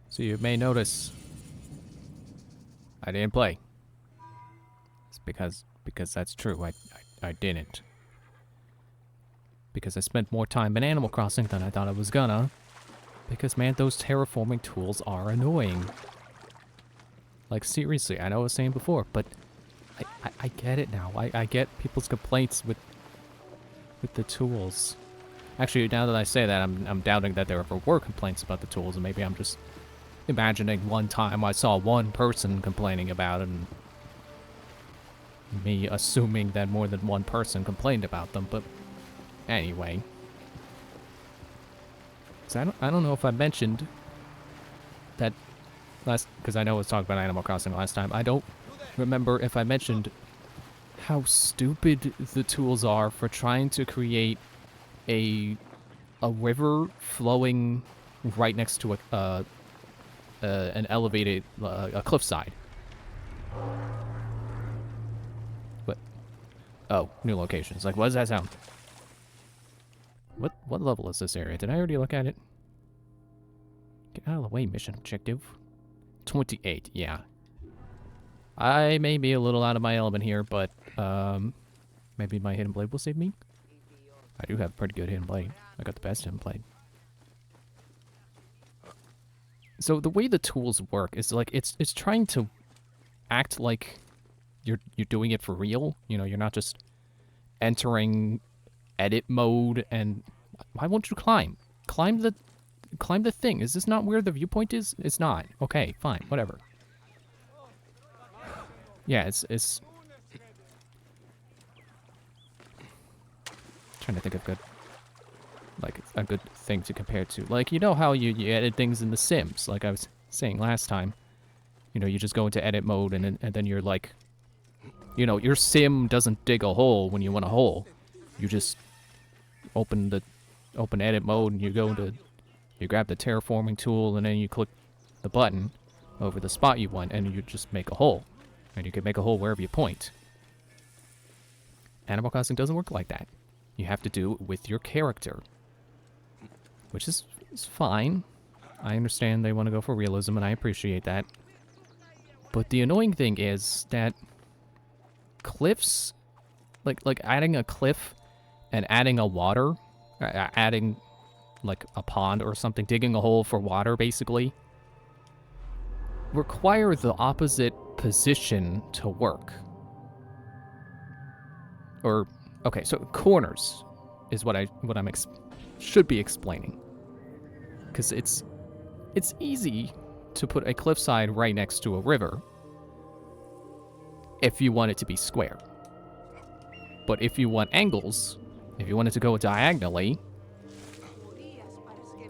So you may notice I didn't play. It's because that's true. I didn't. Because I spent more time in Animal Crossing than I thought I was gonna. Because man, those terraforming tools are annoying. Like seriously, I know I was saying before, but I get it now. I get people's complaints with the tools. Actually, now that I say that, I'm doubting that there ever were complaints about the tools, and maybe I'm just imagining one time I saw one person complaining about it, and me assuming that more than one person complained about them. But anyway, so I don't know if I mentioned that last, because I know I was talking about Animal Crossing last time. I don't remember if I mentioned how stupid the tools are for trying to create a river flowing right next to an elevated a cliffside. What? Oh, new locations. Like, what does that sound? What level is this area? Did I already look at it? Get out of the way, mission objective. 28. Yeah. I may be a little out of my element here, but maybe my hidden blade will save me. I do have a pretty good hidden blade. I got the best hidden blade. So the way the tools work is like it's trying to act like you're doing it for real. You know, you're not just entering edit mode and why won't you climb? Climb the thing. Is this not where the viewpoint is? It's not. Okay, fine, whatever. Yeah, it's trying to think of a good thing to compare to. Like, you know how you edit things in The Sims, like I was saying last time. You know, you just go into edit mode and then you're like, you know, your sim doesn't dig a hole when you want a hole. You just open edit mode and you grab the terraforming tool and then you click the button over the spot you want and you just make a hole. And you can make a hole wherever you point. Animal Crossing doesn't work like that. You have to do it with your character. Which is fine. I understand they want to go for realism and I appreciate that. But the annoying thing is that cliffs, like adding a cliff and adding a water, adding like a pond or something, digging a hole for water basically, require the opposite position to work. Or okay, so corners is what I'm should be explaining, because it's easy to put a cliffside right next to a river if you want it to be square. But if you want angles, if you want it to go diagonally,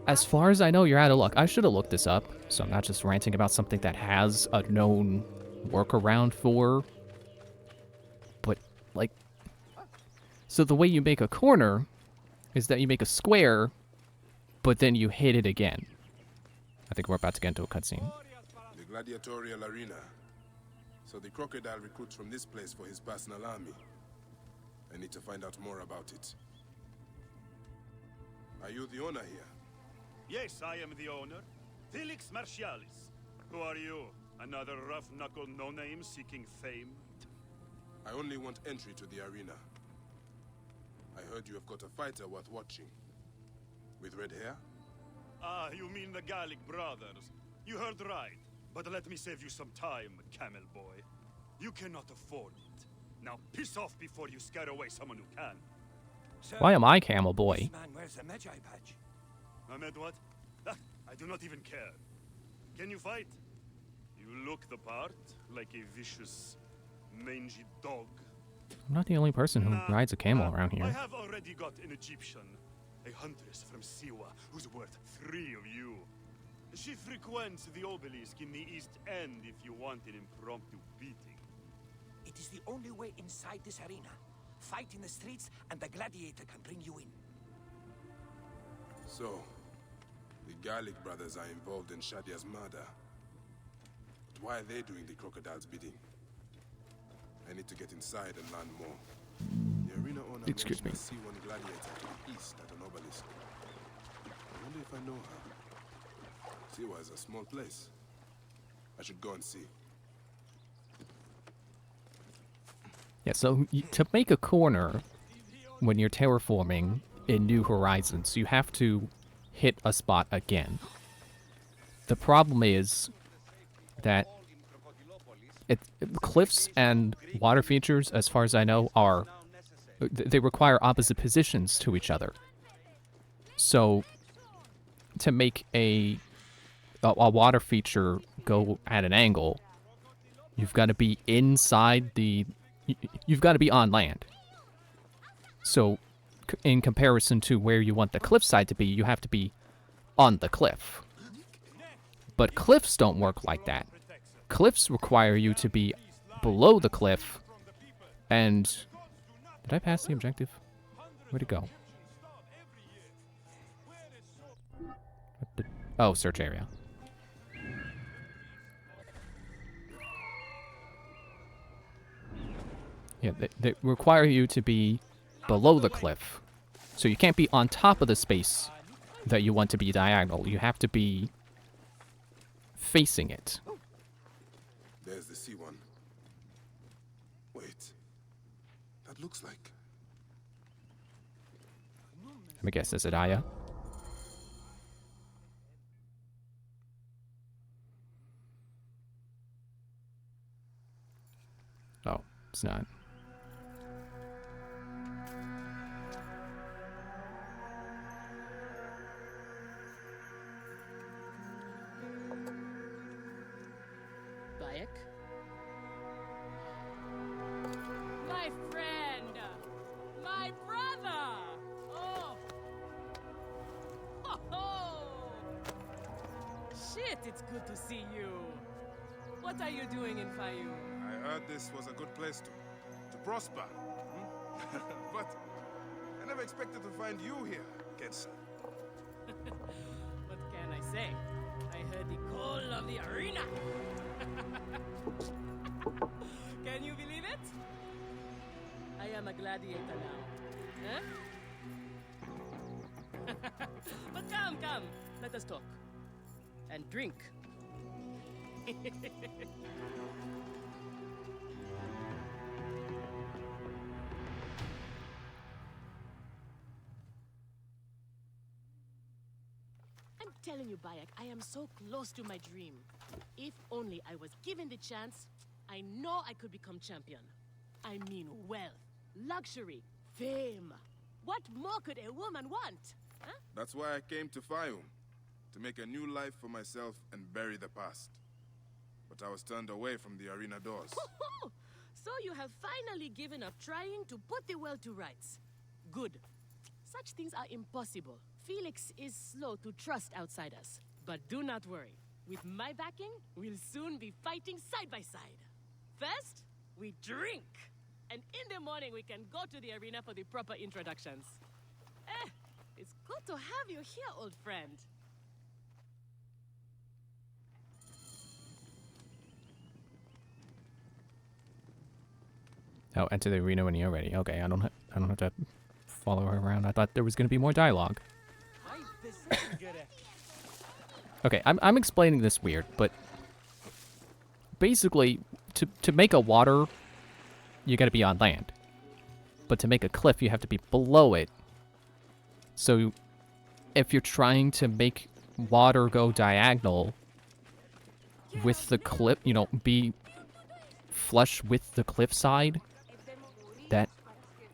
as far as I know, you're out of luck. I should have looked this up, so I'm not just ranting about something that has a known workaround for. But, like, so the way you make a corner is that you make a square, but then you hit it again. I think we're about to get into a cutscene. The gladiatorial arena. So the crocodile recruits from this place for his personal army. I need to find out more about it. Are you the owner here? Yes, I am the owner. Felix Martialis. Who are you? Another rough-knuckle no-name seeking fame? I only want entry to the arena. I heard you have got a fighter worth watching. With red hair? Ah, you mean the Gallic brothers. You heard right. But let me save you some time, camel boy. You cannot afford it. Now piss off before you scare away someone who can. Sir, Why am I camel boy? this man wears a Magi badge. Ahmed, what? Ah, I do not even care. Can you fight? You look the part, like a vicious, mangy dog. I'm not the only person who rides a camel around I here. have already got an Egyptian, a huntress from Siwa, who's worth 3 of you. She frequents the obelisk in the East End if you want an impromptu beating. It is the only way inside this arena. Fight in the streets, and the gladiator can bring you in. So, the Gallic brothers are involved in Shadia's murder. But why are they doing the crocodile's bidding? I need to get inside and learn more. The arena owner Excuse me. mentioned a C1 gladiator to the east at an obelisk. I wonder if I know her. Siwa is a small place. I should go and see. Yeah, so to make a corner when you're terraforming in New Horizons, you have to hit a spot again. The problem is that cliffs and water features, as far as I know, they require opposite positions to each other. So to make a water feature go at an angle, you've got to be inside you've got to be on land. So in comparison to where you want the cliffside to be, you have to be on the cliff. But cliffs don't work like that. Cliffs require you to be below the cliff, and... Did I pass the objective? Where'd it go? Oh, search area. Yeah, they require you to be below the cliff. So you can't be on top of the space that you want to be diagonal. You have to be facing it. There's the C1. Wait. That looks like... Let me guess, is it Aya? Oh, it's not. Bayek? My friend! My brother! Oh! Ho ho! Shit, it's good to see you. What are you doing in Fayoum? I heard this was a good place to prosper. Hmm? But I never expected to find you here, Kensa. What can I say? I heard the call of the arena. Can you believe it? I am a gladiator now. Huh? But come, let us talk. And drink. I'm telling you, Bayek, I am so close to my dream. If only I was given the chance, I know I could become champion. I mean wealth, luxury, fame. What more could a woman want? Huh? That's why I came to Fayoum. To make a new life for myself and bury the past. But I was turned away from the arena doors. So you have finally given up trying to put the world to rights. Good. Such things are impossible. Felix is slow to trust outsiders. But do not worry. With my backing, we'll soon be fighting side by side. First, we drink. And in the morning, we can go to the arena for the proper introductions. It's good to have you here, old friend. Oh, enter the arena when you're ready. Okay, I don't have to follow her around. I thought there was going to be more dialogue. Okay, I'm explaining this weird, but basically, to make a water, you got to be on land. But to make a cliff, you have to be below it. So, if you're trying to make water go diagonal with the cliff, you know, be flush with the cliffside, that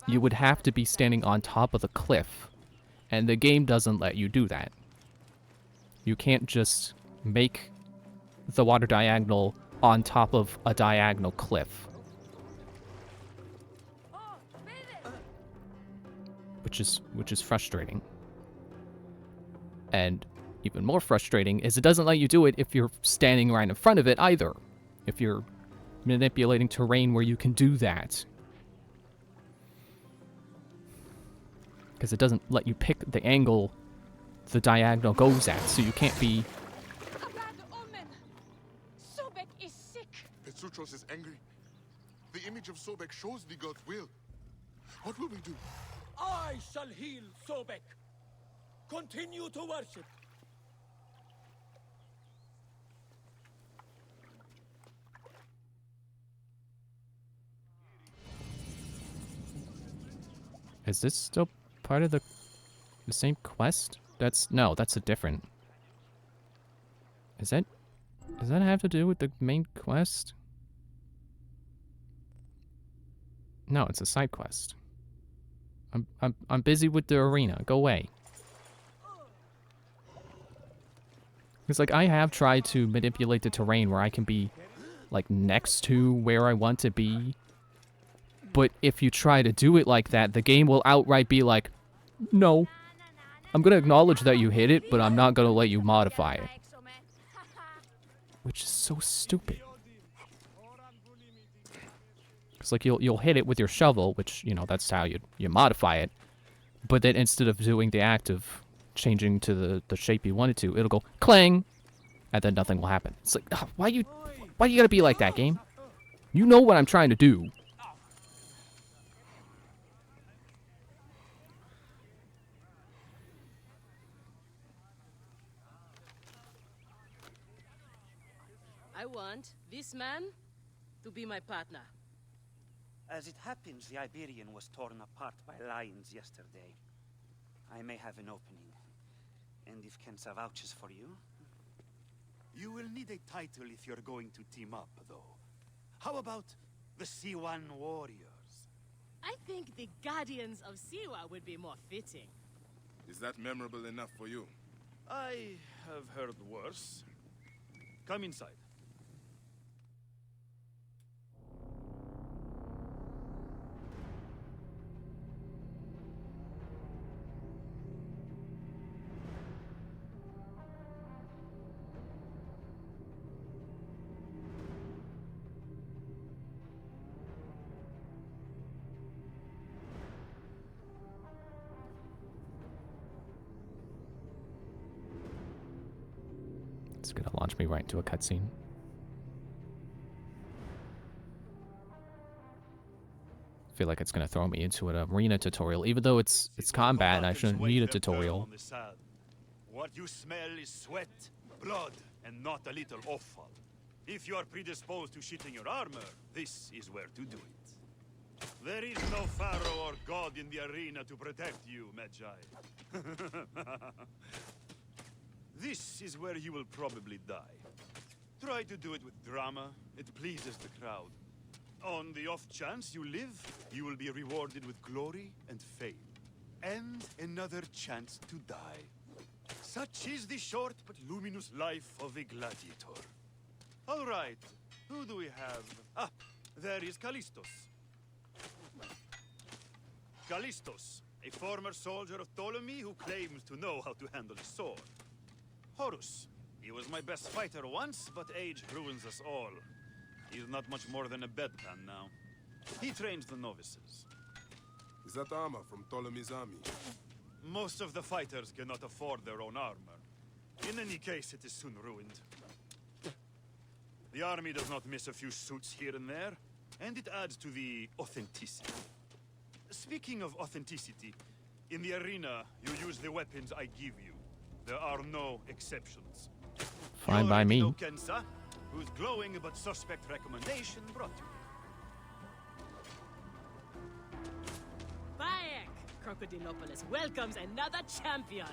you would have to be standing on top of the cliff. And the game doesn't let you do that. You can't just make the water diagonal on top of a diagonal cliff. Which is frustrating. And even more frustrating is it doesn't let you do it if you're standing right in front of it either. If you're manipulating terrain where you can do that. Because it doesn't let you pick the angle the diagonal goes at, so you can't be... A bad omen! Sobek is sick! Petrutros is angry. The image of Sobek shows the god's will. What will we do? I shall heal Sobek. Continue to worship. Is this still part of the same quest? No, that's a different. Does that have to do with the main quest? No, it's a side quest. I'm busy with the arena. Go away. It's like I have tried to manipulate the terrain where I can be like next to where I want to be. But if you try to do it like that, the game will outright be like, no. I'm going to acknowledge that you hit it, but I'm not going to let you modify it. Which is so stupid. It's like you'll hit it with your shovel, which, you know, that's how you modify it. But then instead of doing the act of changing to the shape you want it to, it'll go clang, and then nothing will happen. It's like, ugh, why you gotta be like that, game? You know what I'm trying to do. I want this man to be my partner. As it happens, the Iberian was torn apart by lions yesterday. I may have an opening. And if Kensa vouches for you... You will need a title if you're going to team up, though. How about the Siwan Warriors? I think the Guardians of Siwa would be more fitting. Is that memorable enough for you? I have heard worse. Come inside. It's gonna launch me right into a cutscene. Feel like it's gonna throw me into an arena tutorial, even though it's combat and I shouldn't need a tutorial. What you smell is sweat, blood, and not a little offal. If you are predisposed to shitting your armor, this is where to do it. There is no pharaoh or god in the arena to protect you, Medjay. This is where you will probably die. Try to do it with drama. It pleases the crowd. On the off chance you live, you will be rewarded with glory and fame. And another chance to die. Such is the short but luminous life of a gladiator. All right, who do we have? Ah, there is Callistos. Callistos, a former soldier of Ptolemy who claims to know how to handle a sword. Horus. He was my best fighter once, but age ruins us all. He's not much more than a bedpan now. He trains the novices. Is that armor from Ptolemy's army? Most of the fighters cannot afford their own armor. In any case, it is soon ruined. The army does not miss a few suits here and there, and it adds to the authenticity. Speaking of authenticity, in the arena, you use the weapons I give you. There are no exceptions. Fine by me. Kensa, whose glowing but suspect recommendation brought you here. Bayek! Crocodilopolis welcomes another champion.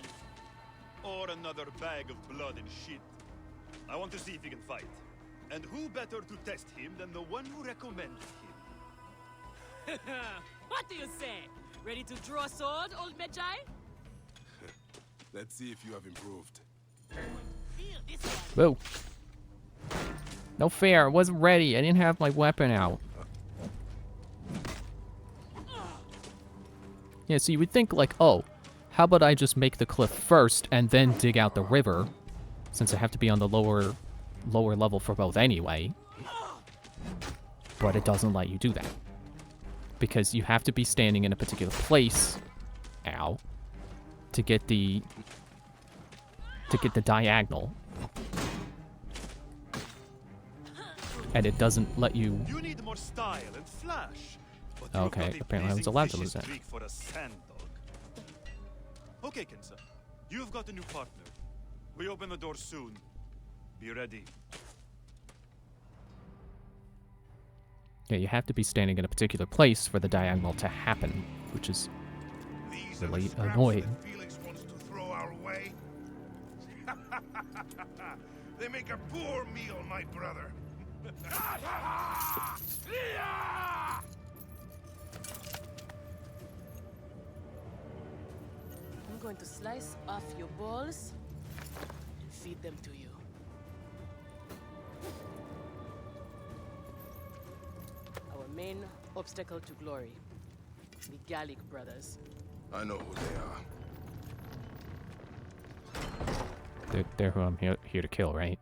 Or another bag of blood and shit. I want to see if he can fight. And who better to test him than the one who recommended him? What do you say? Ready to draw a sword, old Medjay? Let's see if you have improved. Feel this one. Whoa. No fair. I wasn't ready. I didn't have my weapon out. Yeah, so you would think like, oh, how about I just make the cliff first and then dig out the river, since I have to be on the lower level for both anyway. But it doesn't let you do that. Because you have to be standing in a particular place, ow, to get the diagonal. And it doesn't let you. You need more style and flash. But Okay, apparently I was allowed to lose that. For a sand dog. Okay, Kensa. You've got a new partner. We open the door soon. Be ready. Yeah, you have to be standing in a particular place for the diagonal to happen, which is really annoying. Felix wants to throw our way. They make a poor meal, my brother. I'm going to slice off your balls and feed them to you. Our main obstacle to glory, the Gallic brothers. I know who they are. They're who I'm here to kill, right?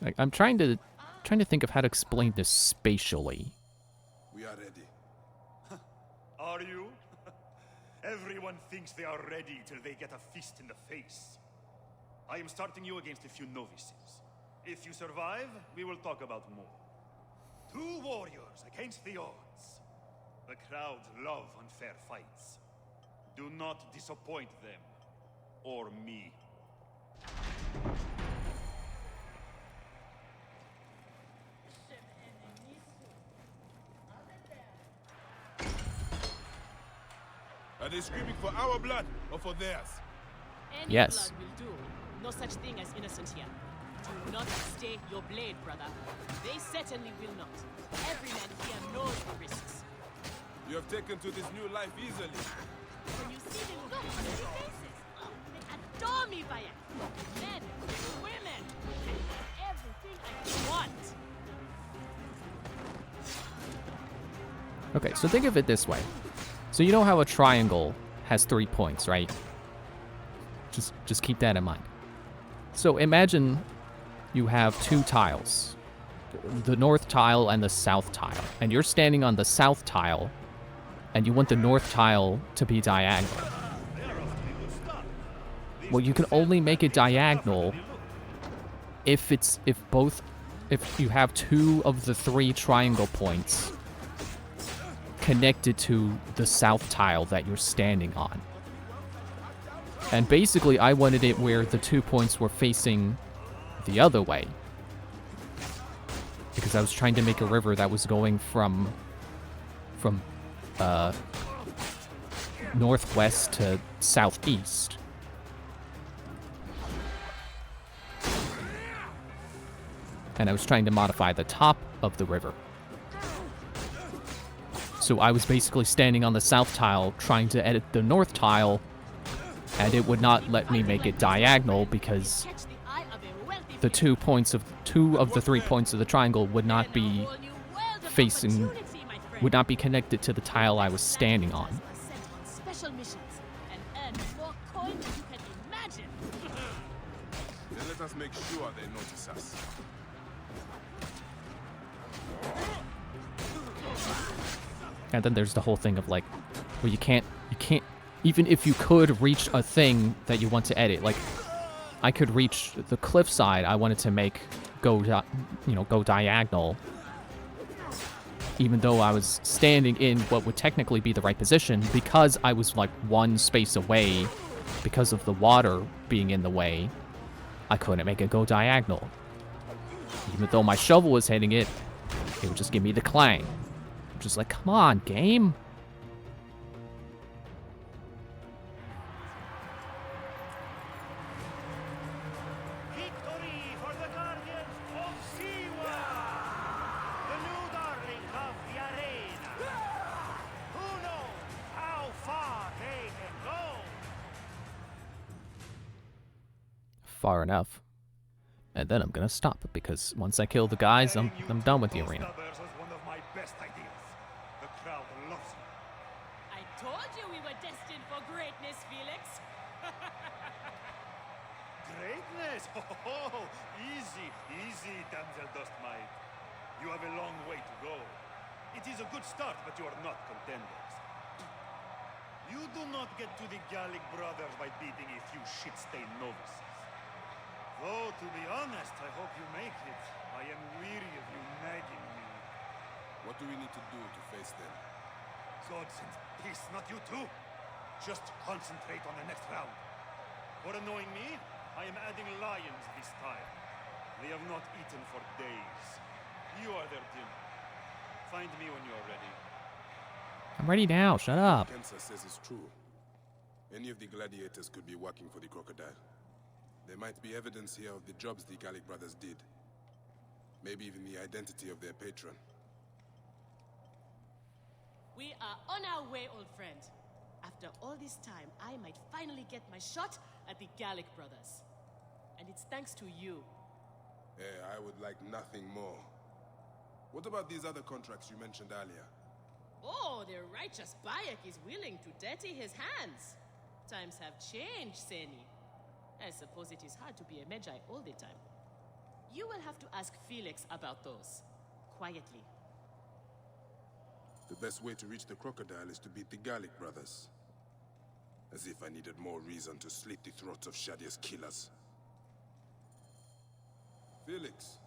Like, I'm trying to think of how to explain this spatially. We are ready. Are you? Everyone thinks they are ready till they get a fist in the face. I am starting you against a few novices. If you survive, we will talk about more. 2 warriors against the odds. The crowds love unfair fights. Do not disappoint them. Or me. Are they screaming for our blood or for theirs? Any Yes. blood will do. No such thing as innocent here. Do not stay your blade, brother. They certainly will not. Every man here knows the risks. You have taken to this new life easily. When you see the look on their faces, they adore me, Bayek. Men, women, everything I want. Okay, so think of it this way. So you know how a triangle has 3 points, right? Just keep that in mind. So imagine you have 2 tiles, the north tile and the south tile, and you're standing on the south tile, and you want the north tile to be diagonal. Well, you can only make it diagonal if you have 2 of the 3 triangle points connected to the south tile that you're standing on. And basically, I wanted it where the 2 points were facing the other way. Because I was trying to make a river that was going from northwest to southeast. And I was trying to modify the top of the river. So I was basically standing on the south tile trying to edit the north tile, and it would not let me make it diagonal because the 2 of the 3 points of the triangle would not be facing, would not be connected to the tile I was standing on. Special missions and earn more coin than you can imagine. Then let us make sure they notice us. And then there's the whole thing of like, well, you can't, even if you could reach a thing that you want to edit, like, I could reach the cliffside I wanted to make go diagonal, even though I was standing in what would technically be the right position, because I was like 1 space away, because of the water being in the way, I couldn't make it go diagonal. Even though my shovel was hitting it, it would just give me the clang. I'm just like, come on, game. Victory for the Guardians of Siwa! The new darling of the arena! Who knows how far they can go? Far enough. And then I'm gonna stop, because once I kill the guys, I'm done with the arena. Stubbers was one of my best ideas. The crowd loves you. I told you we were destined for greatness, Felix. Greatness? Oh, easy, easy, damsel Dustmite. You have a long way to go. It is a good start, but you are not contenders. You do not get to the Gallic brothers by beating a few shit-stained novices. Though, to be honest, I hope you make it. I am weary of you nagging me. What do we need to do to face them? God sends peace, not you too. Just concentrate on the next round. For annoying me, I am adding lions this time. They have not eaten for days. You are their dinner. Find me when you are ready. I'm ready now. Shut up. Kensa says it's true. Any of the gladiators could be working for the crocodile. There might be evidence here of the jobs the Gallic brothers did. Maybe even the identity of their patron. We are on our way, old friend. After all this time, I might finally get my shot at the Gallic brothers. And it's thanks to you. I would like nothing more. What about these other contracts you mentioned earlier? Oh, the righteous Bayek is willing to dirty his hands. Times have changed, Seni. I suppose it is hard to be a Magi all the time. You will have to ask Felix about those. Quietly. The best way to reach the crocodile is to beat the Gallic brothers. As if I needed more reason to slit the throats of Shadia's killers. Felix,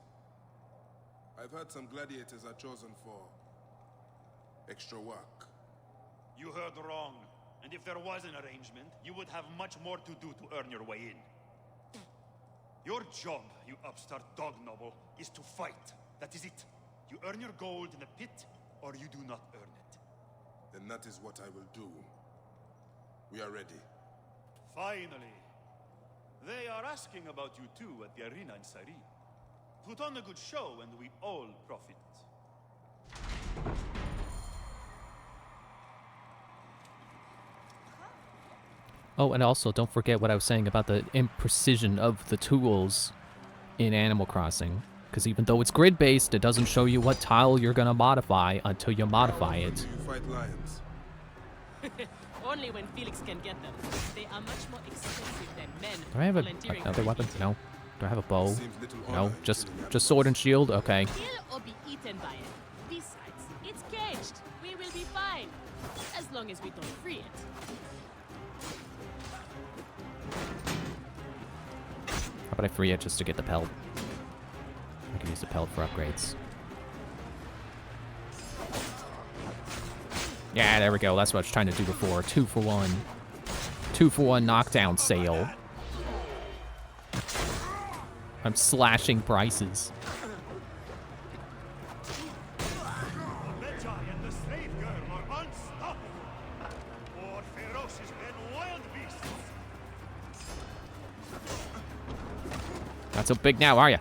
I've heard some gladiators are chosen for extra work. You heard wrong. And if there was an arrangement, you would have much more to do to earn your way in. Your job, you upstart dog noble, is to fight. That is it. You earn your gold in the pit, or you do not earn it. Then that is what I will do. We are ready. Finally. They are asking about you too at the arena in Cyrene. Put on a good show and we all profit. Oh, and also don't forget what I was saying about the imprecision of the tools in Animal Crossing. Because even though it's grid-based, it doesn't show you what tile you're gonna modify until you modify it. Do you fight lions? Only when Felix can get them. They are much more expensive than men. Do I have volunteering another for weapon? it. No. Do I have a bow? Seems little No. honor Just killing just sword and shield? Okay. Kill or be eaten by it. Besides, it's caged. We will be fine. As long as we don't free it. How about I free it just to get the pelt? I can use the pelt for upgrades. Yeah, there we go. That's what I was trying to do before. 2-for-1. 2-for-1 knockdown sale. I'm slashing prices. The Magi and the slave girl are unstoppable. More ferocious than wild beasts. Not so big now, are ya?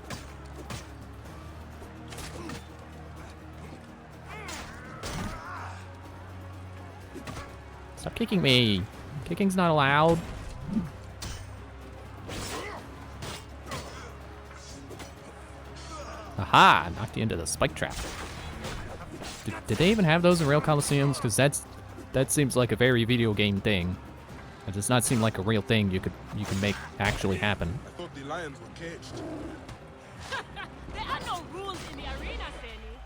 Stop kicking me. Kicking's not allowed. Aha! Knocked you into the spike trap. Did they even have those in real Coliseums? Because that seems like a very video game thing. It does not seem like a real thing you can make actually happen. I thought the lions were caged. There are no rules in the arena, Seni.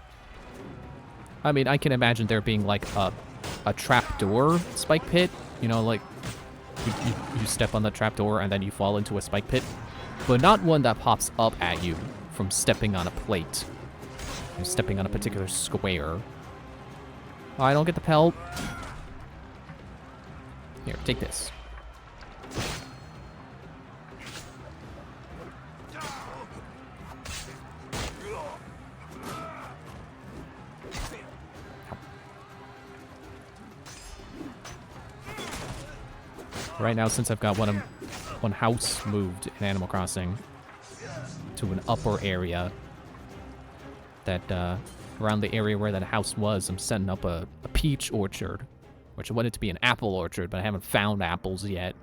I mean, I can imagine there being like a trapdoor spike pit. You know, like you step on the trapdoor and then you fall into a spike pit, but not one that pops up at you from stepping on a plate. You're stepping on a particular square. Oh, I don't get the pelt. Here, take this. Right now, since I've got one house moved in Animal Crossing to an upper area, that around the area where that house was, I'm setting up a peach orchard, which I wanted to be an apple orchard, but I haven't found apples yet.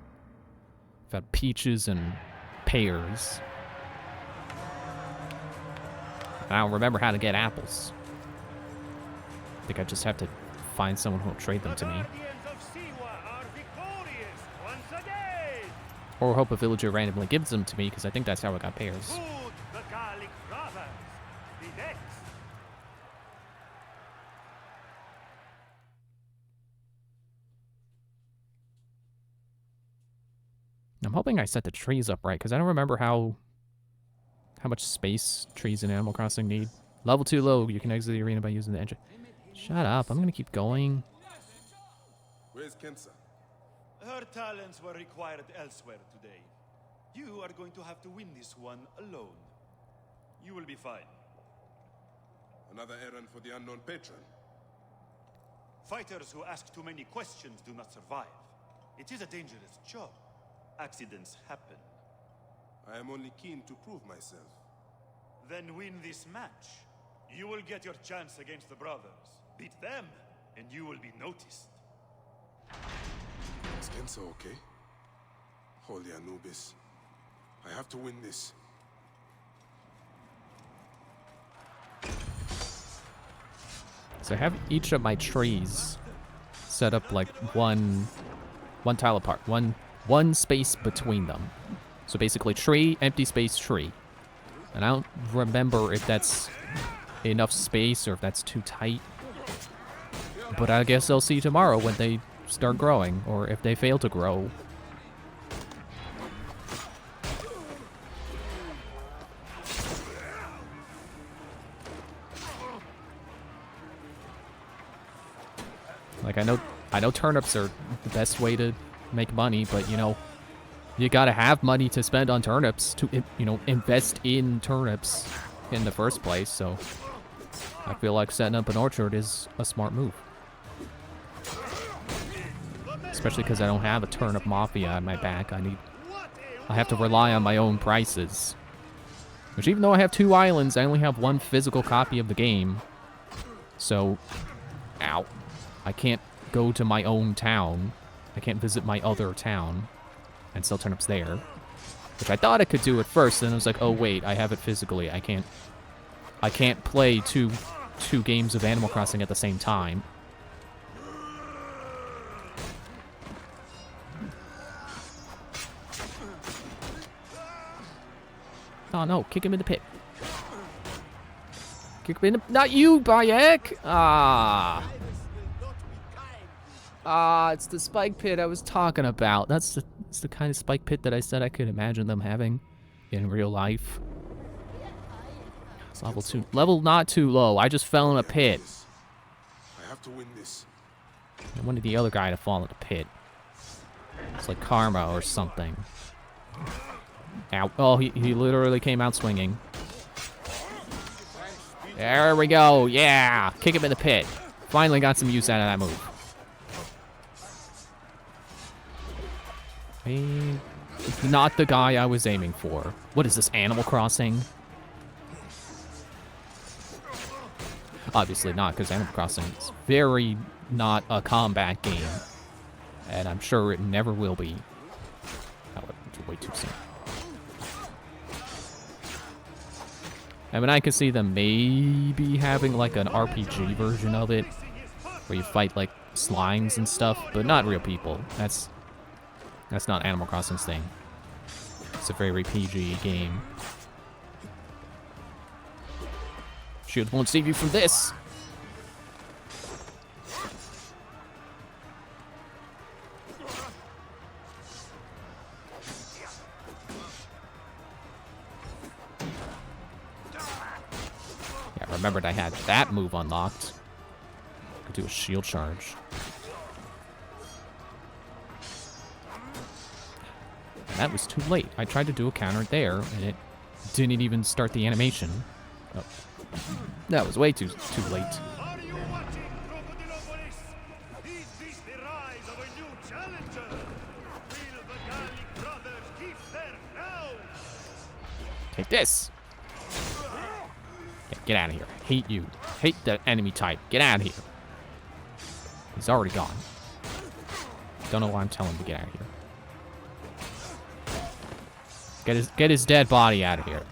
I've got peaches and pears. I don't remember how to get apples. I think I just have to find someone who will trade them to me. Guardians of Siwa are victorious once again. Or hope a villager randomly gives them to me, because I think that's how I got pears. Good, the Gallic brothers. The next. I'm hoping I set the trees up right, because I don't remember how much space trees in Animal Crossing need. Level 2 low, you can exit the arena by using the engine. Shut up, I'm gonna keep going. Where's Kensa? Her talents were required elsewhere today. You are going to have to win this one alone. You will be fine. Another errand for the unknown patron. Fighters who ask too many questions do not survive. It is a dangerous job. Accidents happen. I am only keen to prove myself. Then win this match. You will get your chance against the brothers. Beat them, and you will be noticed. Is Kenzo okay? Holy Anubis. I have to win this. So I have each of my trees set up like one tile apart, one space between them. So basically tree, empty space, tree. And I don't remember if that's enough space or if that's too tight. But I guess I'll see tomorrow when they start growing, or if they fail to grow. Like, I know turnips are the best way to make money, but, you know, you gotta have money to spend on turnips to, you know, invest in turnips in the first place, so I feel like setting up an orchard is a smart move. Especially because I don't have a turnip mafia on my back. I have to rely on my own prices. Which, even though I have 2 islands, I only have 1 physical copy of the game. So, ow. I can't go to my own town. I can't visit my other town and sell turnips there. Which I thought I could do at first, and I was like, oh wait, I have it physically. I can't play two games of Animal Crossing at the same time. Oh no, kick him in the pit. Kick him in the... Not you, Bayek! It's the spike pit I was talking about. It's the kind of spike pit that I said I could imagine them having in real life. It's level 2. Level not too low. I just fell in a pit. I have to win this. I wanted the other guy to fall in the pit. It's like karma or something. Ow. Oh, he literally came out swinging. There we go. Yeah. Kick him in the pit. Finally got some use out of that move. Not the guy I was aiming for. What is this, Animal Crossing? Obviously not, because Animal Crossing is very not a combat game. And I'm sure it never will be. Oh, it's way too soon. I mean, I could see them maybe having like an RPG version of it, where you fight like slimes and stuff, but not real people. That's not Animal Crossing's thing. It's a very PG game. Shield won't save you from this. Yeah, I remembered I had that move unlocked. Could do a shield charge. That was too late. I tried to do a counter there, and it didn't even start the animation. Oh. That was way too late. Are you watching, Crocodilopolis? Is this the rise of a new challenger? Will the Gallic brothers keep their crown? Take this. Yeah, get out of here. Hate you. Hate the enemy type. Get out of here. He's already gone. Don't know why I'm telling him to get out of here. Get his dead body out of here.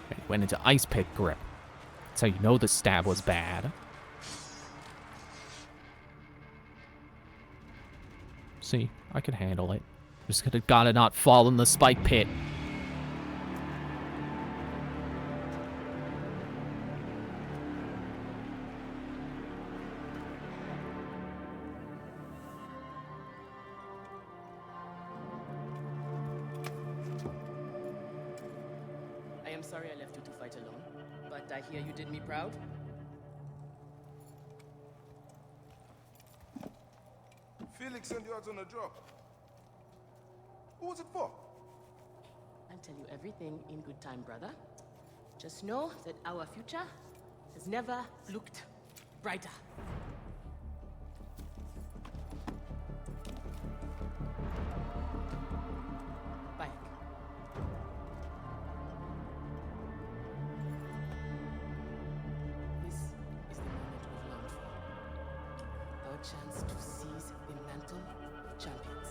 He went into ice pick grip. That's how you know the stab was bad. See, I can handle it. Just gotta not fall in the spike pit. sorry I left you to fight alone, but I hear you did me proud. Felix sent you out on a job. Who was it for? I'll tell you everything in good time, brother. Just know that our future has never looked brighter. Bye. This is the moment we've longed for. Our chance to seize the mantle of champions.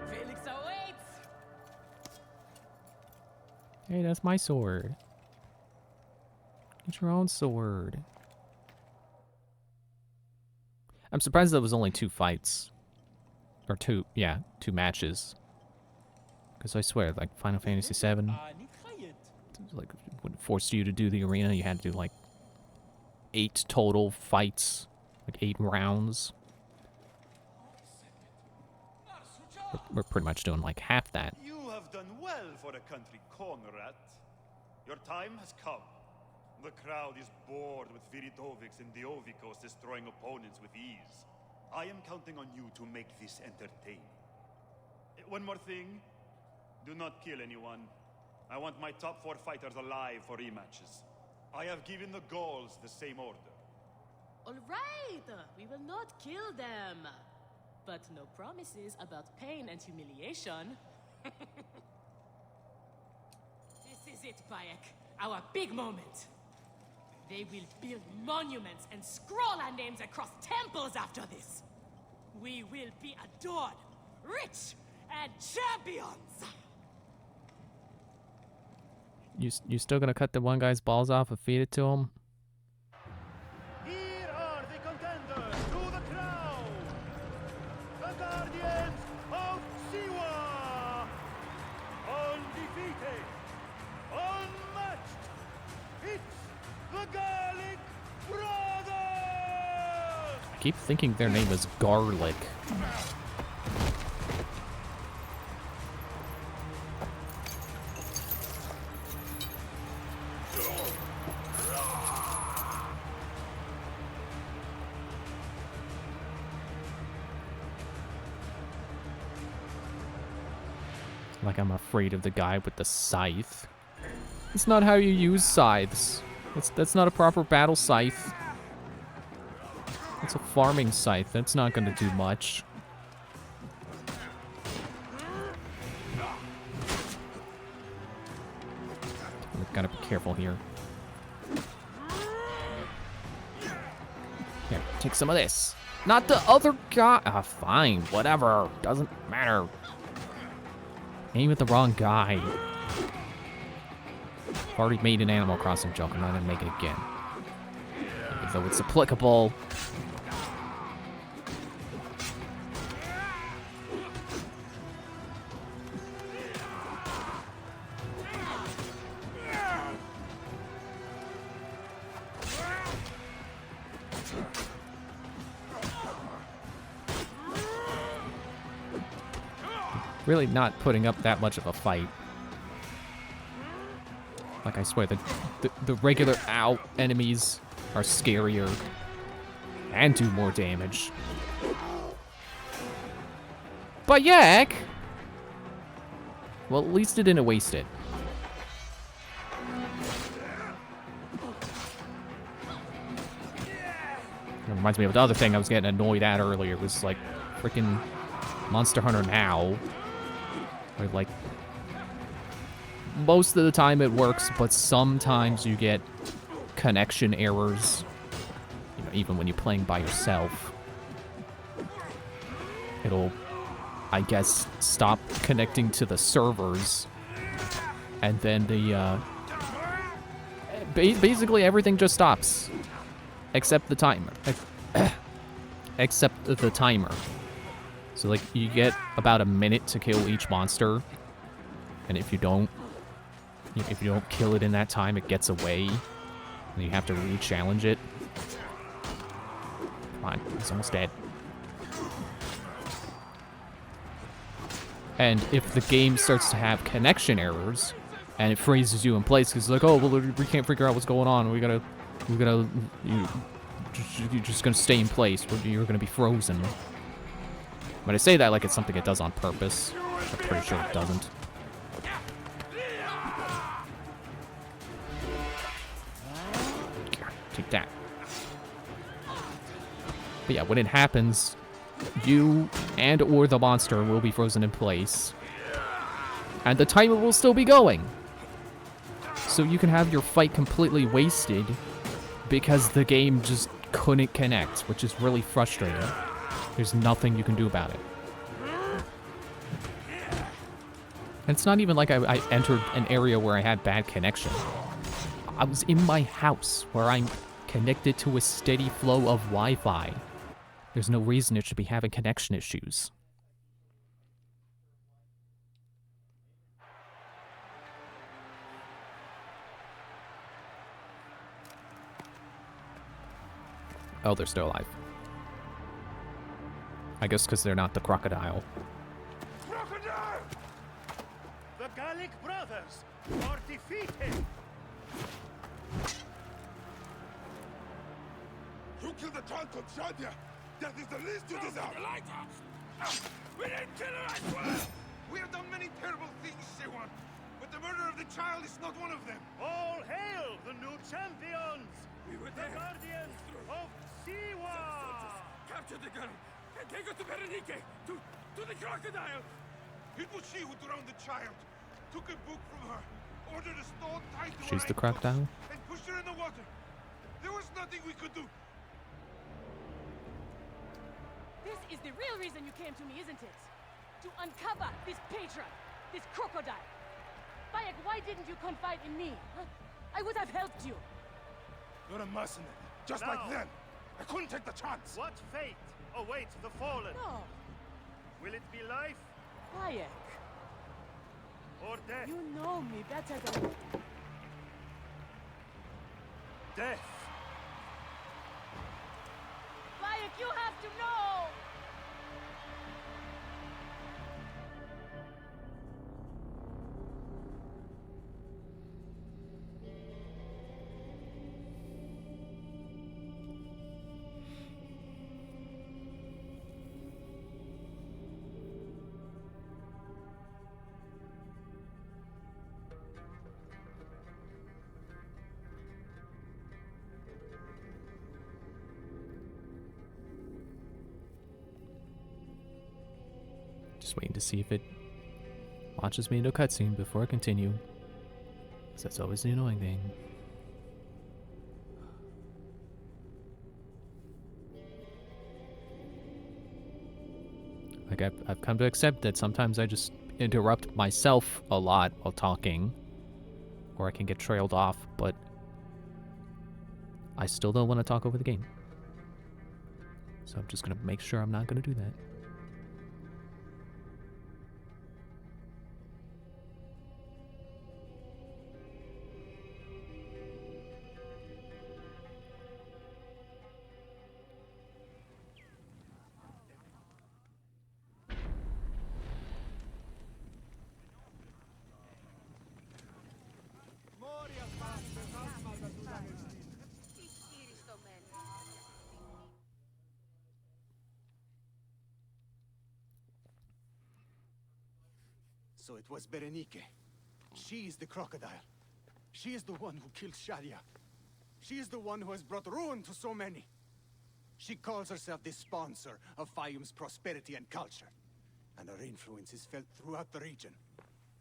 Felix awaits! Hey, that's my sword. Get your own sword. I'm surprised there was only 2 fights. Or 2 matches. Because I swear, like, Final Fantasy VII, like, would force you to do the arena. You had to do, like, 8 total fights. Like, 8 rounds. We're pretty much doing, like, half that. You have done well for a country corner rat. Your time has come. The crowd is bored with Viridovics and Diovikos destroying opponents with ease. I am counting on you to make this entertaining. One more thing. Do not kill anyone. I want my top 4 fighters alive for rematches. I have given the Gauls the same order. All right, we will not kill them. But no promises about pain and humiliation. This is it, Bayek. Our big moment. They will build monuments and scroll our names across temples after this. We will be adored, rich, and champions! You still gonna cut the one guy's balls off and feed it to him? Here are the contenders to the crown! The Guardians of Siwa! Undefeated! Unmatched! It's the Gallic Brothers! I keep thinking their name is Garlic. Like I'm afraid of the guy with the scythe. It's not how you use scythes. That's not a proper battle scythe. It's a farming scythe. That's not gonna do much. We've gotta be careful here. Here, take some of this. Not the other guy. Ah, fine, whatever. Doesn't matter. Aim at the wrong guy. I've already made an Animal Crossing joke. I'm not gonna make it again. Even though it's applicable. Really not putting up that much of a fight. Like, I swear, the regular enemies are scarier and do more damage. But yak! Well, at least it didn't waste it. It reminds me of the other thing I was getting annoyed at earlier. It was like freaking Monster Hunter Now. Where, like, most of the time it works, but sometimes you get connection errors. You know, even when you're playing by yourself. It'll, I guess, stop connecting to the servers. And then the, basically everything just stops. Except the timer. Except the timer. So, like, you get about a minute to kill each monster. And if you don't kill it in that time, it gets away. And you have to re-challenge it. Come on, he's almost dead. And if the game starts to have connection errors, and it freezes you in place, because it's like, oh, well, we can't figure out what's going on. You're just gonna stay in place. You're gonna be frozen. But I say that like it's something it does on purpose. I'm pretty sure it doesn't. Take that. But yeah, when it happens, you and or the monster will be frozen in place. And the timer will still be going. So you can have your fight completely wasted because the game just couldn't connect, which is really frustrating. There's nothing you can do about it. And it's not even like I entered an area where I had bad connection. I was in my house where I'm connected to a steady flow of Wi-Fi. There's no reason it should be having connection issues. Oh, they're still alive. I guess because they're not the crocodile. Crocodile! The Gallic brothers are defeated! You killed the child called Shadia! That is the least you deserve! We didn't kill her, I swear! We have done many terrible things, Siwan, but the murder of the child is not one of them! All hail the new champions! We were The there! guardians of Siwa! Capture the girl and take her to Berenice, to the crocodile! It was she who drowned the child, took a book from her, ordered a stone tied to She's her the crocodile? and pushed her in the water. There was nothing we could do. This is the real reason you came to me, isn't it? To uncover this patron, this crocodile. Bayek, why didn't you confide in me? Huh? I would have helped you. You're a mercenary, just Now. like them. I couldn't take the chance. What fate awaits the fallen? No, Will it be life Bayek, or death? you know me better than... Death! Bayek, you have to know! Just waiting to see if it launches me into a cutscene before I continue. Because that's always the annoying thing. Like, I've come to accept that sometimes I just interrupt myself a lot while talking. Or I can get trailed off, but I still don't want to talk over the game. So I'm just going to make sure I'm not going to do that. So it was Berenice. She is the crocodile. She is the one who killed Shadia. She is the one who has brought ruin to so many. She calls herself the sponsor of Fayum's prosperity and culture. And her influence is felt throughout the region.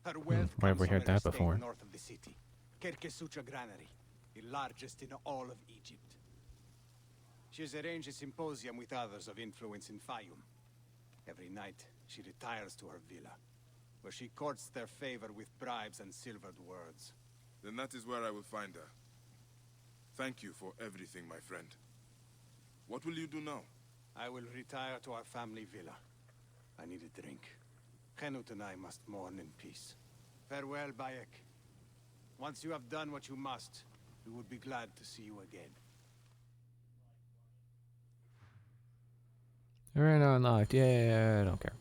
Her wealth where have we comes heard from her that estate before? north of the city. Kerkesucha Granary, the largest in all of Egypt. She has arranged a symposium with others of influence in Fayum. Every night, she retires to her villa, where she courts their favor with bribes and silvered words. Then that is where I will find her. Thank you for everything, my friend. What will you do now? I will retire to our family villa. I need a drink. Henut and I must mourn in peace. Farewell, Bayek. Once you have done what you must, we would be glad to see you again. Alright, unlocked. Yeah, I don't care.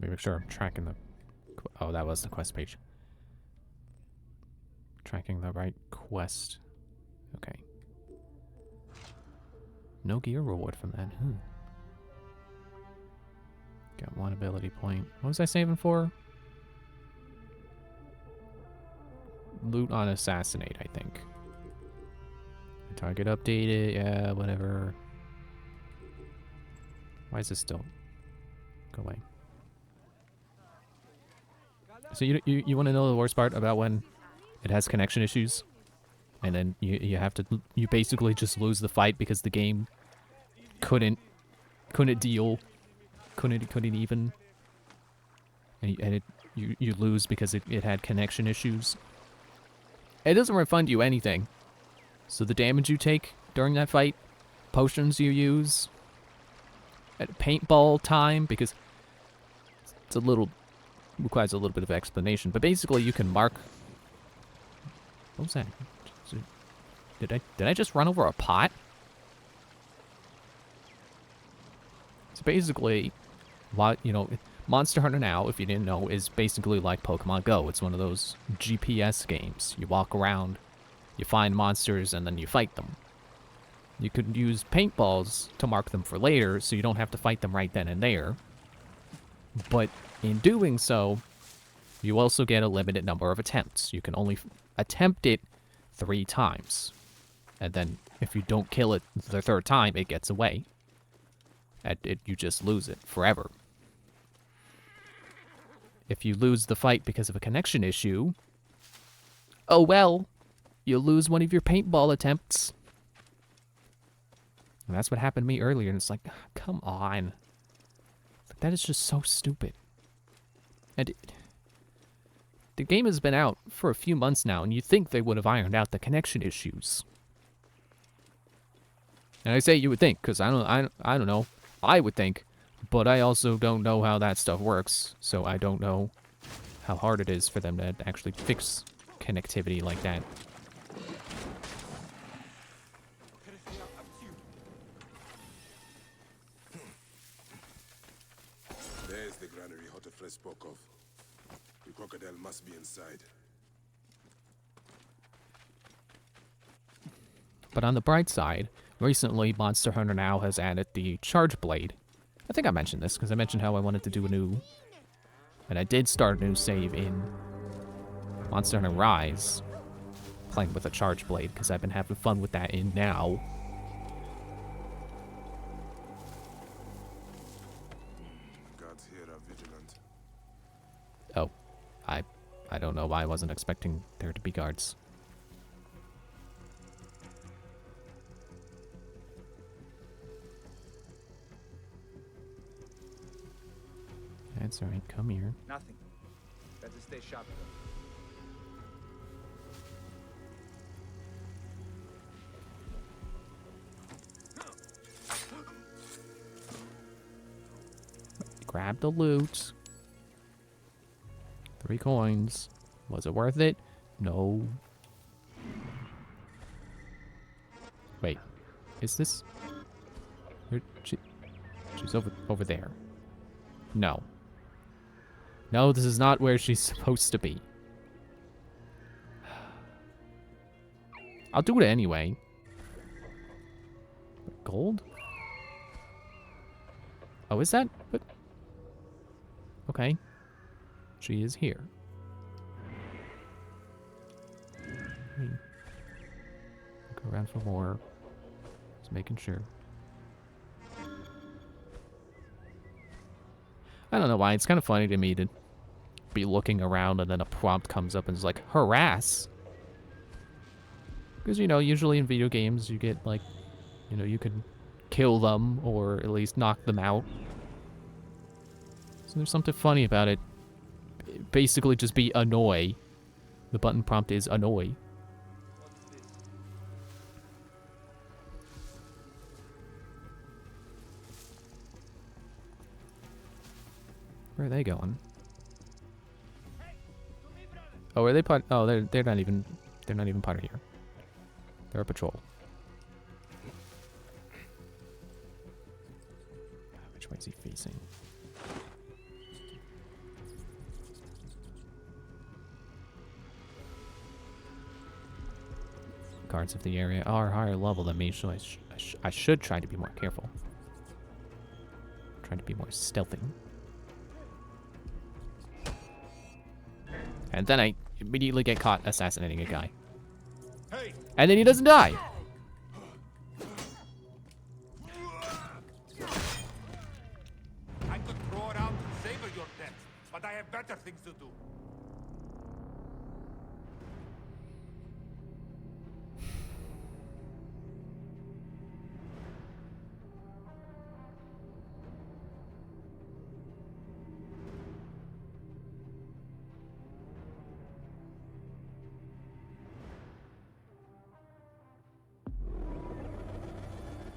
Let me make sure I'm tracking the... Oh, that was the quest page. Tracking the right quest. Okay. No gear reward from that. Got 1 ability point. What was I saving for? Loot on assassinate, I think. Target updated. Yeah, whatever. Why is this still... Go away. So you want to know the worst part about when it has connection issues? And then you have to... You basically just lose the fight because the game couldn't deal. Couldn't even... And you lose because it had connection issues. It doesn't refund you anything. So the damage you take during that fight, potions you use, at paintball time, because it's a little... requires a little bit of explanation. But basically you can mark... What was that? Did I just run over a pot? So basically, Monster Hunter now, if you didn't know, is basically like Pokemon Go. It's one of those GPS games. You walk around, you find monsters, and then you fight them. You could use paintballs to mark them for later, so you don't have to fight them right then and there. But in doing so, you also get a limited number of attempts. You can only attempt it 3 times. And then if you don't kill it the 3rd time, it gets away. You just lose it forever. If you lose the fight because of a connection issue, oh well, you lose one of your paintball attempts. And that's what happened to me earlier, and it's like, come on. That is just so stupid. And the game has been out for a few months now, and you'd think they would have ironed out the connection issues. And I say you would think, because I don't know. I would think, but I also don't know how that stuff works, so I don't know how hard it is for them to actually fix connectivity like that. There's the granary Hotefre spoke of. The crocodile must be inside. But on the bright side, recently Monster Hunter now has added the Charge Blade. I think I mentioned this because I mentioned how I wanted to do a new... And I did start a new save in Monster Hunter Rise, playing with a Charge Blade because I've been having fun with that in now. Guards here are vigilant. Oh, I don't know why I wasn't expecting there to be guards. That's alright, come here. Nothing. Better stay sharp. Grab the loot. 3 coins. Was it worth it? No. Wait. Is this... She's over there. No. No, this is not where she's supposed to be. I'll do it anyway. Gold? Oh, is that? What? Okay. She is here. Go around for more. Just making sure. I don't know why. It's kind of funny to me to be looking around and then a prompt comes up and it's like, harass. Because, usually in video games you get like, you can kill them or at least knock them out. So there's something funny about it. Basically just be annoy. The button prompt is annoy. Where are they going? Oh, are they part? Oh, they're not even part of here. They're a patrol. Which way is he facing? guards of the area are higher level than me, so I should try to be more careful. Try to be more stealthy. And then I immediately get caught assassinating a guy. And then he doesn't die! I could throw around to savor your death, but I have better things to do.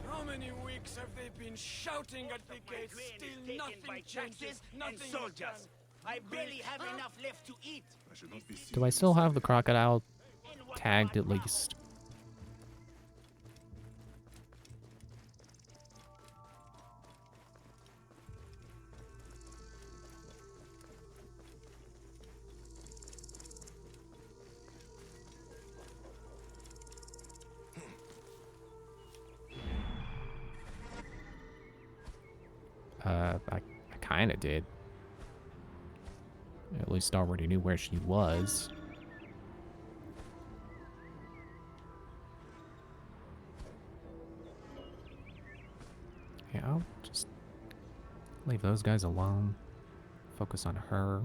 How many weeks have they been shouting at the gates? Still nothing changes, nothing soldiers. I barely have enough left to eat. I should not be seen. Do I still have the crocodile tagged at least? I kind of did. At least already knew where she was. Yeah, I'll just leave those guys alone. Focus on her.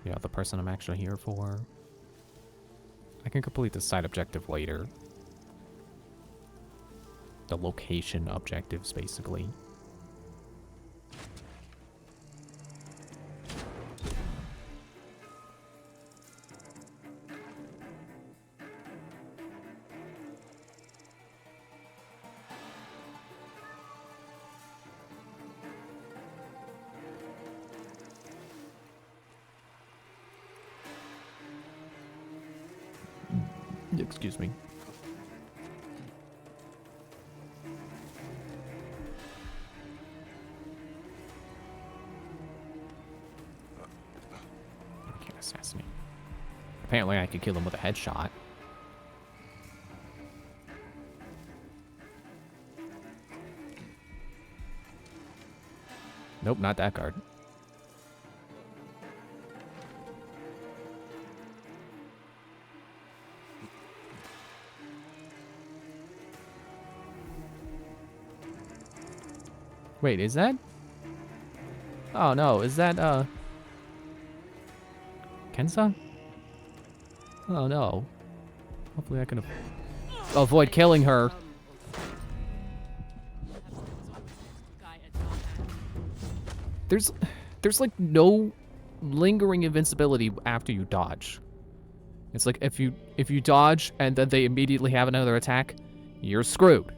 You know, the person I'm actually here for. I can complete the side objective later. The location objectives, basically. Excuse me. I can't assassinate. Apparently I could kill him with a headshot. Nope, not that guard. Wait, is that? Oh no, is that Kensa? Oh no. Hopefully I can avoid killing her. There's like no lingering invincibility after you dodge. It's like if you dodge and then they immediately have another attack, you're screwed.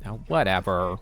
Now, whatever.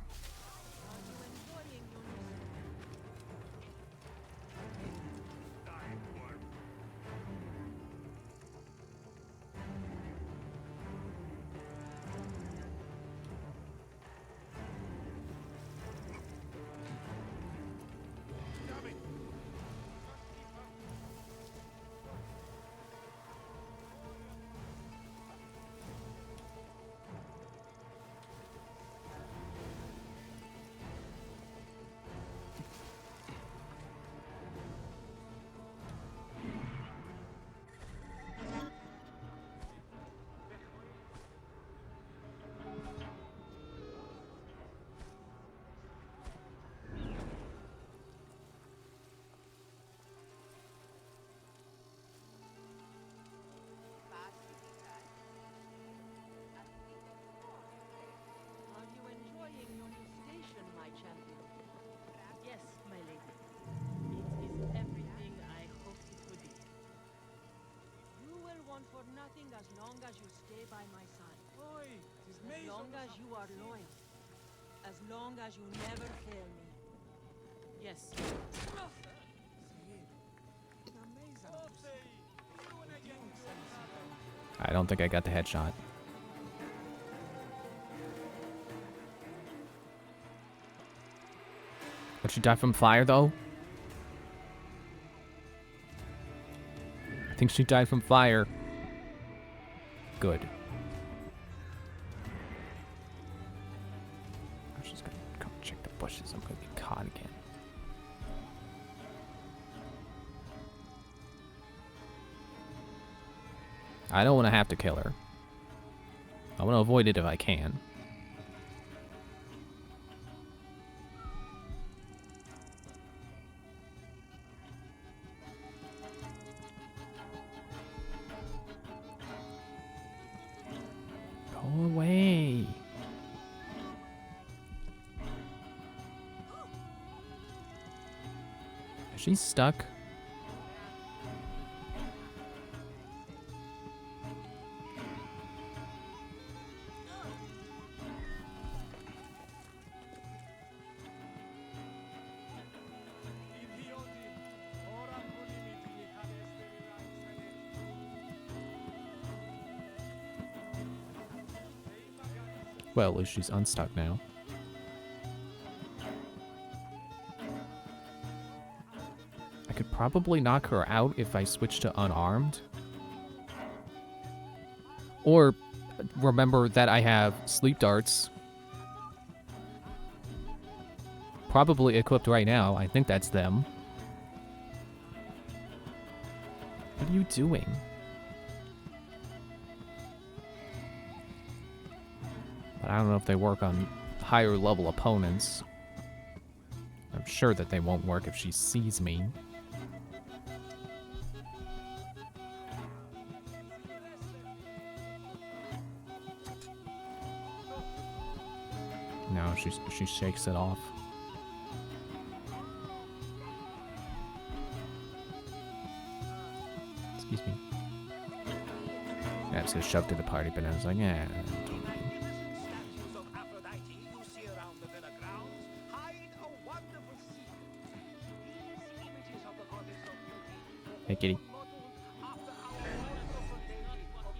as long as you stay by my side. Oi, As long as you are loyal. As long as you never fail me. Yes. I don't think I got the headshot. Would she die from fire, though? I think she died from fire. Good. I'm just gonna come check the bushes. I'm gonna get caught again. I don't want to have to kill her. I want to avoid it if I can. Go away. Is she stuck? Well, at least she's unstuck now. I could probably knock her out if I switch to unarmed. Or remember that I have sleep darts. Probably equipped right now. I think that's them. What are you doing? But I don't know if they work on higher level opponents. I'm sure that they won't work if she sees me. No, she shakes it off. Excuse me. Yeah, it's just shoved to the party, but I was like, yeah. Hey, kitty.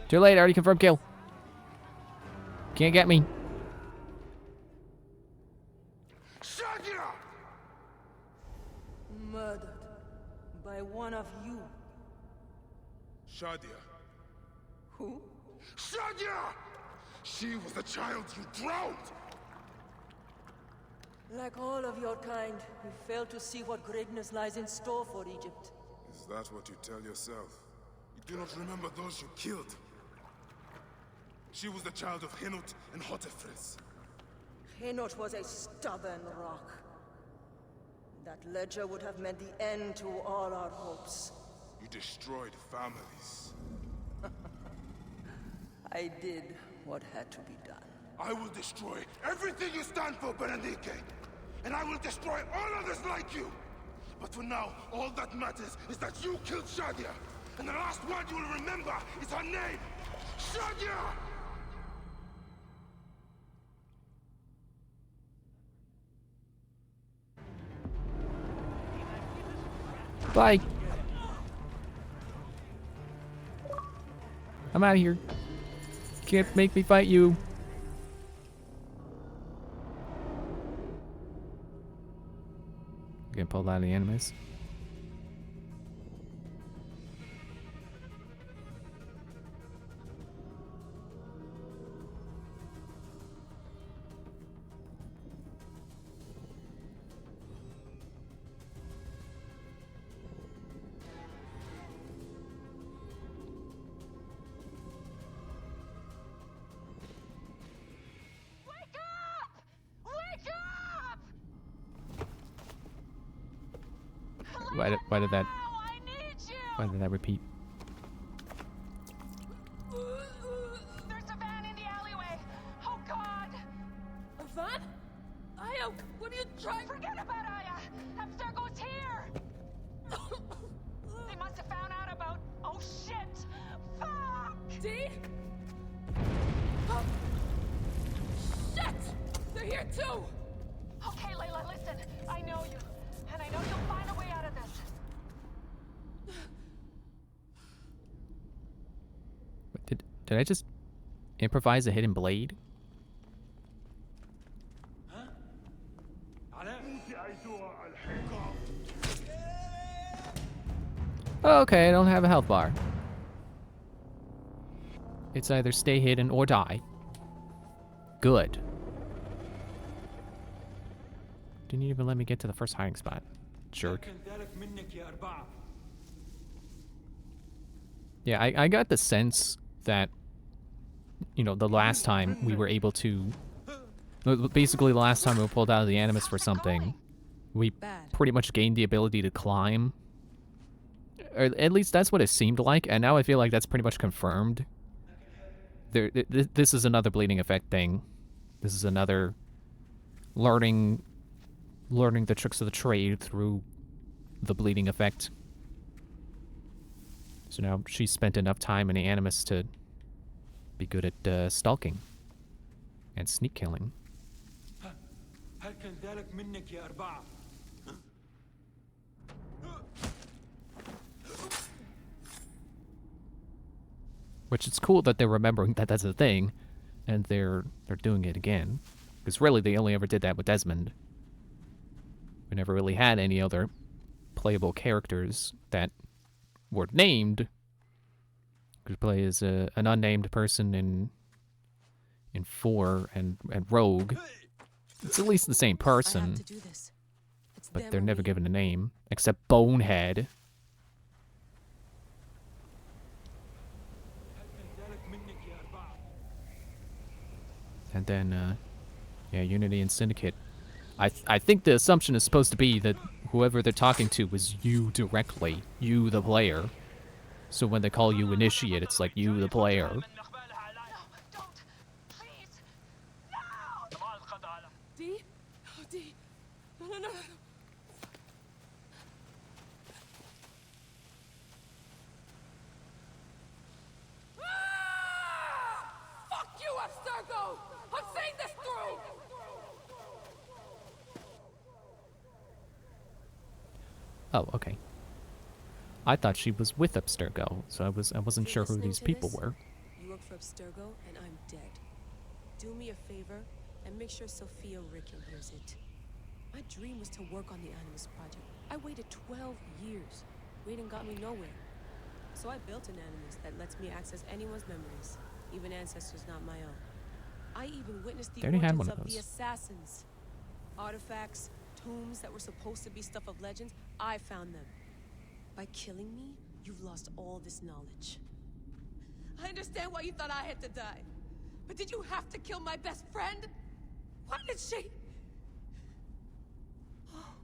Too late, I already confirmed kill. Can't get me. Shadia! Murdered by one of you. Shadia. Who? Shadia! She was the child you drowned! Like all of your kind, you fail to see what greatness lies in store for Egypt. Is that what you tell yourself? You do not remember those you killed. She was the child of Henut and Hotefres. Henot was a stubborn rock. That ledger would have meant the end to all our hopes. You destroyed families. I did what had to be done. I will destroy everything you stand for, Berenike! And I will destroy all others like you! But for now, all that matters is that you killed Shadia! And the last word you will remember is her name! Shadia! Bye. I'm out of here. Can't make me fight you. Getting pulled out of the enemies. Why did that repeat? There's a van in the alleyway. Oh God! A van? Aya, what are you trying? Forget about Aya. Abstergo's here. They must have found out about. Oh shit! Fuck! Dee? Oh. Shit! They're here too! Okay, Layla, listen. I know you. And I know you'll find a way out of this. Did I just improvise a hidden blade? Okay, I don't have a health bar. It's either stay hidden or die. Good. Didn't even let me get to the first hiding spot. Jerk. Yeah, I got the sense that, you know, the last time we were able to... Basically, the last time we were pulled out of the Animus for something, we pretty much gained the ability to climb. Or at least that's what it seemed like, and now I feel like that's pretty much confirmed. This is another bleeding effect thing. This is another learning the tricks of the trade through the bleeding effect. So now she's spent enough time in the Animus to be good at stalking and sneak killing. Which it's cool that they're remembering that that's a thing, and they're doing it again. Because really, they only ever did that with Desmond. We never really had any other playable characters that were named. Could play as an unnamed person in 4 and Rogue. It's at least the same person, but they're never given a name except Bonehead. And then, yeah, Unity and Syndicate. I think the assumption is supposed to be that whoever they're talking to was you directly, you the player. So when they call you Initiate, it's like you the player. Dee? Oh, Dee. No. Fuck you, Abstergo! I'm seeing this through! Oh, okay. I thought she was with Abstergo, so I wasn't sure who these people were. You work for Abstergo, and I'm dead. Do me a favor, and make sure Sophia Ricken hears it. My dream was to work on the Animus Project. I waited 12 years. Waiting got me nowhere. So I built an Animus that lets me access anyone's memories, even ancestors not my own. I even witnessed the origins of the assassins. Artifacts, tombs that were supposed to be stuff of legends, I found them. By killing me, you've lost all this knowledge. I understand why you thought I had to die. But did you have to kill my best friend? Why did she? Oh,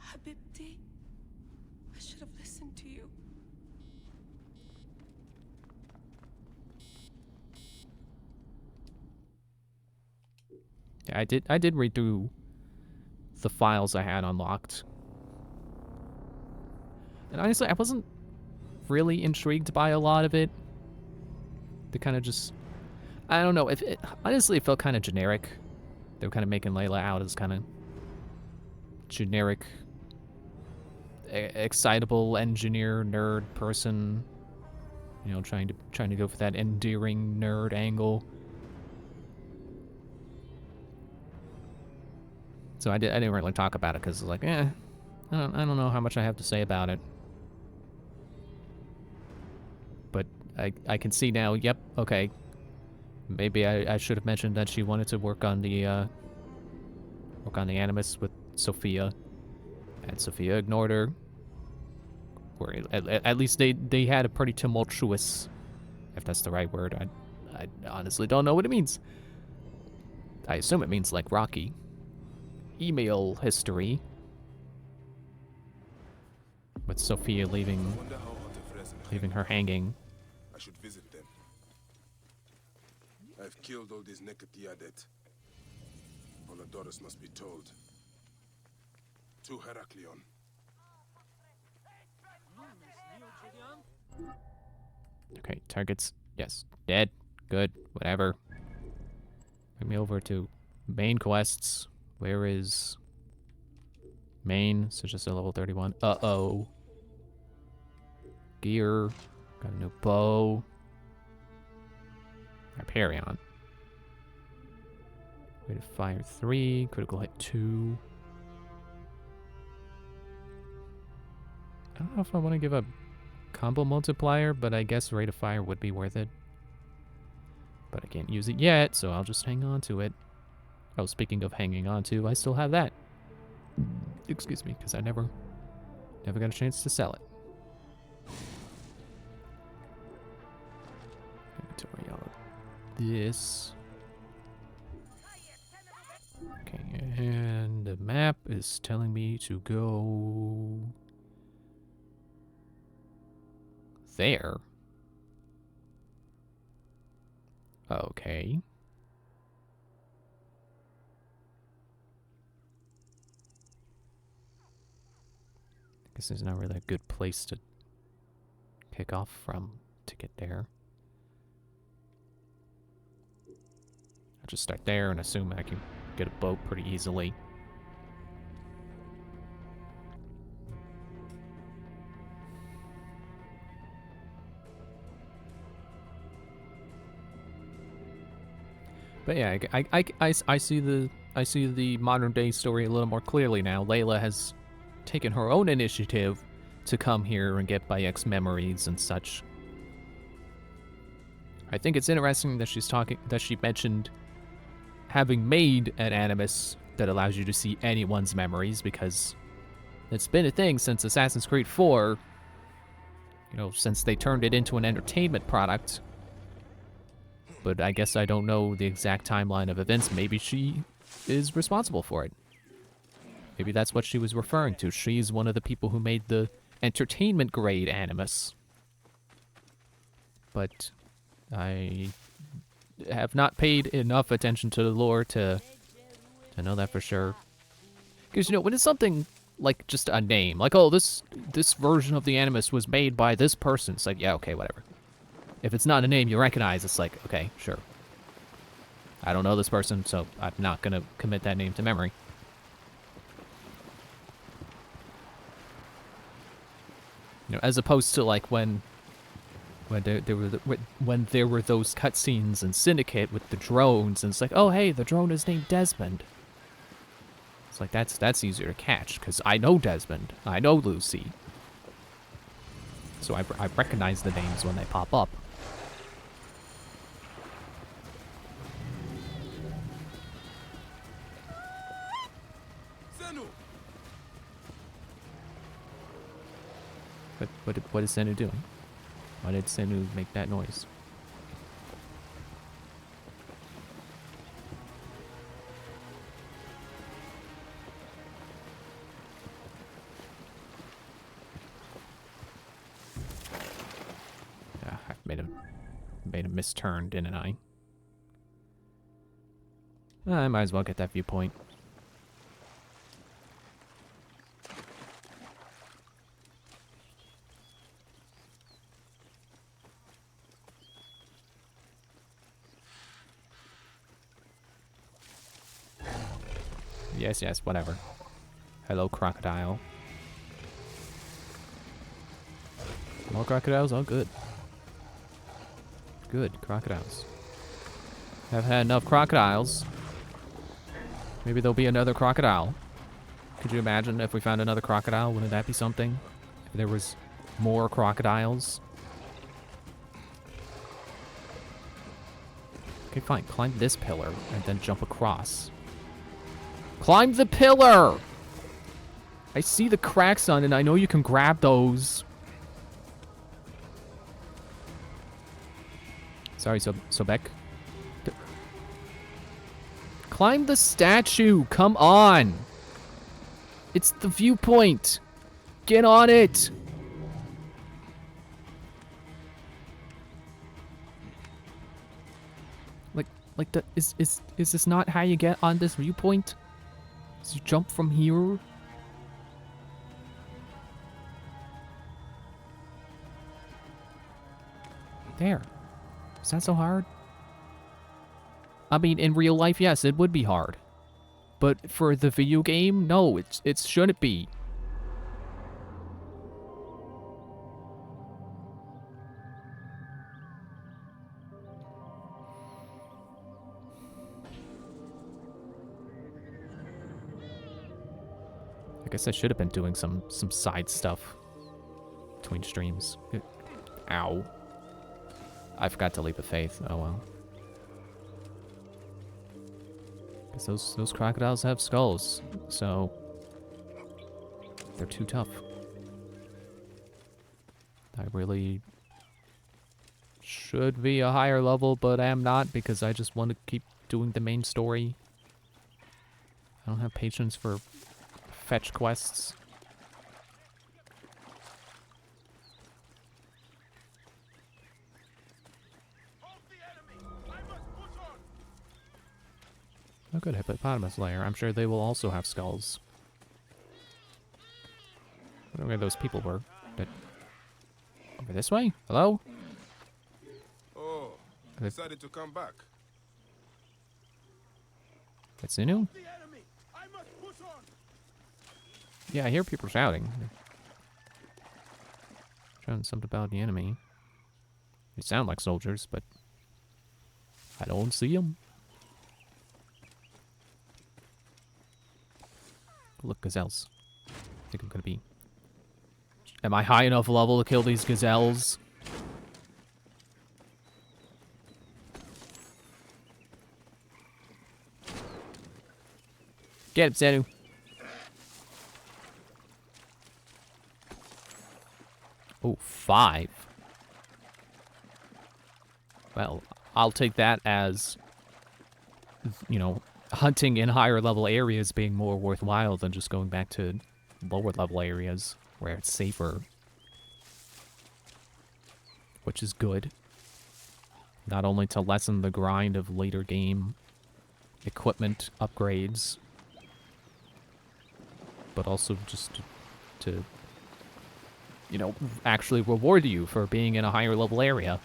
Habibti, I should have listened to you. Yeah, I did read through the files I had unlocked. And honestly, I wasn't really intrigued by a lot of it. They kind of just... I don't know. Honestly, it felt kind of generic. They were kind of making Layla out as kind of generic, excitable engineer, nerd person. You know, trying to go for that endearing nerd angle. So I didn't really talk about it because it's like, I don't know how much I have to say about it. But I can see now. Yep. Okay. Maybe I should have mentioned that she wanted to work on the Animus with Sophia, and Sophia ignored her. Or at least they had a pretty tumultuous, if that's the right word. I honestly don't know what it means. I assume it means like Rocky. Email history. With Sophia leaving her hanging. I should visit them. I've killed all these Nekatiadet. All the daughters must be told. To Heraklion. Okay, target's Yes. Dead. Good. Whatever. Bring me over to main quests. Where is main? So just a level 31. Uh-oh. Gear. Got a new bow. Hyperion. Rate of fire 3. Critical hit 2. I don't know if I want to give a combo multiplier, but I guess rate of fire would be worth it. But I can't use it yet, so I'll just hang on to it. Oh, speaking of hanging on to, I still have that. Excuse me, because I never got a chance to sell it. Inventory all of this. Okay, and the map is telling me to go there. Okay. I guess there's not really a good place to kick off from to get there. I'll just start there and assume I can get a boat pretty easily. But yeah, I see the modern day story a little more clearly now. Layla has taken her own initiative to come here and get Bayek's memories and such. I think it's interesting that she mentioned having made an animus that allows you to see anyone's memories, because it's been a thing since Assassin's Creed 4. You know, since they turned it into an entertainment product. But I guess I don't know the exact timeline of events. Maybe she is responsible for it. Maybe that's what she was referring to. She's one of the people who made the entertainment grade Animus. But I have not paid enough attention to the lore to know that for sure. Because, you know, when it's something like just a name, like, oh, this version of the Animus was made by this person, it's like, yeah, okay, whatever. If it's not a name you recognize, it's like, okay, sure. I don't know this person, so I'm not going to commit that name to memory. You know, as opposed to like when there were those cutscenes in Syndicate with the drones, and it's like, oh hey, the drone is named Desmond. It's like that's easier to catch because I know Desmond, I know Lucy, so I recognize the names when they pop up. But what is Senu doing? Why did Senu make that noise? Yeah, I made a misturn, didn't I? I might as well get that viewpoint. Yes, whatever. Hello, crocodile. More crocodiles? Oh, good. Good, crocodiles. I've had enough crocodiles. Maybe there'll be another crocodile. Could you imagine if we found another crocodile? Wouldn't that be something? If there was more crocodiles? Okay, fine. Climb this pillar and then jump across. Climb the pillar! I see the cracks on it, and I know you can grab those. Sorry, Sobek. Climb the statue! Come on! It's the viewpoint! Get on it! Is this not how you get on this viewpoint? So you jump from here? There. Is that so hard? I mean, in real life, yes, it would be hard. But for the video game, no, it shouldn't be. I guess I should have been doing some side stuff between streams. Ow. I forgot to leap of faith. Oh well. Because those crocodiles have skulls, so they're too tough. I really should be a higher level, but am not because I just want to keep doing the main story. I don't have patience for fetch quests. Oh good, hippopotamus lair. I'm sure they will also have skulls. I don't know where those people were. But over this way? Hello? Oh, decided to come back. Katsunu? Yeah, I hear people shouting. Shouting something about the enemy. They sound like soldiers, but I don't see them. Look, gazelles. I think I'm gonna be... Am I high enough level to kill these gazelles? Get him, Zenu. Oh, 5. Well, I'll take that as, you know, hunting in higher level areas being more worthwhile than just going back to lower level areas where it's safer. Which is good. Not only to lessen the grind of later game equipment upgrades, but also just to you know, actually reward you for being in a higher level area.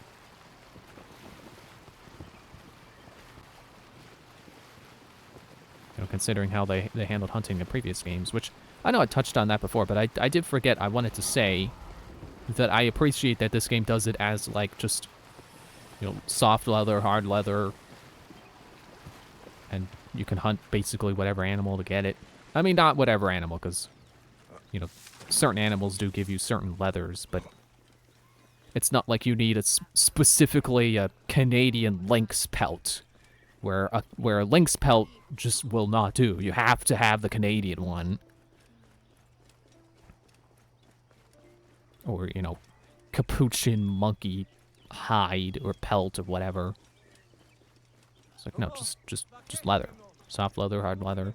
You know, considering how they handled hunting in previous games, which I know I touched on that before, but I did forget. I wanted to say that I appreciate that this game does it as, like, just, you know, soft leather, hard leather, and you can hunt basically whatever animal to get it. I mean, not whatever animal, because, you know, certain animals do give you certain leathers, but it's not like you need specifically a Canadian lynx pelt, where a lynx pelt just will not do. You have to have the Canadian one. Or, you know, capuchin monkey hide or pelt or whatever. It's like, no, just leather. Soft leather, hard leather.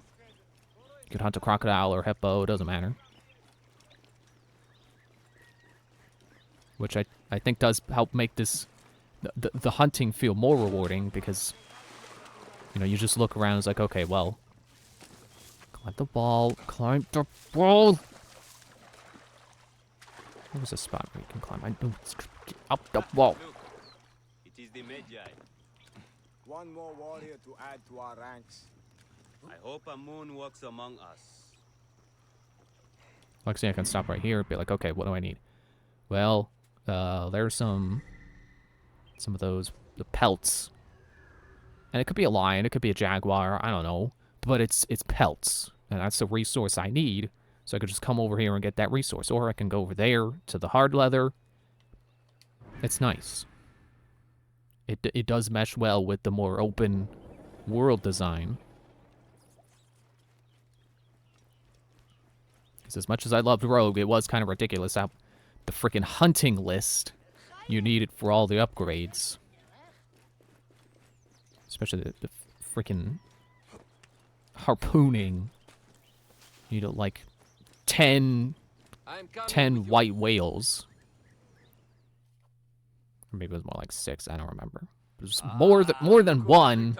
You could hunt a crocodile or hippo, it doesn't matter. Which I think does help make this the hunting feel more rewarding, because, you know, you just look around and it's like, okay, well, climb the wall, climb the wall. There's a spot where you can climb. I know it's up the wall. It is the Magi. One more warrior to add to our ranks. I hope a moon walks among us. Actually, I can stop right here and be like, okay, what do I need? Well, there's some of those, the pelts. And it could be a lion, it could be a jaguar, I don't know. But it's pelts, and that's the resource I need. So I could just come over here and get that resource. Or I can go over there to the hard leather. It's nice. It does mesh well with the more open world design. Because as much as I loved Rogue, it was kind of ridiculous how the freaking hunting list you needed for all the upgrades. Especially the freaking harpooning. You know, like 10 white whales. Or maybe it was more like 6, I don't remember. It was more than one,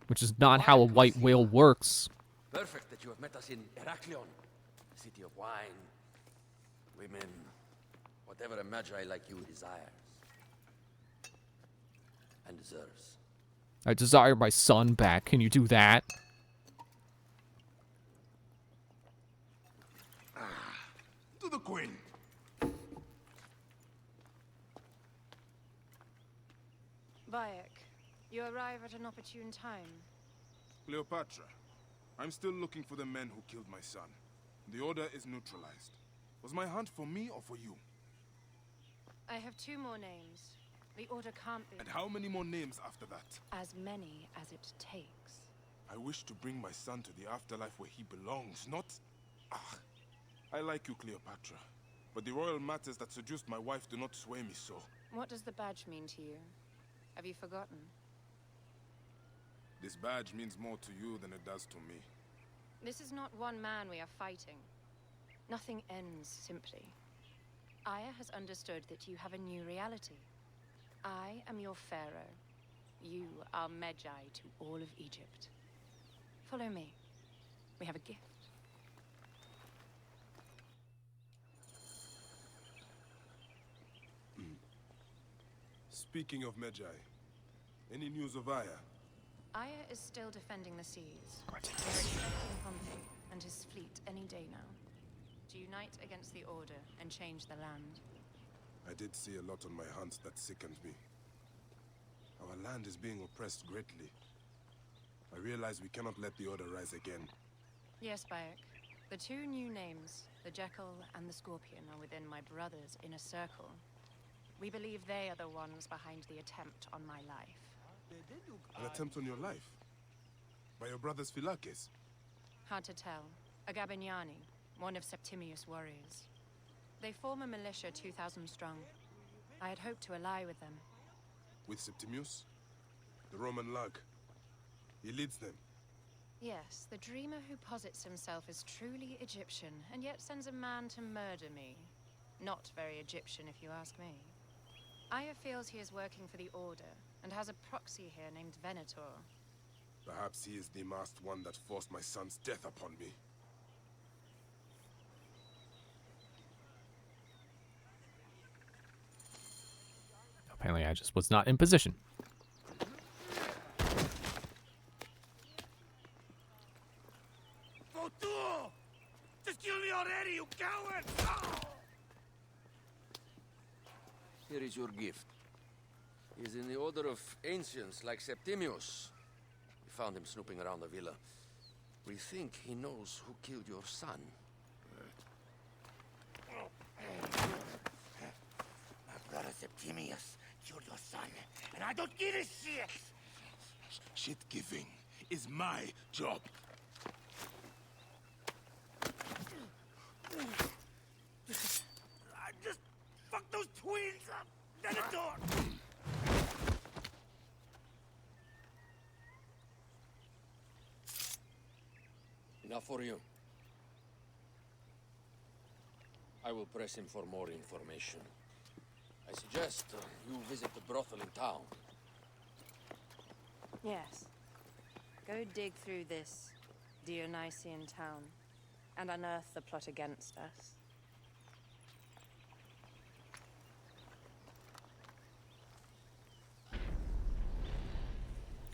which is not how a white whale works. Perfect that you have met us in Heraklion, the city of wine, women, whatever a magi like you desires. and deserves. I desire my son back. Can you do that? To the Queen. Bayek, you arrive at an opportune time. Cleopatra, I'm still looking for the men who killed my son. The Order is neutralized. Was my hunt for me or for you? I have 2 more names. The Order can't be... And how many more names after that? As many as it takes. I wish to bring my son to the afterlife where he belongs, not... Ah, I like you, Cleopatra. But the royal matters that seduced my wife do not sway me so. What does the badge mean to you? Have you forgotten? This badge means more to you than it does to me. This is not one man we are fighting. Nothing ends simply. Aya has understood that you have a new reality. I am your pharaoh. You are Medjay to all of Egypt. Follow me. We have a gift. Speaking of Medjay, any news of Aya? Aya is still defending the seas. We're expecting Pompey and his fleet any day now to unite against the Order and change the land. I did see a lot on my hunts that sickened me. Our land is being oppressed greatly. I realize we cannot let the Order rise again. Yes, Bayek. The 2 new names, the Jekyll and the Scorpion, are within my brother's inner circle. We believe they are the ones behind the attempt on my life. An attempt on your life? By your brothers Philakes? Hard to tell. A Gabignani, one of Septimius' warriors. They form a militia 2,000 strong. I had hoped to ally with them. With Septimius? The Roman lug? He leads them? Yes, the dreamer who posits himself as truly Egyptian, and yet sends a man to murder me. Not very Egyptian, if you ask me. Aya feels he is working for the Order, and has a proxy here named Venator. Perhaps he is the masked one that forced my son's death upon me. Apparently I just was not in position. Votuo! Just kill me already, you coward! Here is your gift. He is in the order of ancients like Septimius. We found him snooping around the villa. We think he knows who killed your son. My brother Septimius killed your son, and I don't give a shit! Shit-giving is my job. I just fucked those twins up! Venator! Enough for you. I will press him for more information. I suggest you visit the brothel in town. Yes. Go dig through this Dionysian town and unearth the plot against us.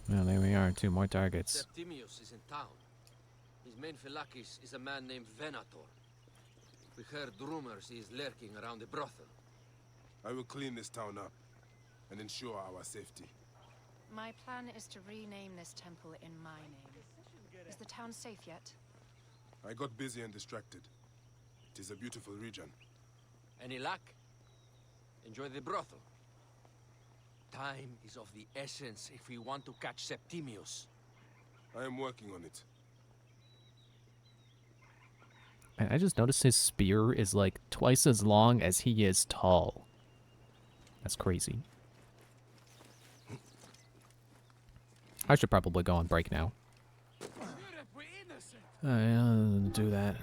Well, there we are. 2 more targets. Septimius is in town. His main Philakes is a man named Venator. We heard rumors he is lurking around the brothel. I will clean this town up and ensure our safety. My plan is to rename this temple in my name. Is the town safe yet? I got busy and distracted. It is a beautiful region. Any luck? Enjoy the brothel. Time is of the essence if we want to catch Septimius. I am working on it. And I just noticed his spear is like twice as long as he is tall. That's crazy. I should probably go on break now. I'll do that.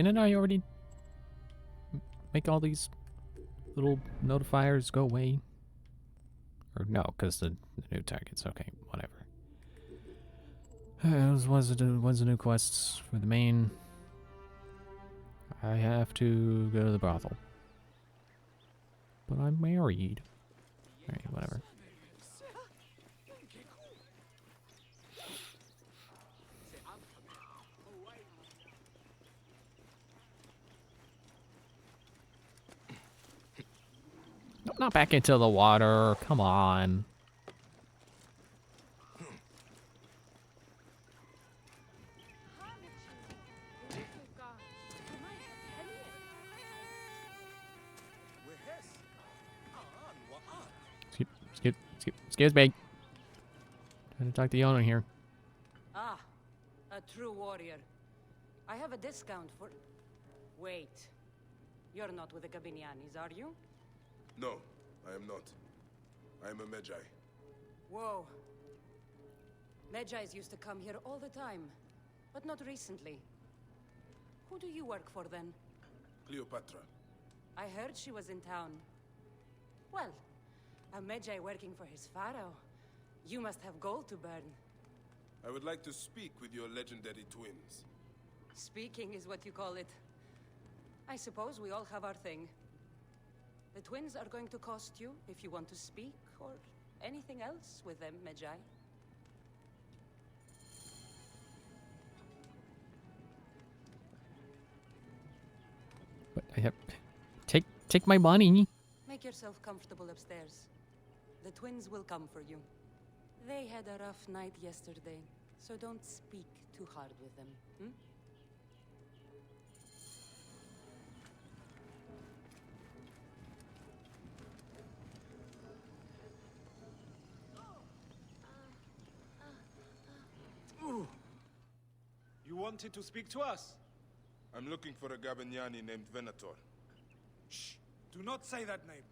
didn't I already make all these little notifiers go away? Or no, because the new targets. Okay, whatever. What's the new quests for the main? I have to go to the brothel. But I'm married. Alright, whatever. No, not back into the water. Come on. Excuse me. Trying to talk to the owner here. Ah, a true warrior. I have a discount for... Wait. You're not with the Gabinianis, are you? No, I am not. I am a Medjay. Whoa. Medjais used to come here all the time, but not recently. Who do you work for then? Cleopatra. I heard she was in town. Well, a Medjay working for his pharaoh. You must have gold to burn. I would like to speak with your legendary twins. Speaking is what you call it. I suppose we all have our thing. The twins are going to cost you if you want to speak, or anything else with them, Medjay. But I have... Take my money. Make yourself comfortable upstairs. The twins will come for you. They had a rough night yesterday, so don't speak too hard with them, hmm? You wanted to speak to us? I'm looking for a Gabiniani named Venator. Shh! Do not say that name.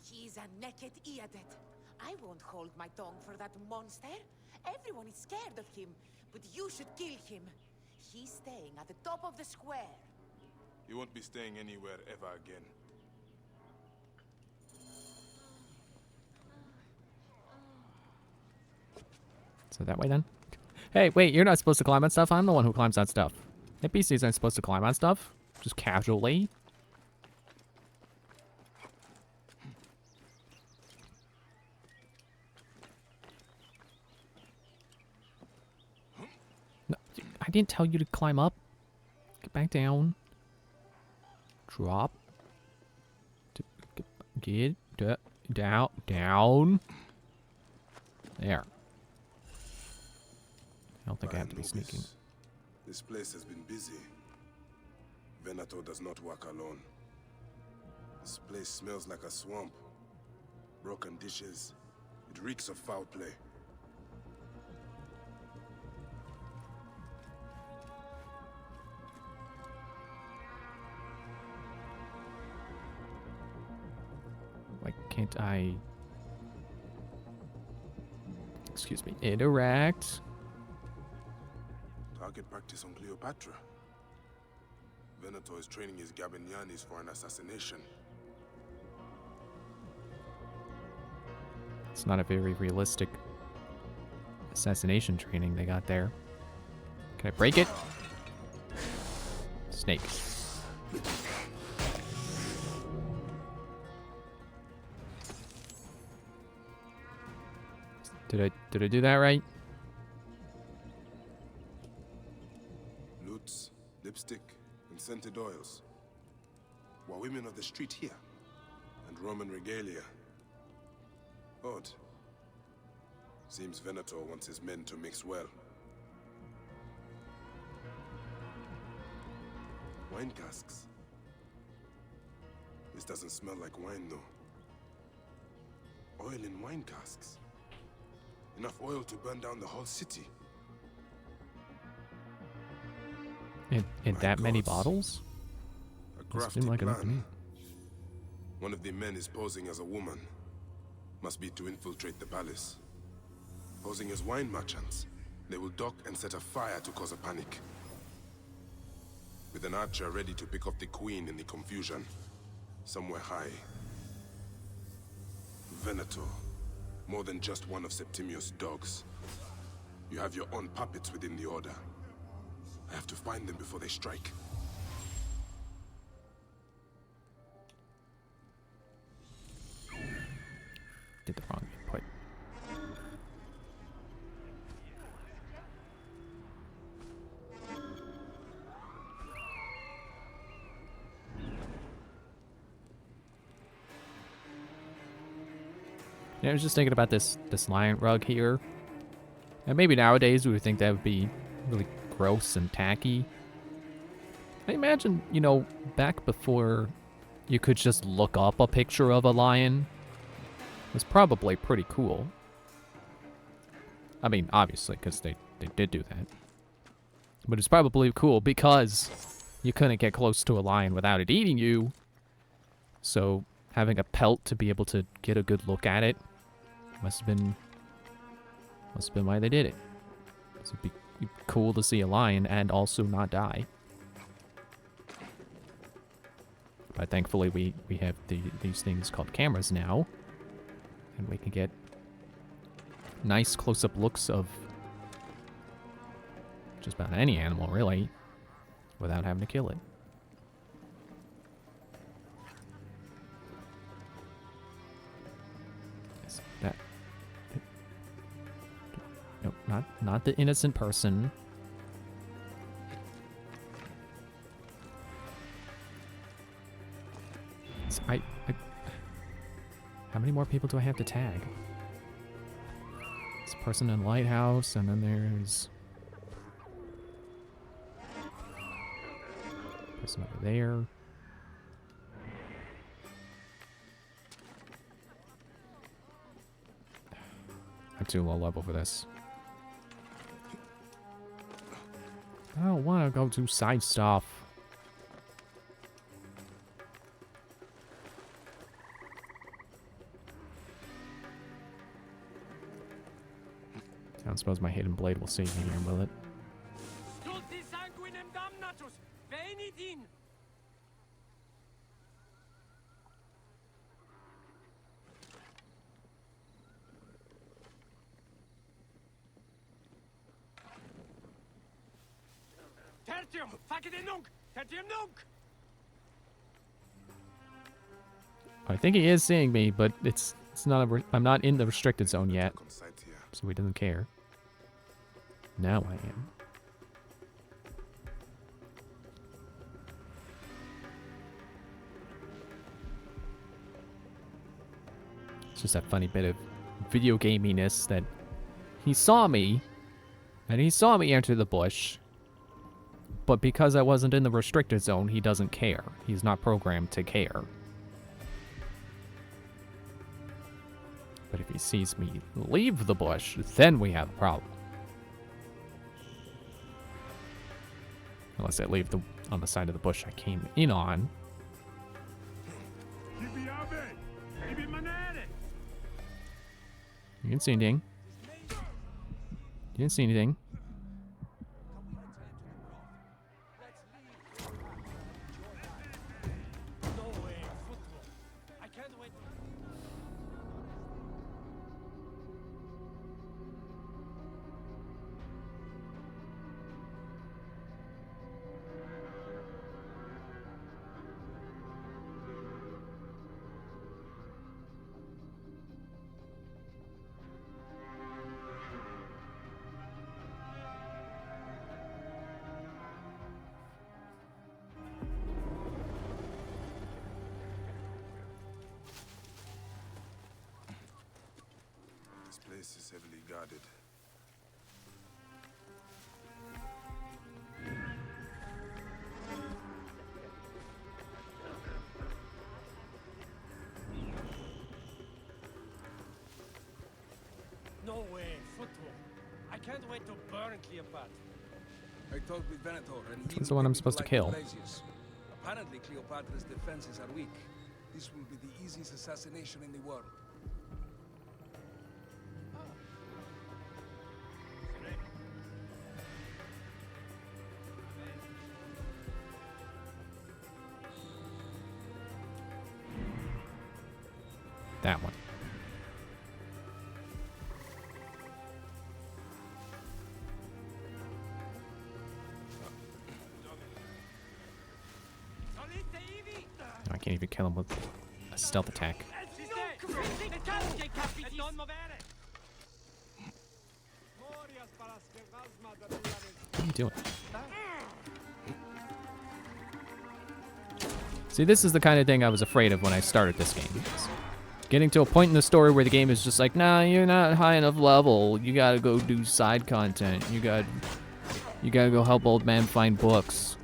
He's a naked Iadet. I won't hold my tongue for that monster. Everyone is scared of him, but you should kill him. He's staying at the top of the square. He won't be staying anywhere ever again. So that way then? Hey, wait, you're not supposed to climb on stuff? I'm the one who climbs on stuff. NPCs aren't supposed to climb on stuff. Just casually. No, I didn't tell you to climb up. Get back down. Drop. Get down. There. I don't think I have to be sneaking. This place has been busy. Venator does not work alone. This place smells like a swamp. Broken dishes. It reeks of foul play. Why can't I... Excuse me. Interact. Target practice on Cleopatra. Venator is training his Gabinianis for an assassination. It's not a very realistic assassination training they got there. Can I break it? Snake. Did I do that right? Loots, lipstick, and scented oils. Were women of the street here? And Roman regalia. Odd. Seems Venator wants his men to mix well. Wine casks. This doesn't smell like wine, though. Oil in wine casks. Enough oil to burn down the whole city. In that many bottles? A Doesn't crafty seem like enough to plan. me. One of the men is posing as a woman. Must be to infiltrate the palace. Posing as wine merchants, they will dock and set a fire to cause a panic. with an archer ready to pick off the queen in the confusion. Somewhere high. Venator. More than just one of Septimius' dogs. You have your own puppets within the Order. I have to find them before they strike. Did the wrong input. Yeah, I was just thinking about this lion rug here. And maybe nowadays we would think that would be really gross and tacky. I imagine, you know, back before you could just look up a picture of a lion, it was probably pretty cool. I mean, obviously, because they did do that. But it's probably cool because you couldn't get close to a lion without it eating you. So having a pelt to be able to get a good look at it must have been why they did it. So it'd be cool to see a lion and also not die. But thankfully we have these things called cameras now. And we can get nice close-up looks of just about any animal, really, without having to kill it. Is that... No, not the innocent person. How many more people do I have to tag? This person in lighthouse, and then there's person over there. I'm too low level for this. I don't want to go do side stuff. I don't suppose my hidden blade will save me here, will it? I think he is seeing me, but it's not I'm not in the restricted zone yet, so he doesn't care. Now I am. It's just that funny bit of video gaminess that he saw me, and he saw me enter the bush, but because I wasn't in the restricted zone, he doesn't care. He's not programmed to care. But if he sees me leave the bush, then we have a problem. Unless I leave on the side of the bush I came in on. You didn't see anything. You didn't see anything. This place is heavily guarded. No way, football. I can't wait to burn Cleopatra. I talked with Venator, and he That's the one I'm supposed to kill. Apparently, Cleopatra's defenses are weak. This will be the easiest assassination in the world. That one. I can't even kill him with a stealth attack. What are you doing? See, this is the kind of thing I was afraid of when I started this game. Getting to a point in the story where the game is just like, nah, you're not high enough level. You gotta go do side content. You gotta go help old man find books.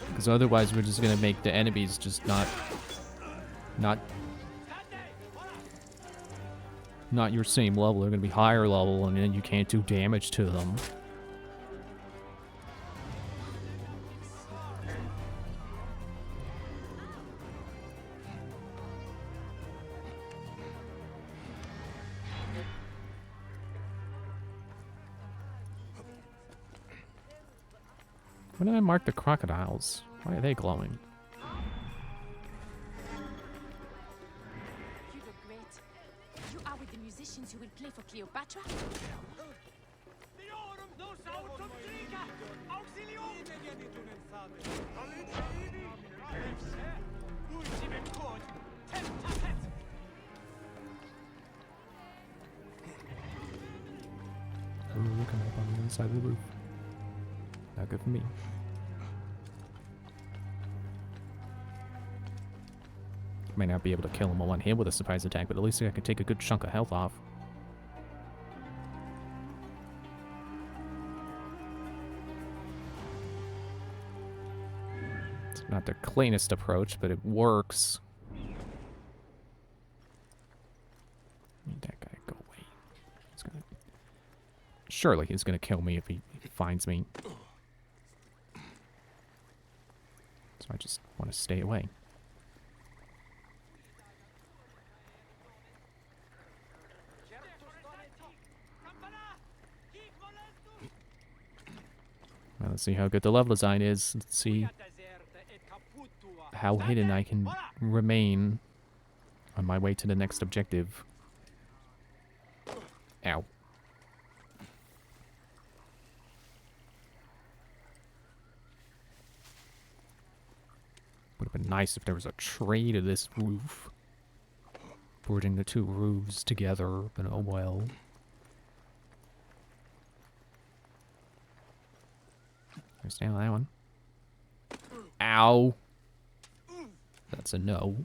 Because otherwise we're just gonna make the enemies just not your same level. They're gonna be higher level, and then you can't do damage to them. When did I mark the crocodiles? Why are they glowing? You look great. You are with the musicians who will play for Cleopatra? Oh, look, I'm up on the other side of the roof. Not good for me. Might not be able to kill him on one hit with a surprise attack, but at least I could take a good chunk of health off. It's not the cleanest approach, but it works. Need that guy go away. Surely he's gonna kill me if he finds me. So I just want to stay away. Well, let's see how good the level design is. Let's see how hidden I can remain on my way to the next objective. Ow. Would have been nice if there was a tray to this roof. Putting the two roofs together, but oh well. Understand that one. Ow. That's a no.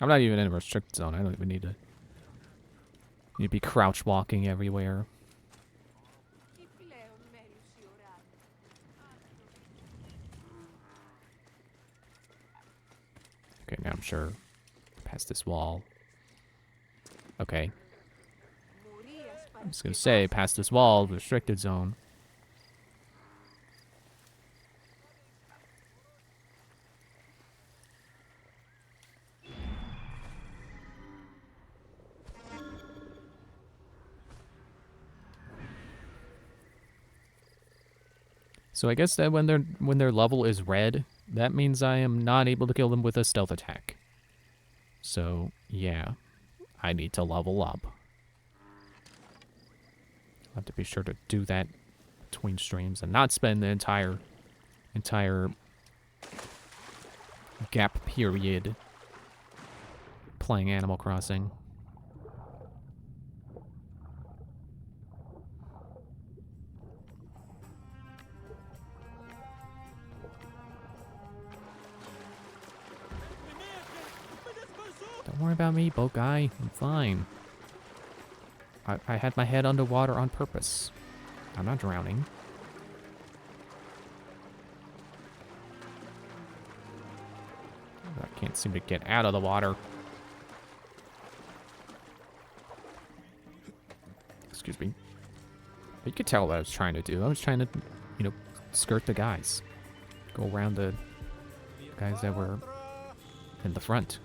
I'm not even in a restricted zone. I don't even need to be crouch walking everywhere. Okay, now I'm sure. Past this wall. Okay. I'm just gonna say, past this wall, restricted zone. So I guess that when their level is red, that means I am not able to kill them with a stealth attack. So yeah, I need to level up. I'll have to be sure to do that between streams and not spend the entire gap period playing Animal Crossing. Don't worry about me, boat guy. I'm fine. I had my head underwater on purpose. I'm not drowning. I can't seem to get out of the water. Excuse me. You could tell what I was trying to do. I was trying to, you know, skirt the guys. Go around the guys that were in the front.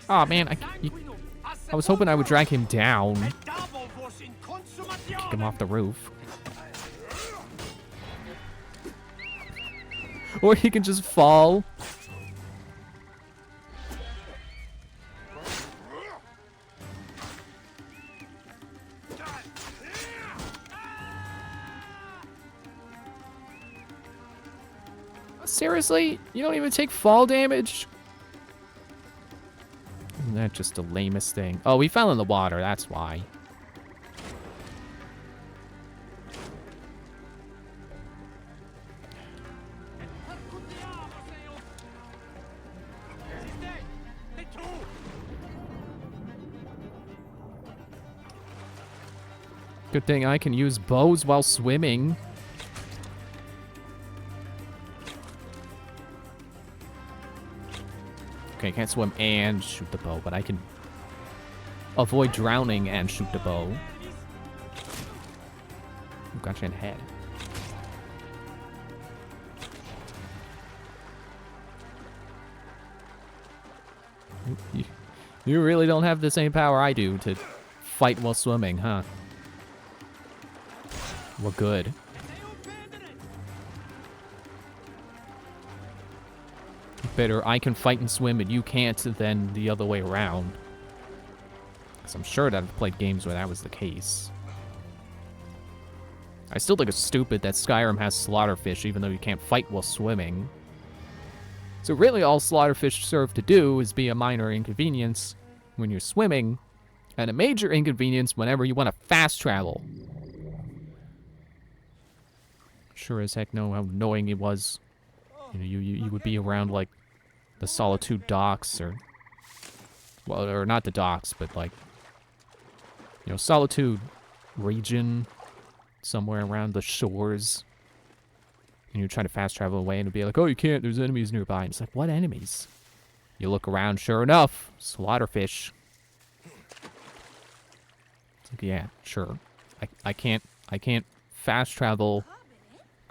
Oh man, I was hoping I would drag him down. Kick him off the roof. Or he can just fall. Seriously? You don't even take fall damage? Isn't that just the lamest thing? Oh, we fell in the water, that's why. Good thing I can use bows while swimming. Okay, I can't swim and shoot the bow, but I can avoid drowning and shoot the bow. Ooh, gotcha in the head. You really don't have the same power I do to fight while swimming, huh? Well, good. Better I can fight and swim and you can't than the other way around. Because I'm sure that I've played games where that was the case. I still think it's stupid that Skyrim has slaughterfish even though you can't fight while swimming. So really all slaughterfish serve to do is be a minor inconvenience when you're swimming, and a major inconvenience whenever you want to fast travel. Sure as heck know how annoying it was. You know, you would be around like the Solitude docks or, well, or not the docks, but like, you know, Solitude region somewhere around the shores. And you're trying to fast travel away and it'd be like, oh, you can't, there's enemies nearby. And it's like, what enemies? You look around, sure enough, slaughterfish. It's like, yeah, sure. I can't fast travel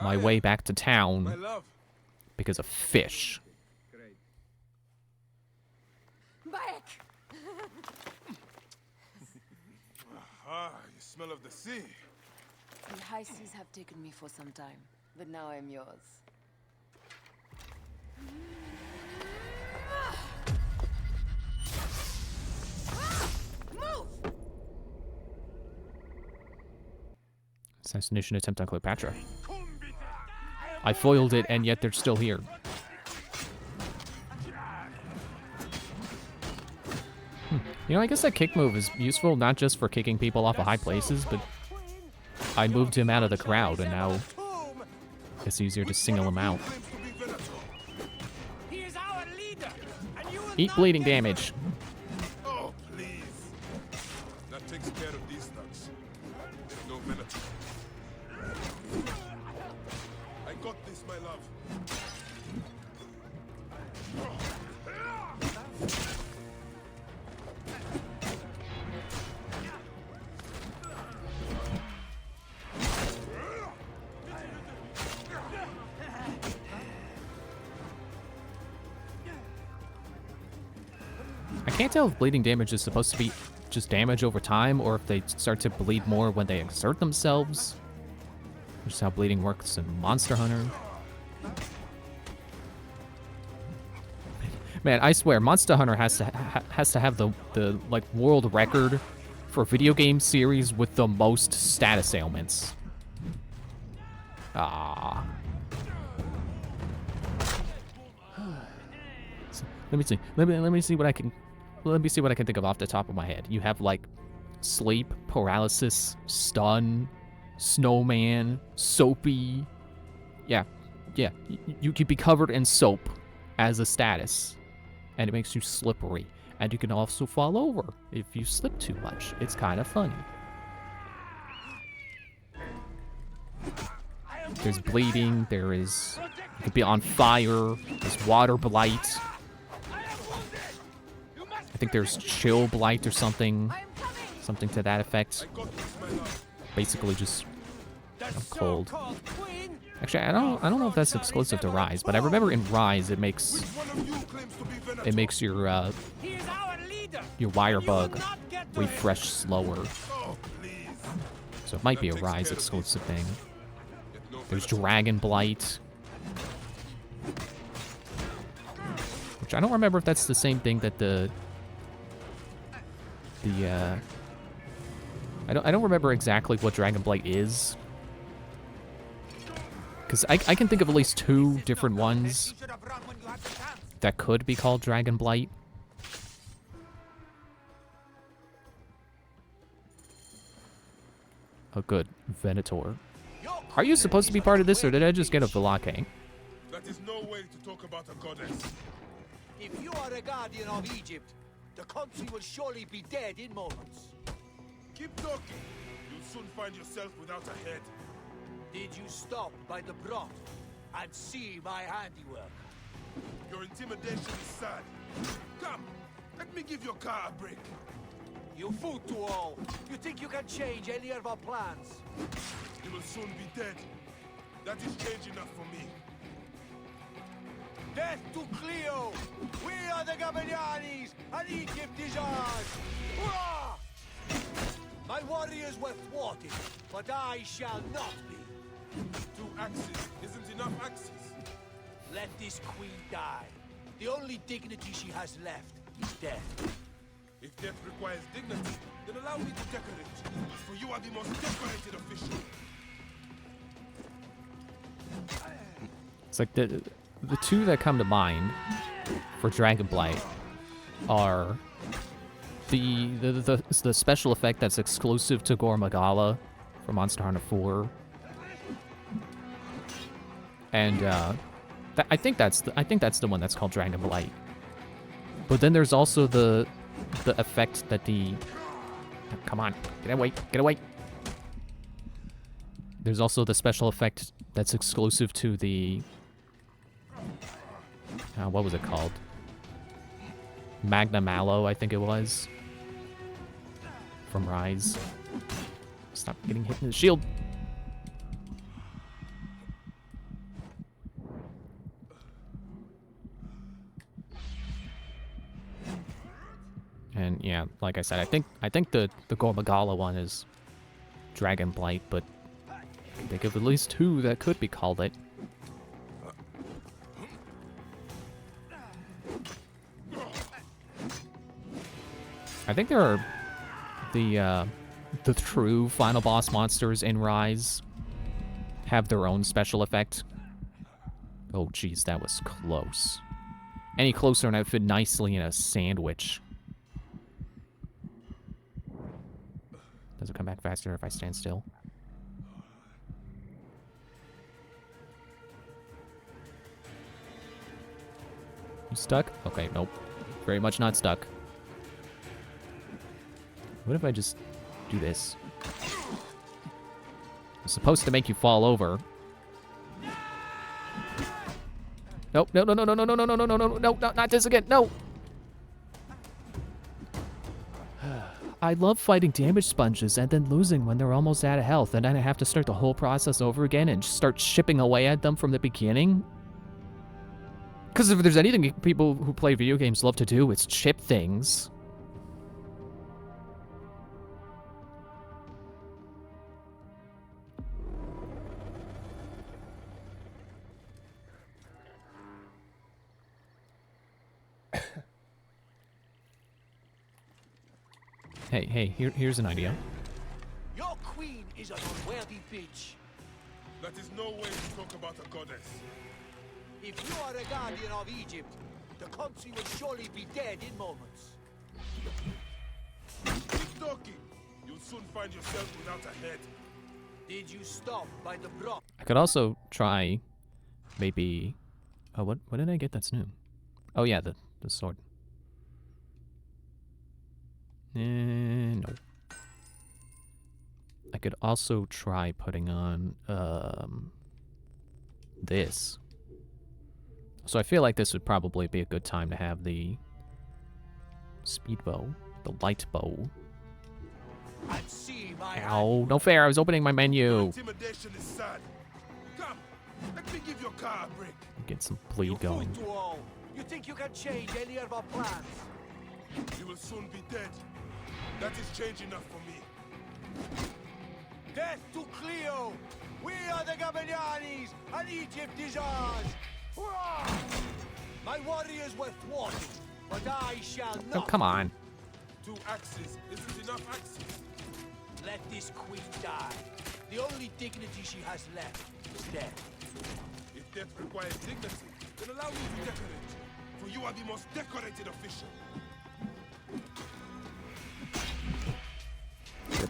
my way back to town because of fish. Back! Ah, you smell of the sea. The high seas have taken me for some time, but now I'm yours. Move! Assassination attempt on Cleopatra. I foiled it, and yet they're still here. You know, I guess that kick move is useful not just for kicking people off of high places, but I moved him out of the crowd, and now it's easier to single him out. Eat bleeding damage. Oh, please. That takes care of these thugs. There's no minute. I got this, my love. I can't tell if bleeding damage is supposed to be just damage over time, or if they start to bleed more when they exert themselves. Which is how bleeding works in Monster Hunter. Man, I swear, Monster Hunter has to have the like world record for a video game series with the most status ailments. Ah. So, let me see. Let me see what I can. Let me see what I can think of off the top of my head. You have like sleep, paralysis, stun, snowman, soapy. Yeah. You could be covered in soap as a status, and it makes you slippery. And you can also fall over if you slip too much. It's kind of funny. There's bleeding. There is. You could be on fire. There's water blight. I think there's chill blight or something. Something to that effect. Basically just cold. Actually, I don't know if that's exclusive to Rise, but I remember in Rise it makes your wire bug refresh slower. So it might be a Rise exclusive thing. There's Dragon Blight. Which I don't remember if that's the same thing that I don't remember exactly what Dragon Blight is. Because I can think of at least 2 different ones that could be called Dragon Blight. Oh, good. Venator. Are you supposed to be part of this, or did I just get a Velake? That is no way to talk about a goddess. If you are a guardian of Egypt, the country will surely be dead in moments. Keep talking. You'll soon find yourself without a head. Did you stop by the broth and see my handiwork? Your intimidation is sad. Come, let me give your car a break. You fool to all. You think you can change any of our plans? You will soon be dead. That is change enough for me. Death to Cleo! We are the Gabanianis, and Egypt is ours! Hurrah! My warriors were thwarted, but I shall not be. 2 axes isn't enough axes. Let this queen die. The only dignity she has left is death. If death requires dignity, then allow me to decorate. For you are the most decorated official. It's like the 2 that come to mind for Dragon Blight are the special effect that's exclusive to Gore Magala for Monster Hunter 4, and I think that's the one that's called Dragon Blight. But then there's also the effect that come on, get away. There's also the special effect that's exclusive to the what was it called? Magna Mallow, I think it was, from Rise. Stop getting hit in the shield. And yeah, like I said, I think the Gore Magala one is Dragon Blight, but I can think of at least 2 that could be called it. I think there are the true final boss monsters in Rise have their own special effect. Oh geez, that was close. Any closer and I'd fit nicely in a sandwich. Does it come back faster if I stand still? You stuck? Okay, nope. Very much not stuck. What if I just do this? It's supposed to make you fall over. Nope, no, not this again, no! I love fighting damage sponges and then losing when they're almost out of health, and then I have to start the whole process over again and start chipping away at them from the beginning. Because if there's anything people who play video games love to do, it's chip things. Hey, here's an idea. Your queen is an unworthy bitch. That is no way to talk about a goddess. If you are a guardian of Egypt, the country will surely be dead in moments. Keep talking. You'll soon find yourself without a head. Did you stop by the broth? I could also try, maybe. Oh, what did I get that's new? Oh yeah, the sword. No. I could also try putting on this. So I feel like this would probably be a good time to have the speed bow, the light bow. Ow, no fair, I was opening my menu. Intimidation is sad. Come, let me give your car a break. Get some bleed going. To all. You think you can change any of our plans? You will soon be dead. That is change enough for me. Death to Cleo! We are the Gabanianis, and Egypt is ours! Hurrah! My warriors were thwarted, but I shall not. Oh, come on. 2 axes isn't enough axes. Let this queen die. The only dignity she has left is death. If death requires dignity, then allow me to decorate you, for you are the most decorated official.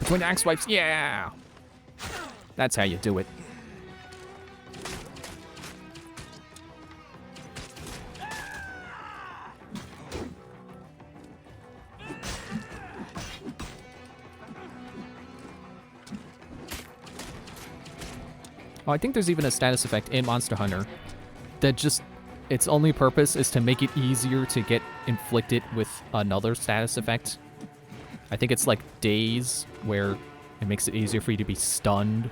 Twin axe swipes, yeah! That's how you do it. Oh, I think there's even a status effect in Monster Hunter that just, its only purpose is to make it easier to get inflicted with another status effect. I think it's like Daze, where it makes it easier for you to be stunned.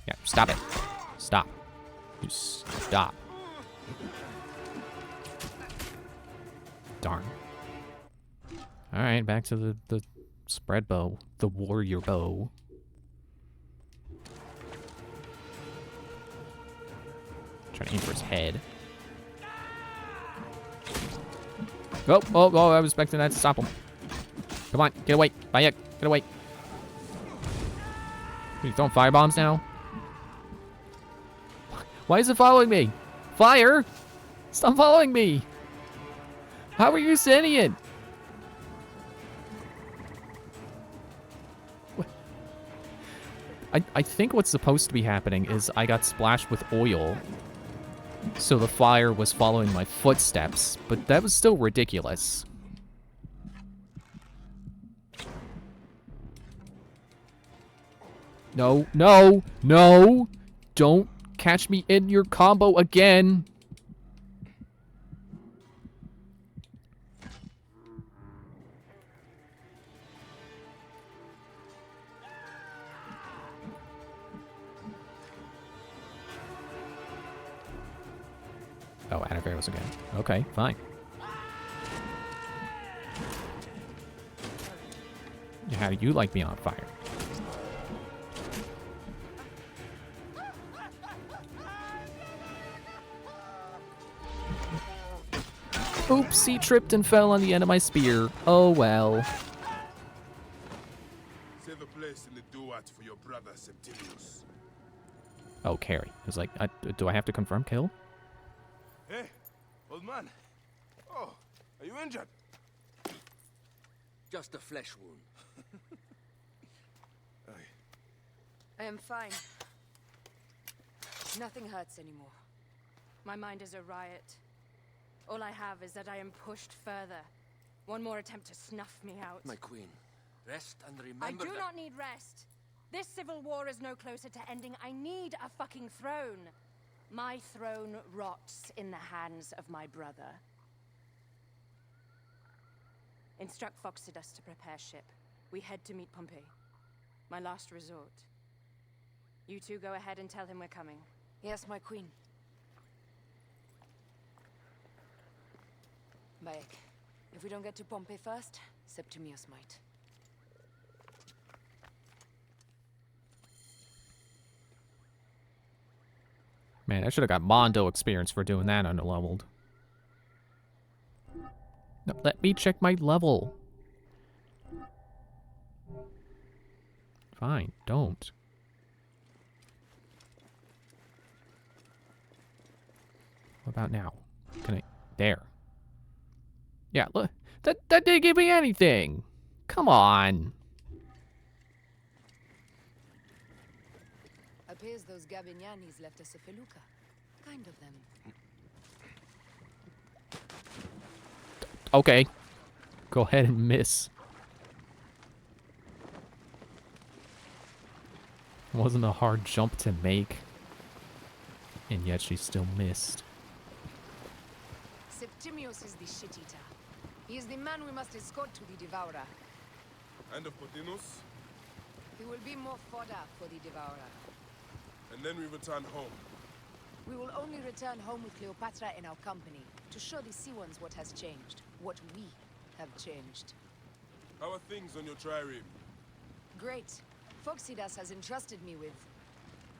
Yeah, stop it. Stop. You stop. Darn. Alright, back to the spread bow. The warrior bow. Trying to aim for his head. Oh, I was expecting that to stop him. Come on, get away. Bayek, get away. Are you throwing firebombs now? Why is it following me? Fire! Stop following me! How are you sentient? I think what's supposed to be happening is I got splashed with oil, so the fire was following my footsteps, but that was still ridiculous. No, no, no! Don't catch me in your combo again! Oh, antivirus again. Okay, fine. How do you like me on fire? Oops, he tripped and fell on the end of my spear. Oh well. Save a place in the duat for your brother Septimius. Oh, carry. I was like, do I have to confirm kill? Hey, old man. Oh, are you injured? Just a flesh wound. I am fine. Nothing hurts anymore. My mind is a riot. All I have is that I am pushed further. One more attempt to snuff me out. My queen, rest and remember I do that... not need rest. This civil war is no closer to ending. I need a fucking throne. My throne rots in the hands of my brother. Instruct Phoxidas to prepare ship. We head to meet Pompey. My last resort. You two go ahead and tell him we're coming. Yes, my queen. Bayek, if we don't get to Pompey first, Septimius might. Man, I should have got Mondo experience for doing that underleveled. No, let me check my level. Fine, don't. What about now? Can I... There. Yeah, look. That didn't give me anything. Come on. Appears those Gabinianis left us a felucca. Kind of them. Okay. Go ahead and miss. It wasn't a hard jump to make. And yet she still missed. Septimius is the shit-eater. He is the man we must escort to the Devourer. And of Pothinus? He will be more fodder for the Devourer. And then we return home. We will only return home with Cleopatra in our company, to show the Sea Ones what has changed, what we have changed. How are things on your trireme? Great. Foxidas has entrusted me with...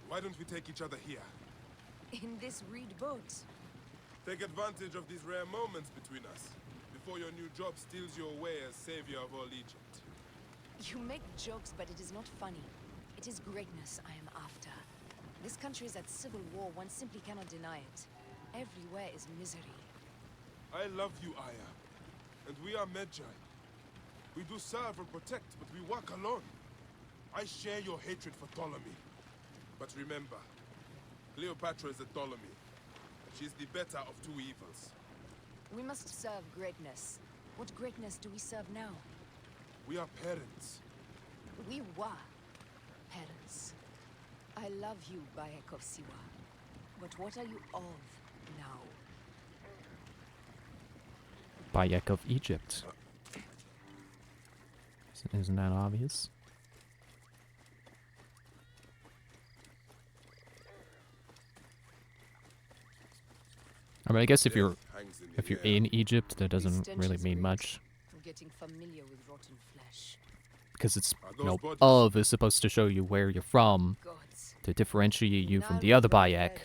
Why don't we take each other here? in this reed boat. Take advantage of these rare moments between us, before your new job steals you away as savior of all Egypt. You make jokes, but it is not funny. It is greatness I am after. This country is at civil war, one simply cannot deny it. Everywhere is misery. I love you, Aya. And we are Medjay. We do serve and protect, but we work alone. I share your hatred for Ptolemy. But remember, Cleopatra is a Ptolemy. She is the better of two evils. We must serve greatness. What greatness do we serve now? We are parents. We were parents. I love you, Bayek of Siwa. But what are you of now? Bayek of Egypt. Isn't that obvious? I mean, I guess if you're in Egypt, that doesn't really mean much. I'm getting familiar with rotten flesh. Because it's, of is supposed to show you where you're from, to differentiate you from the other Bayek.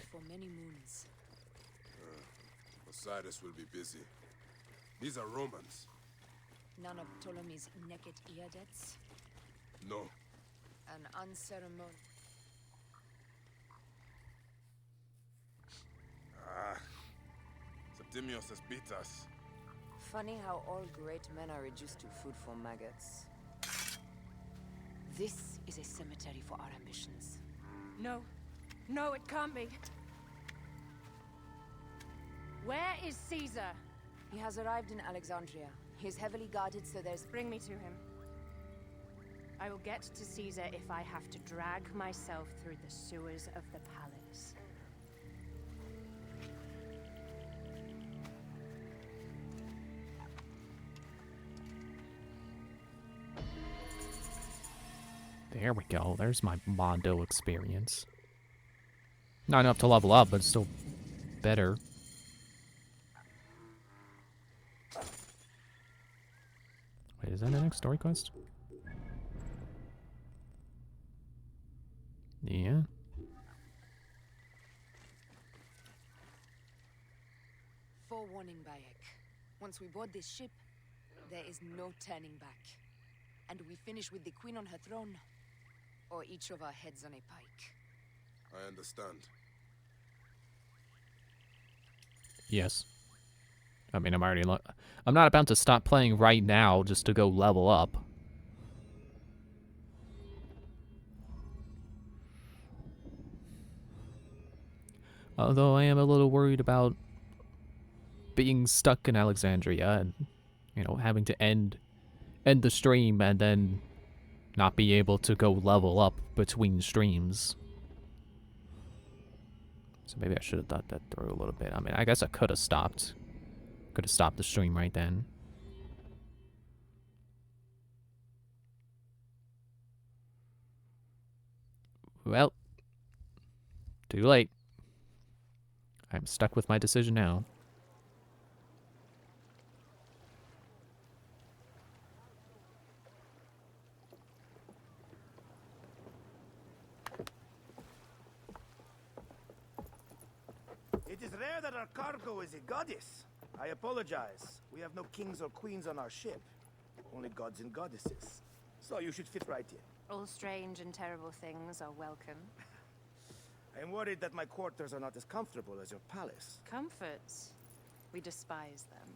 Osiris will be busy. These are Romans. None of Ptolemy's naked eardets? No. An unceremonious... Septimius has beat us. Funny how all great men are reduced to food for maggots. This is a cemetery for our ambitions. No. No, it can't be. Where is Caesar? He has arrived in Alexandria. He is heavily guarded, so there's... Bring me to him. I will get to Caesar if I have to drag myself through the sewers of the palace. There we go. There's my Mondo experience. Not enough to level up, but still better. Wait, is that the next story quest? Yeah. Forewarning, Bayek. Once we board this ship, there is no turning back. And we finish with the queen on her throne, or each of our heads on a pike. I understand. Yes. I mean, I'm already... I'm not about to stop playing right now just to go level up. Although I am a little worried about being stuck in Alexandria and, you know, having to end the stream and then not be able to go level up between streams. So maybe I should have thought that through a little bit. I mean, I guess I could have stopped. Could have stopped the stream right then. Well, too late. I'm stuck with my decision now. It is rare that our cargo is a goddess. I apologize. We have no kings or queens on our ship. Only gods and goddesses. So you should fit right in. All strange and terrible things are welcome. I'm worried that my quarters are not as comfortable as your palace. Comforts. We despise them.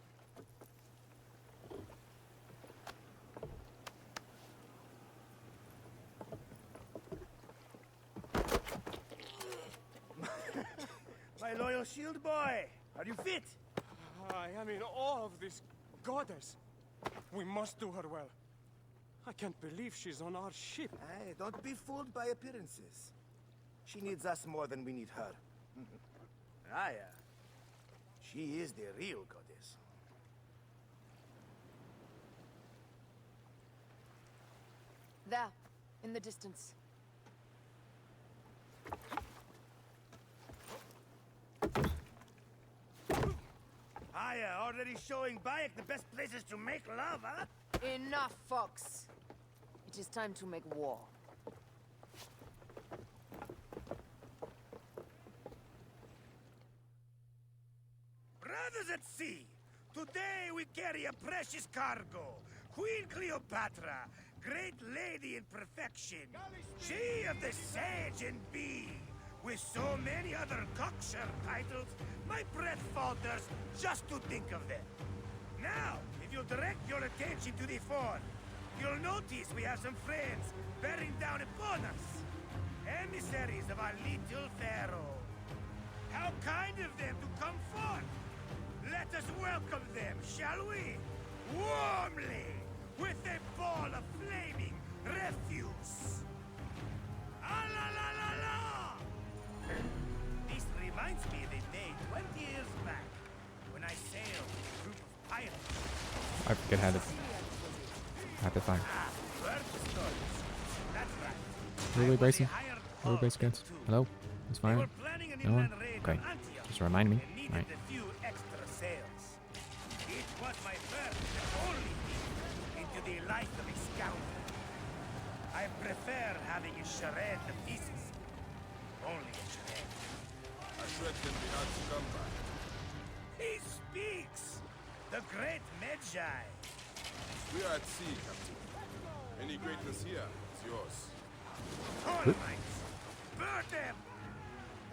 My loyal shield boy! Are you fit? I am in awe of this goddess. We must do her well. I can't believe she's on our ship. Hey, don't be fooled by appearances. She needs us more than we need her. Aya. She is the real goddess. There, in the distance. Aya, already showing Bayek the best places to make love, huh? Enough, Fox. It is time to make war. Brothers at sea, today we carry a precious cargo. Queen Cleopatra, great lady in perfection. She of the Sage and Bee. With so many other cocksure titles, my breath falters just to think of them. Now, if you'll direct your attention to the fort, you'll notice we have some friends bearing down upon us. Emissaries of our little pharaoh. How kind of them to come forth. Let us welcome them, shall we? Warmly, with a ball of flaming refuse. Ah la la la la! This reminds me of a day 20 years back, when I sailed with a group of pirates. I forget how to fire. That's right. Really, Bryson? Everybody's good? Hello? Who's firing? No one? Okay. Just remind me. Alright. A few extra sails. It was my first and only peek into the life of a scoundrel. I prefer having a charade of pieces. Only a charade. A shred can be hard to come by. He speaks! The great Medjay. We are at sea, Captain. Any greatness here is yours. Ptolemaites! Burn them!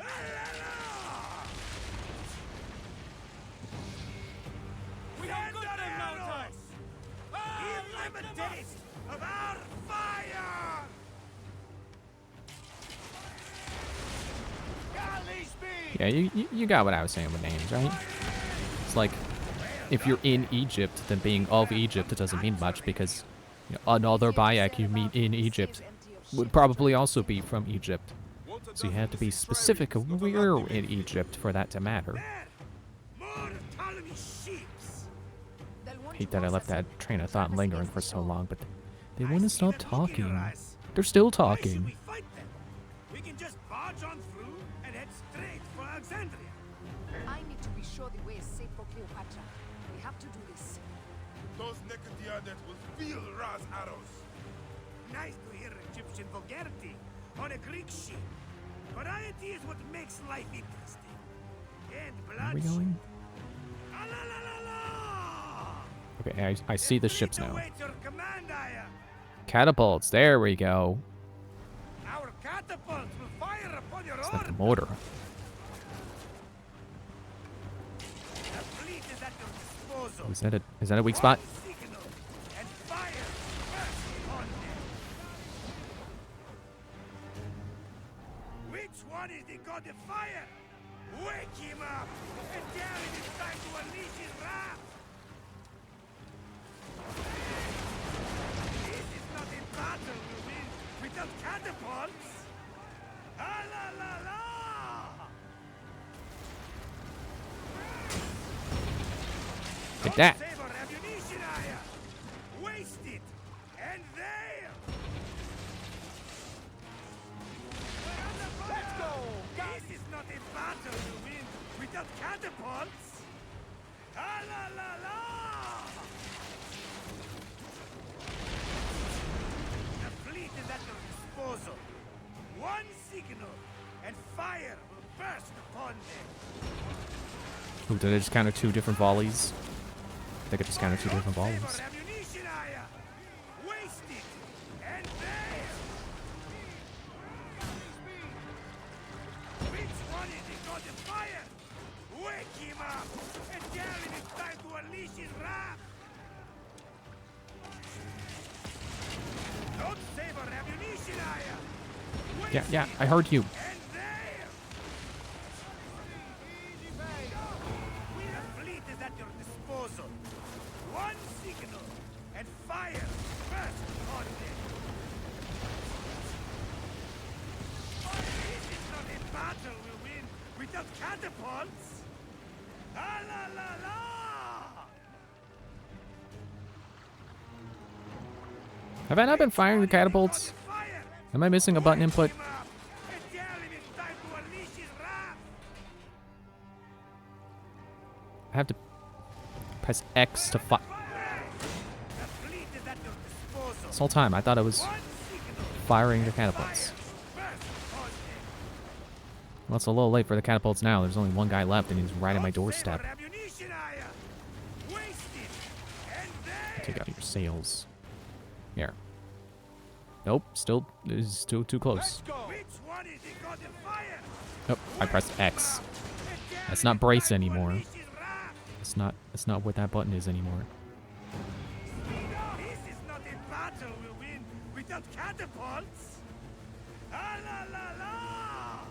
Ah, la, la! We have got them now, Tice! Give them a taste of our fire! Galley speed! Yeah, you got what I was saying with names, right? It's like, if you're in Egypt, then being of Egypt, it doesn't mean much because another Bayek you meet in Egypt would probably also be from Egypt. So you have to be specific of where in Egypt for that to matter. Hate that I left that train of thought lingering for so long, but they wouldn't stop talking. They're still talking. We can just barge on through and head straight for Alexandria. I need to be sure the way is safe for Cleopatra. We have to do this. Those Nekatiadet will feel Ra's arrows. Nice to hear Egyptian vulgarity on a Greek ship. Variety is what makes life interesting. And Where are we bloodshed. going? Ah, la, la, la, la! Okay, I see the ships now. Await your command, Aya. Catapults, there we go. Our catapults will fire upon your It's like order. the mortar. The fleet is at your disposal. Is that a weak spot? Signal and fire first on them. Which one is the god of fire? Wake him up and tell him it's time to unleash his wrath. This is not a battle we win without catapults. Ah la la la! Like that. Save our ammunition, Aya. Waste it, and there. Let's go. This is not a battle to win without catapults. Ah la la la! The fleet is at your disposal. One signal, and fire will burst upon them. Ooh, did I just counter 2 different volleys? I think I just countered 2 different volleys. Ammunition, Aya. Waste it, and there. Which one is the god of fire? Wake him up and tell him it's time to unleash his wrath. Don't save our ammunition, Aya. Yeah, I heard you. And there. The fleet is at your disposal. One signal, and fire first on them. This is not a battle we win without catapults. Ah la la la! Have I not been firing the catapults? Am I missing a button input? And tell him it's time to unleash his wrath. I have to press X to fire. The fleet is This whole time, I thought I was firing the catapults. Well, it's a little late for the catapults now. There's only one guy left, and he's right at my doorstep. Take out your sails. Here. Nope, still is too close. Nope, I pressed X. That's not brace anymore. It's not what that button is anymore. This is not a battle we win without catapults. Ah, la, la, la.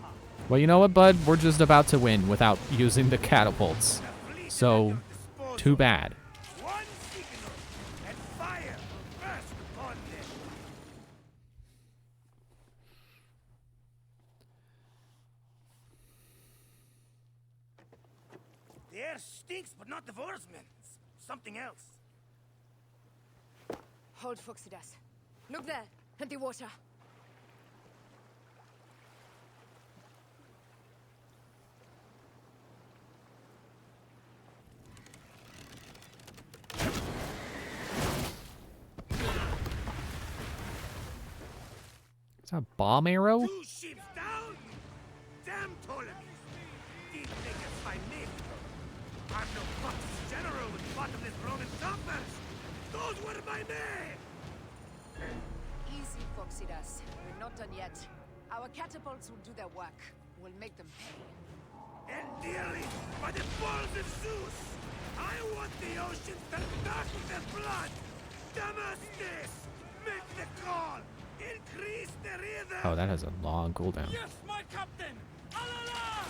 Well, you know what, bud? We're just about to win without using the catapults. So, too bad. One signal and fire burst upon them. The air stinks, but not the Vorsman. Something else. Hold, Phoxidas. Look there, at the water. Is that a bomb arrow? 2 ships down? Damn Ptolemy! Didn't they can find me? I'm no Fox general with bottomless Roman coffers! Those were my men! Easy, Phoxidas. We're not done yet. Our catapults will do their work. We'll make them pay. And dearly, by the balls of Zeus, I want the ocean turned dark with their blood! Damascus! Make the call! Increase the rhythm! Oh, that has a long cooldown. Yes, my captain! Alala!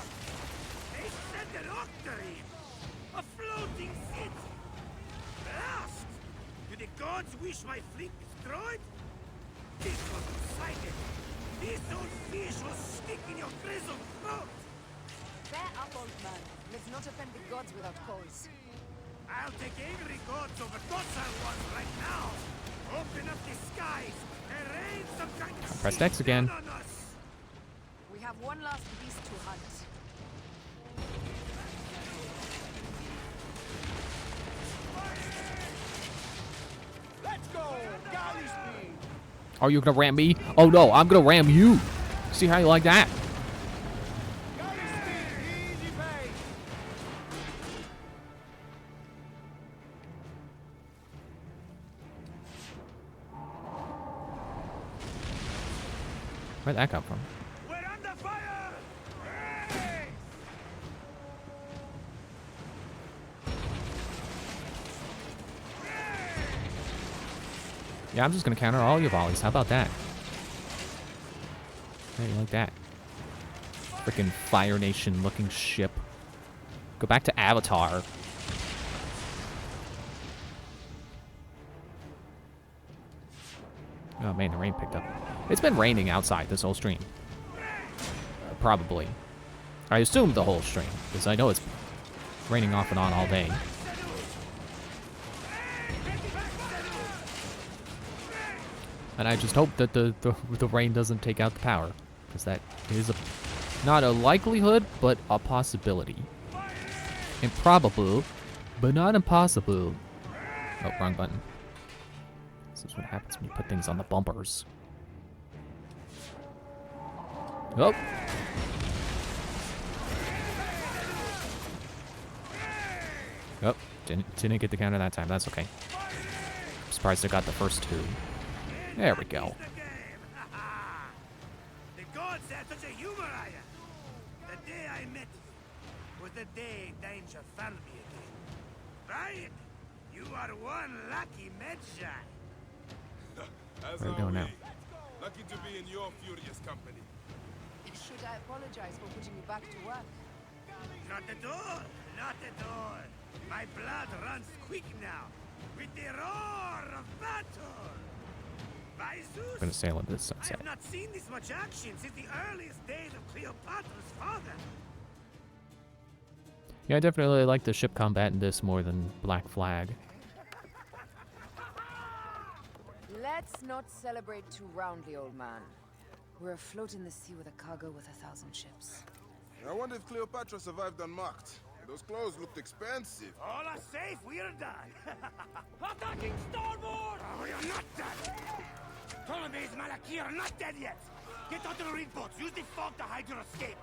They sent an octarine! A floating city! Blast! Do the gods wish my fleet destroyed? This was Poseidon! This old fish will stick in your grizzled throat! Bear up, old man. Let's not offend the gods without cause. I'll take angry gods over docile ones right now! Open up the skies and rain some kind of Press X again. on us! We have one last beast to hunt. Let's go! Galley speed! Are you gonna ram me? Oh no, I'm gonna ram you. See how you like that? Galley speed! Easy pace! Where'd that come from? We're under fire! Hey! Yeah, I'm just gonna counter all your volleys. How about that? How you like that? Freaking Fire Nation looking ship. Go back to Avatar. Oh man, the rain picked up. It's been raining outside this whole stream. Probably. I assume the whole stream, because I know it's raining off and on all day. And I just hope that the rain doesn't take out the power, because that is not a likelihood, but a possibility. Improbable, but not impossible. Oh, wrong button. This is what happens when you put things on the bumpers. Oh. Oh, didn't get the counter that time. That's okay. I'm surprised I got the first two. There we go. The gods had such a humor, Aya. The day I met you was the day danger found me again. Right? You are one lucky Medjay. As Where are we are going now? we. Lucky to be in your furious company. Should I apologize for putting you back to work? Not at all. Not at all. My blood runs quick now with the roar of battle. By Zeus, I'm gonna sail into the I sunset. have not seen this much action since the earliest days of Cleopatra's father. Yeah, I definitely like the ship combat in this more than Black Flag. Let's not celebrate too roundly, old man. We're afloat in the sea with a cargo with 1,000 ships. I wonder if Cleopatra survived unmarked. Those clothes looked expensive. All are safe, we're done. Attacking starboard! Oh, you're not done. Ptolemy's Malakir are not dead yet. Get onto the reed boats. Use the fog to hide your escape.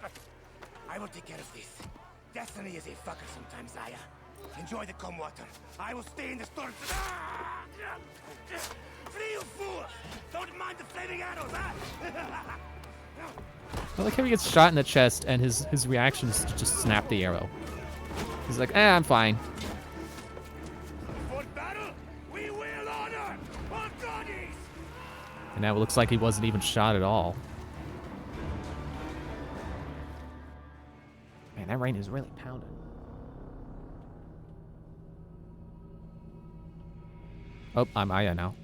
I will take care of this. Destiny is a fucker sometimes, Aya. Enjoy the calm water. I will stay in the storm. Ah! Flee, you fools! Don't mind the flaming arrows, huh? I like how he gets shot in the chest and his reaction is to just snap the arrow. He's like, I'm fine. For battle, we will honor our bodies! And now it looks like he wasn't even shot at all. Man, that rain is really pounding. Oh, I'm Aya now.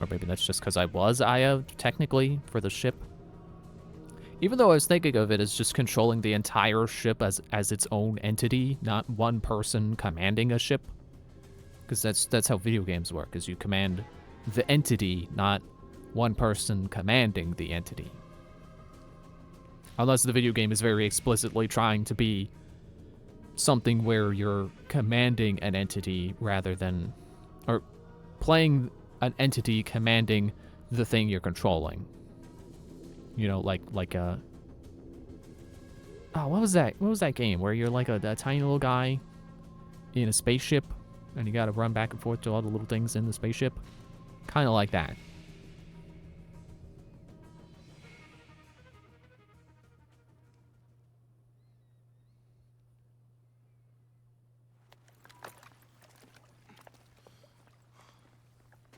Or maybe that's just because I was Aya, technically, for the ship. Even though I was thinking of it as just controlling the entire ship as its own entity, not one person commanding a ship. Because that's how video games work, is you command the entity, not one person commanding the entity. Unless the video game is very explicitly trying to be something where you're commanding an entity rather than... or playing an entity commanding the thing you're controlling. You know, like a... Oh, what was that? What was that game where you're like a tiny little guy in a spaceship and you gotta run back and forth to all the little things in the spaceship? Kind of like that.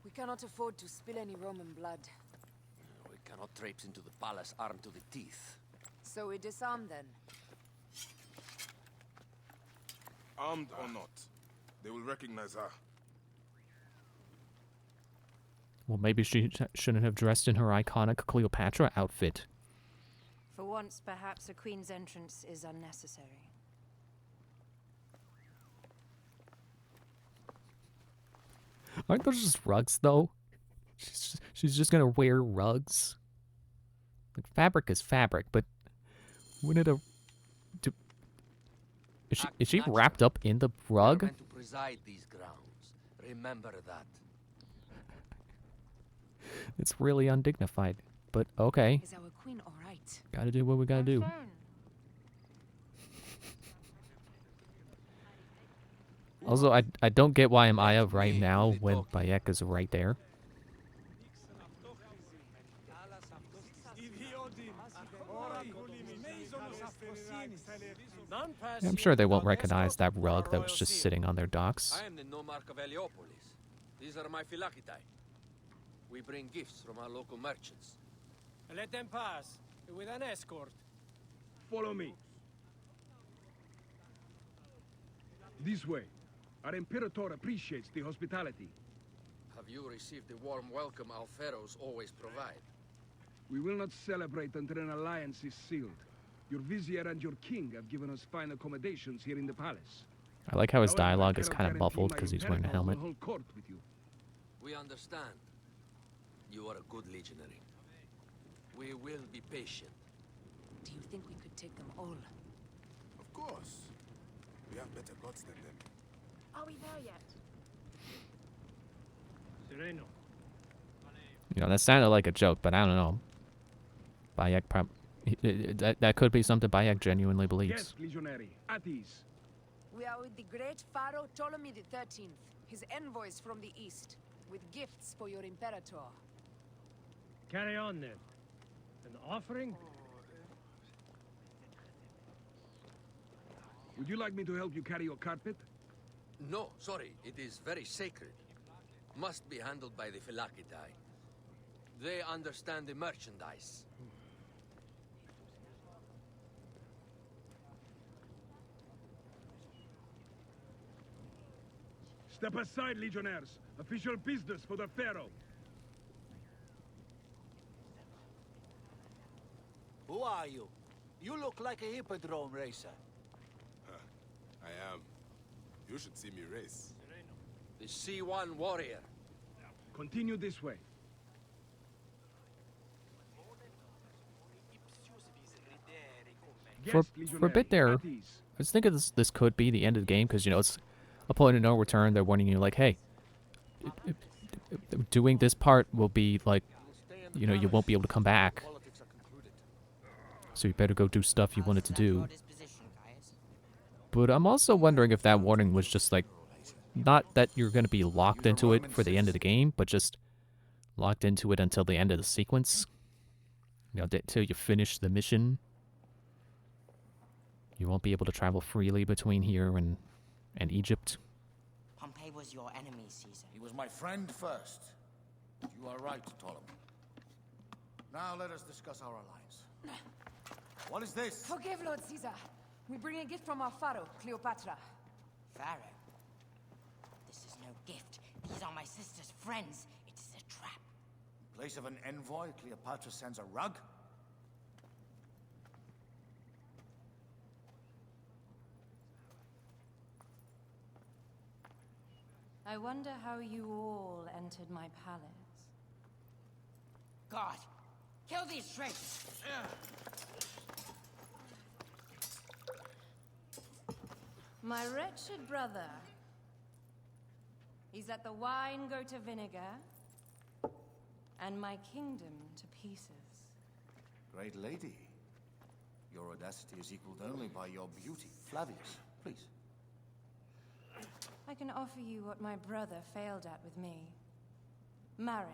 We cannot afford to spill any Roman blood. We cannot traipse into the palace armed to the teeth. So we disarm then. Armed or not, they will recognize her. Well, maybe she shouldn't have dressed in her iconic Cleopatra outfit. For once, perhaps a queen's entrance is unnecessary. Aren't those just rugs, though? She's just gonna wear rugs. Like, fabric is fabric, but wouldn't it is she wrapped up in the rug? Meant to preside these grounds. Remember that. It's really undignified, but okay. Is our queen all right? Gotta do what we gotta do. Also, I don't get why I'm Aya right now when Bayek is right there. Yeah, I'm sure they won't recognize that rug that was just sitting on their docks. I am the Nomarch of Heliopolis. These are my Phylakitae. We bring gifts from our local merchants. Let them pass, with an escort. Follow me. This way. Our Imperator appreciates the hospitality. Have you received the warm welcome our pharaohs always provide? We will not celebrate until an alliance is sealed. Your vizier and your king have given us fine accommodations here in the palace. I like how his However, I dialogue is cannot kind of guarantee muffled my because he's wearing a Imperator helmet. will hold court with you. We understand. You are a good legionary. We will be patient. Do you think we could take them all? Of course. We have better gods than them. Are we there yet? Sereno. You know, that sounded like a joke, but I don't know. Bayek that could be something Bayek genuinely believes. Yes, legionary. At ease. We are with the great Pharaoh Ptolemy XIII, his envoys from the east, with gifts for your Imperator. Carry on then. An offering? Would you like me to help you carry your carpet? No, sorry. It is very sacred. Must be handled by the Phylakitae. They understand the merchandise. Step aside, legionnaires. Official business for the Pharaoh. Who are you? You look like a hippodrome racer. I am. You should see me race. The C1 warrior. Continue this way. for Yes, a Legionnaire, bit there, at ease. I was thinking this could be the end of the game, because, you know, it's a point of no return. They're warning you, like, hey, doing this part will be, like, you know, you won't be able to come back. So you better go do stuff you wanted to do. But I'm also wondering if that warning was just, like, not that you're going to be locked into it for the end of the game, but just locked into it until the end of the sequence. You know, until you finish the mission. You won't be able to travel freely between here and Egypt. Pompey was your enemy, Caesar. He was my friend first. You are right, Ptolemy. Now let us discuss our alliance. What is this? Forgive, Lord Caesar. We bring a gift from our pharaoh, Cleopatra. Pharaoh? This is no gift. These are my sister's friends. It is a trap. In place of an envoy, Cleopatra sends a rug? I wonder how you all entered my palace. God, kill these traitors! My wretched brother. He's let the wine go to vinegar, and my kingdom to pieces. Great lady. Your audacity is equaled only by your beauty. Flavius, please. I can offer you what my brother failed at with me. Marriage.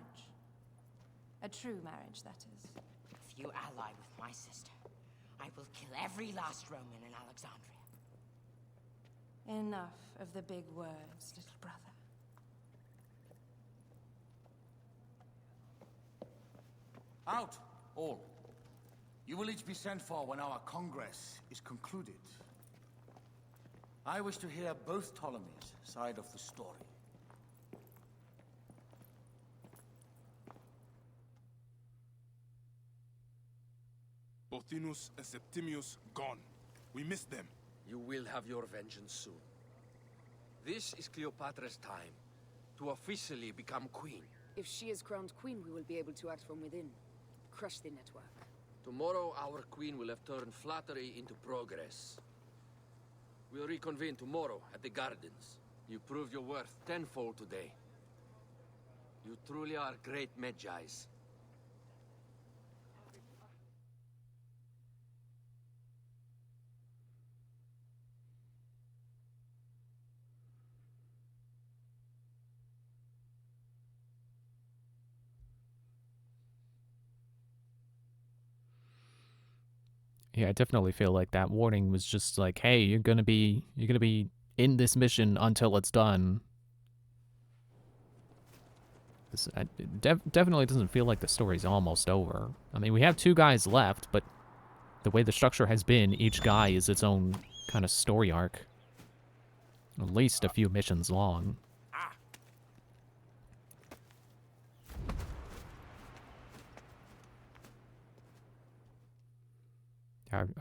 A true marriage, that is. If you ally with my sister, I will kill every last Roman in Alexandria. Enough of the big words, little brother. Out, all. You will each be sent for when our congress is concluded. I wish to hear both Ptolemies' side of the story. Pothinus and Septimius gone. We missed them. You will have your vengeance soon. This is Cleopatra's time to officially become queen. If she is crowned queen, we will be able to act from within. Crush the network. Tomorrow, our queen will have turned flattery into progress. We'll reconvene tomorrow at the gardens. You proved your worth tenfold today. You truly are great Magi's. Yeah, I definitely feel like that warning was just like, hey, you're gonna be in this mission until it's done. It definitely doesn't feel like the story's almost over. I mean, we have 2 guys left, but the way the structure has been, each guy is its own kind of story arc. At least a few missions long.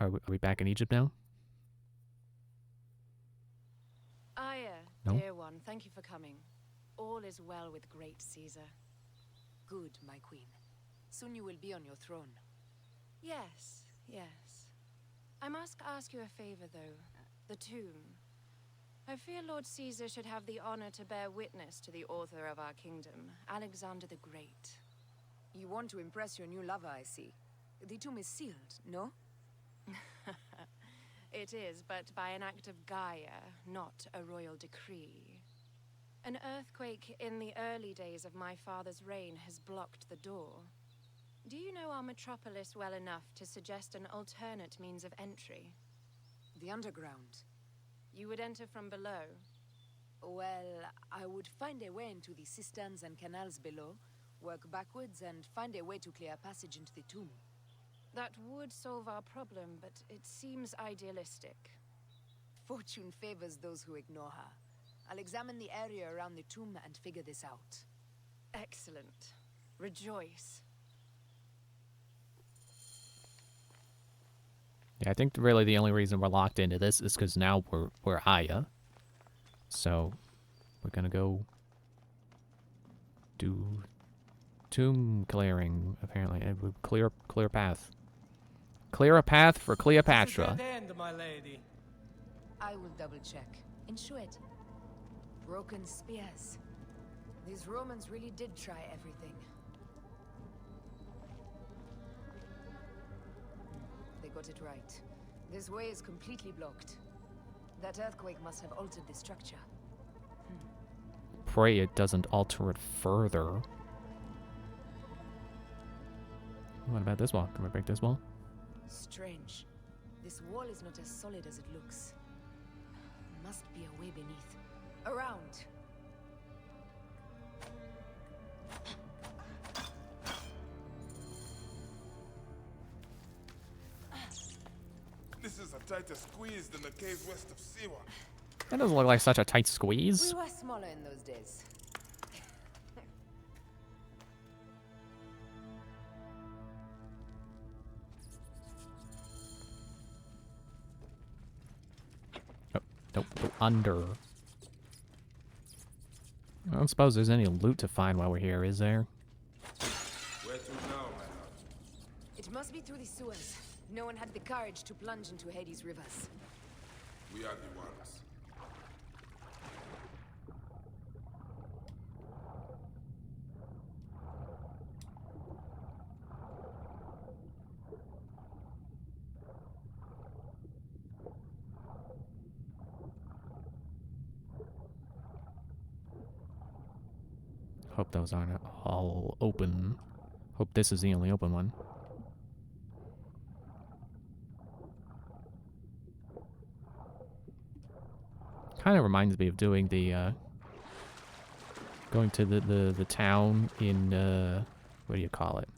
Are we back in Egypt now? Aya, No? dear one, thank you for coming. All is well with great Caesar. Good, my queen. Soon you will be on your throne. Yes, yes. I must ask you a favor, though. The tomb. I fear Lord Caesar should have the honor to bear witness to the author of our kingdom, Alexander the Great. You want to impress your new lover, I see. The tomb is sealed, no? It is, but by an act of Gaia, not a royal decree. An earthquake in the early days of my father's reign has blocked the door. Do you know our metropolis well enough to suggest an alternate means of entry? The underground. You would enter from below? Well, I would find a way into the cisterns and canals below, work backwards, and find a way to clear a passage into the tomb. That would solve our problem, but it seems idealistic. Fortune favors those who ignore her. I'll examine the area around the tomb and figure this out. Excellent. Rejoice. Yeah, I think really the only reason we're locked into this is because now we're Aya. So we're gonna go do tomb clearing, apparently. And we clear path. Clear a path for Cleopatra. Dead end, my lady. I will double check. Ensure it. Broken spears. These Romans really did try everything. They got it right. This way is completely blocked. That earthquake must have altered the structure. Pray it doesn't alter it further. What about this wall? Can we break this wall? Strange. This wall is not as solid as it looks. Must be a way beneath. Around. This is a tighter squeeze than the cave west of Siwa. That doesn't look like such a tight squeeze. We were smaller in those days. Nope, go under. I don't suppose there's any loot to find while we're here, is there? Where to now, my lord? It must be through the sewers. No one had the courage to plunge into Hades' rivers. We are the ones. Hope those aren't all open. Hope this is the only open one. Kind of reminds me of doing the going to the town in what do you call it?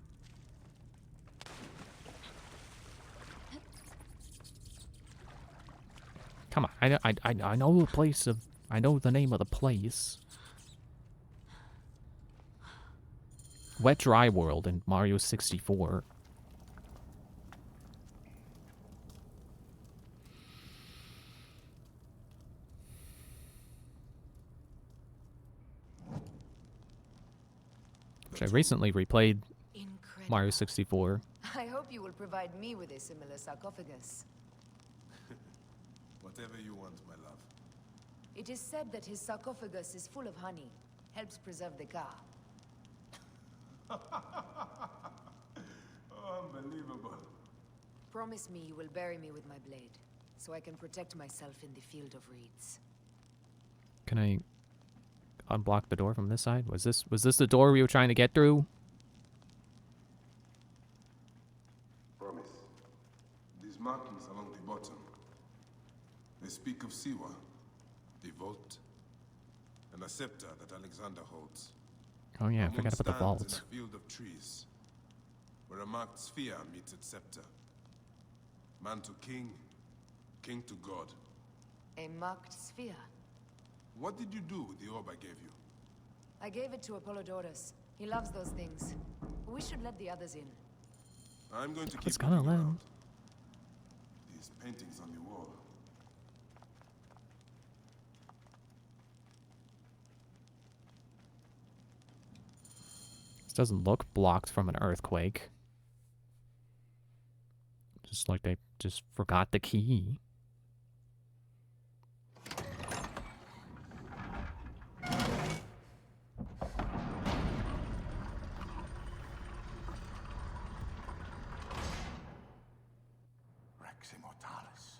Come on, I know the place of, I know the name of the place. Wet Dry World in Mario 64. Which I recently replayed Mario 64. I hope you will provide me with a similar sarcophagus. Whatever you want, my love. It is said that his sarcophagus is full of honey, helps preserve the car. Oh, unbelievable. Promise me you will bury me with my blade, so I can protect myself in the field of reeds. Can I unblock the door from this side? Was this the door we were trying to get through? Promise. These markings along the bottom, they speak of Siwa, the vault, and a scepter that Alexander holds. Oh yeah, I forgot about the vault. In a field of trees, where a marked sphere meets its scepter. Man to king, king to god. A marked sphere? What did you do with the orb I gave you? I gave it to Apollodorus. He loves those things. We should let the others in. I'm going to keep It's gonna looking let around. These paintings on the wall. This doesn't look blocked from an earthquake. Just like they just forgot the key. Rex Immortalis.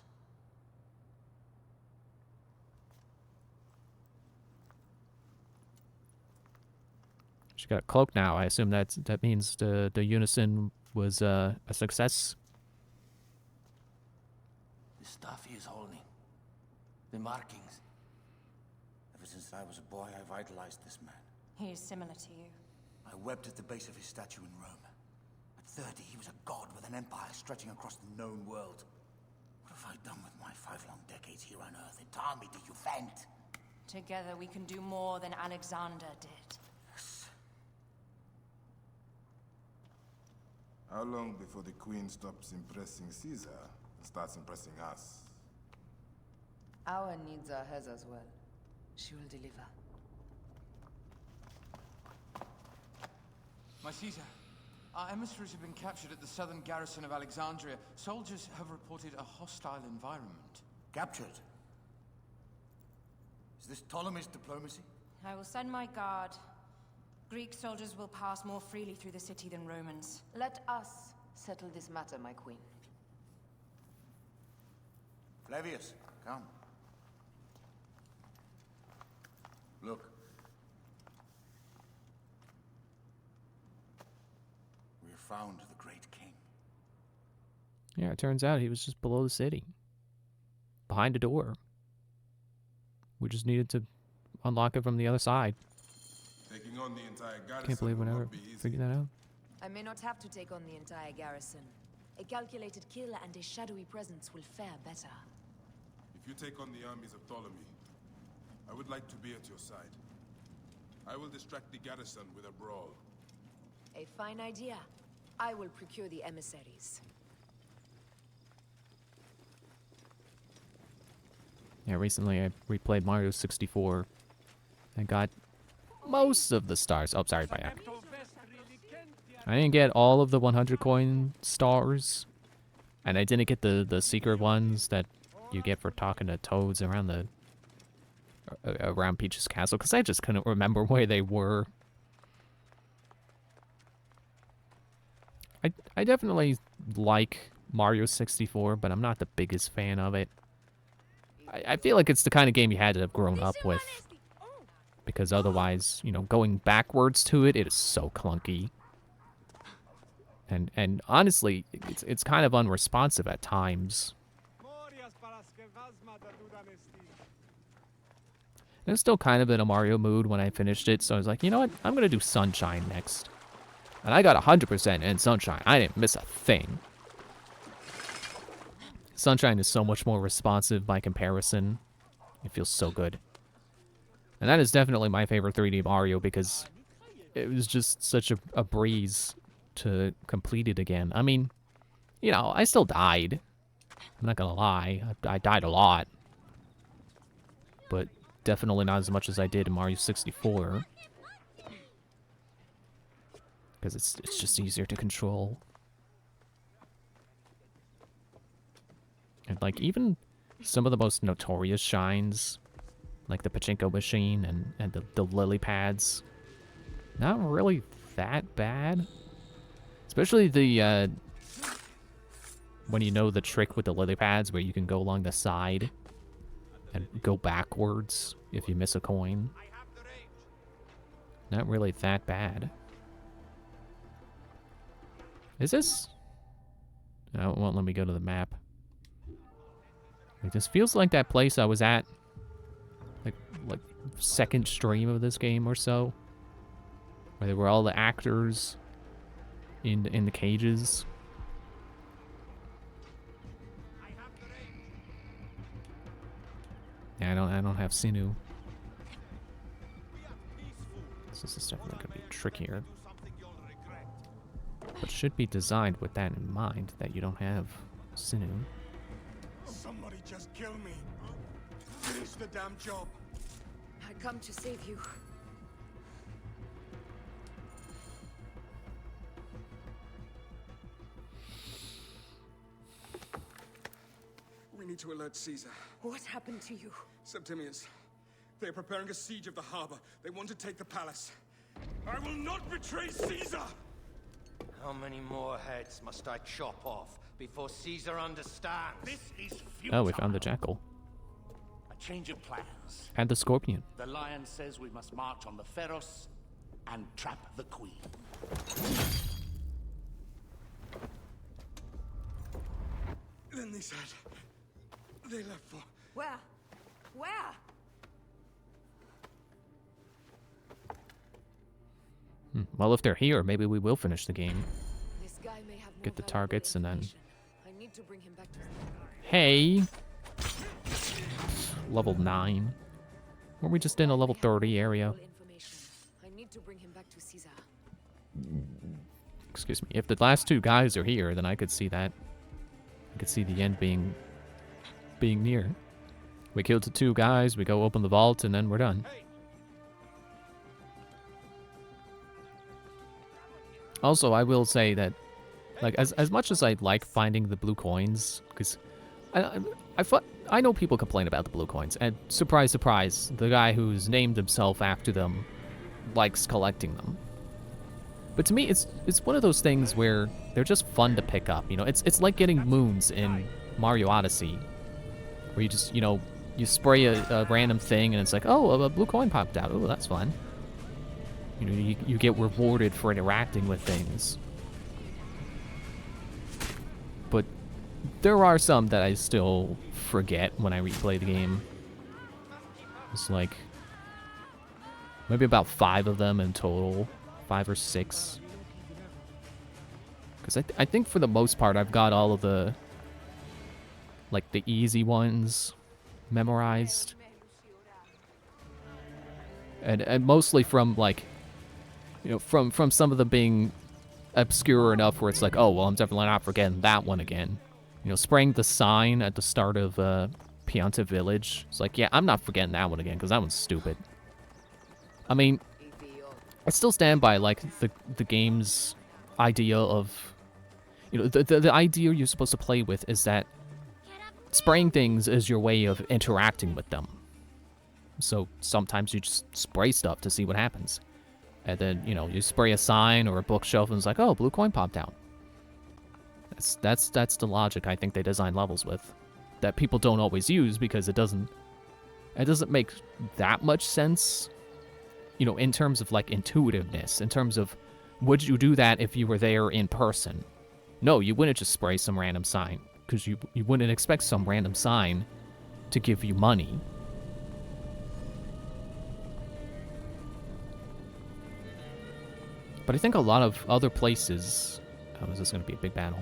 She got a cloak now. I assume that means the unison was a success. The stuff he is holding. The markings. Ever since I was a boy, I've idolized this man. He is similar to you. I wept at the base of his statue in Rome. At 30, he was a god with an empire stretching across the known world. What have I done with my 5 long decades here on Earth? Entirely me to you vent. Together we can do more than Alexander did. Yes. How long before the Queen stops impressing Caesar and starts impressing us? Our needs are hers as well. She will deliver. My Caesar, Our emissaries have been captured at the southern garrison of Alexandria. Soldiers have reported a hostile environment. Captured? Is this Ptolemy's diplomacy? I will send my guard. Greek soldiers will pass more freely through the city than Romans. Let us settle this matter, my queen. Flavius, come. Look. We have found the great king. Yeah, it turns out he was just below the city. Behind a door. We just needed to unlock it from the other side. Taking on the entire garrison Can't believe we will never not be easy. figured that out. I may not have to take on the entire garrison. A calculated kill and a shadowy presence will fare better. If you take on the armies of Ptolemy, I would like to be at your side. I will distract the garrison with a brawl. A fine idea. I will procure the emissaries. Yeah, recently I replayed Mario 64 and got most of the stars. Oh, sorry, Bayak. I didn't get all of the 100 coin stars, and I didn't get the secret ones that you get for talking to toads around the around Peach's castle, because I just couldn't remember where they were. I definitely like Mario 64, but I'm not the biggest fan of it. I feel like it's the kind of game you had to have grown up with, because otherwise, you know, going backwards to it, it is so clunky. And honestly, it's kind of unresponsive at times. I was still kind of in a Mario mood when I finished it, so I was like, you know what? I'm gonna do Sunshine next. And I got 100% in Sunshine. I didn't miss a thing. Sunshine is so much more responsive by comparison. It feels so good. And that is definitely my favorite 3D Mario, because it was just such a breeze to complete it again. I mean, you know, I still died. I'm not gonna lie. I died a lot. But definitely not as much as I did in Mario 64. Because it's just easier to control. And like even some of the most notorious shines, like the pachinko machine and the lily pads, not really that bad. Especially the when you know the trick with the lily pads where you can go along the side and go backwards if you miss a coin. Not really that bad. Is this? No, it won't let me go to the map. Like, this feels like that place I was at, like second stream of this game or so, where there were all the actors in the cages. Yeah, I don't have Sinu. So this is definitely gonna be trickier. But should be designed with that in mind, that you don't have Sinu. Somebody just kill me. Finish the damn job. I come to save you. We need to alert Caesar. What happened to you? Septimius. They are preparing a siege of the harbor. They want to take the palace. I will not betray Caesar! How many more heads must I chop off before Caesar understands? This is futile. Oh, we found the jackal. A change of plans. And the scorpion. The lion says we must march on the Pharos and trap the queen. Then they said they left for... Where? Where? Well, if they're here, maybe we will finish the game. This guy may have Get the targets and then... I need to bring him back to... Hey! Level 9. Were we just in a level 30 area? I need to bring him back to Caesar. Excuse me. If the last two guys are here, then I could see that. I could see the end being near. We killed the two guys, we go open the vault, and then we're done. Also, I will say that, like, as much as I like finding the blue coins, because I know people complain about the blue coins, and surprise, surprise, the guy who's named himself after them likes collecting them. But to me, it's one of those things where they're just fun to pick up. You know, it's like getting moons in Mario Odyssey, where you just, you know, you spray a random thing and it's like, oh, a blue coin popped out. Oh, that's fun. You know, you get rewarded for interacting with things. But there are some that I still forget when I replay the game. It's like maybe about 5 of them in total, 5 or 6. Because I think for the most part I've got all of the, like, the easy ones memorized. And mostly from, like, you know, from some of them being obscure enough where it's like, oh, well, I'm definitely not forgetting that one again. You know, spraying the sign at the start of Pianta Village. It's like, yeah, I'm not forgetting that one again, because that one's stupid. I mean, I still stand by, like, the game's idea of, you know, the idea you're supposed to play with is that spraying things is your way of interacting with them. So sometimes you just spray stuff to see what happens. And then, you know, you spray a sign or a bookshelf and it's like, oh, blue coin popped out. That's the logic I think they design levels with. That people don't always use because it doesn't make that much sense, you know, in terms of, like, intuitiveness, in terms of, would you do that if you were there in person? No, you wouldn't just spray some random sign, because you wouldn't expect some random sign to give you money. But I think a lot of other places... Oh, is this going to be a big battle?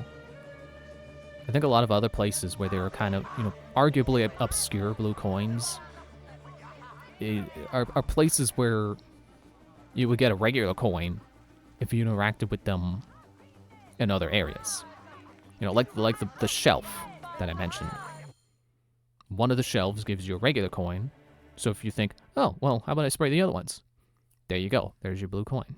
I think a lot of other places where there are kind of, you know, arguably obscure blue coins are places where you would get a regular coin if you interacted with them in other areas. You know, like the shelf that I mentioned. One of the shelves gives you a regular coin, so if you think, oh, well, how about I spray the other ones? There you go. There's your blue coin.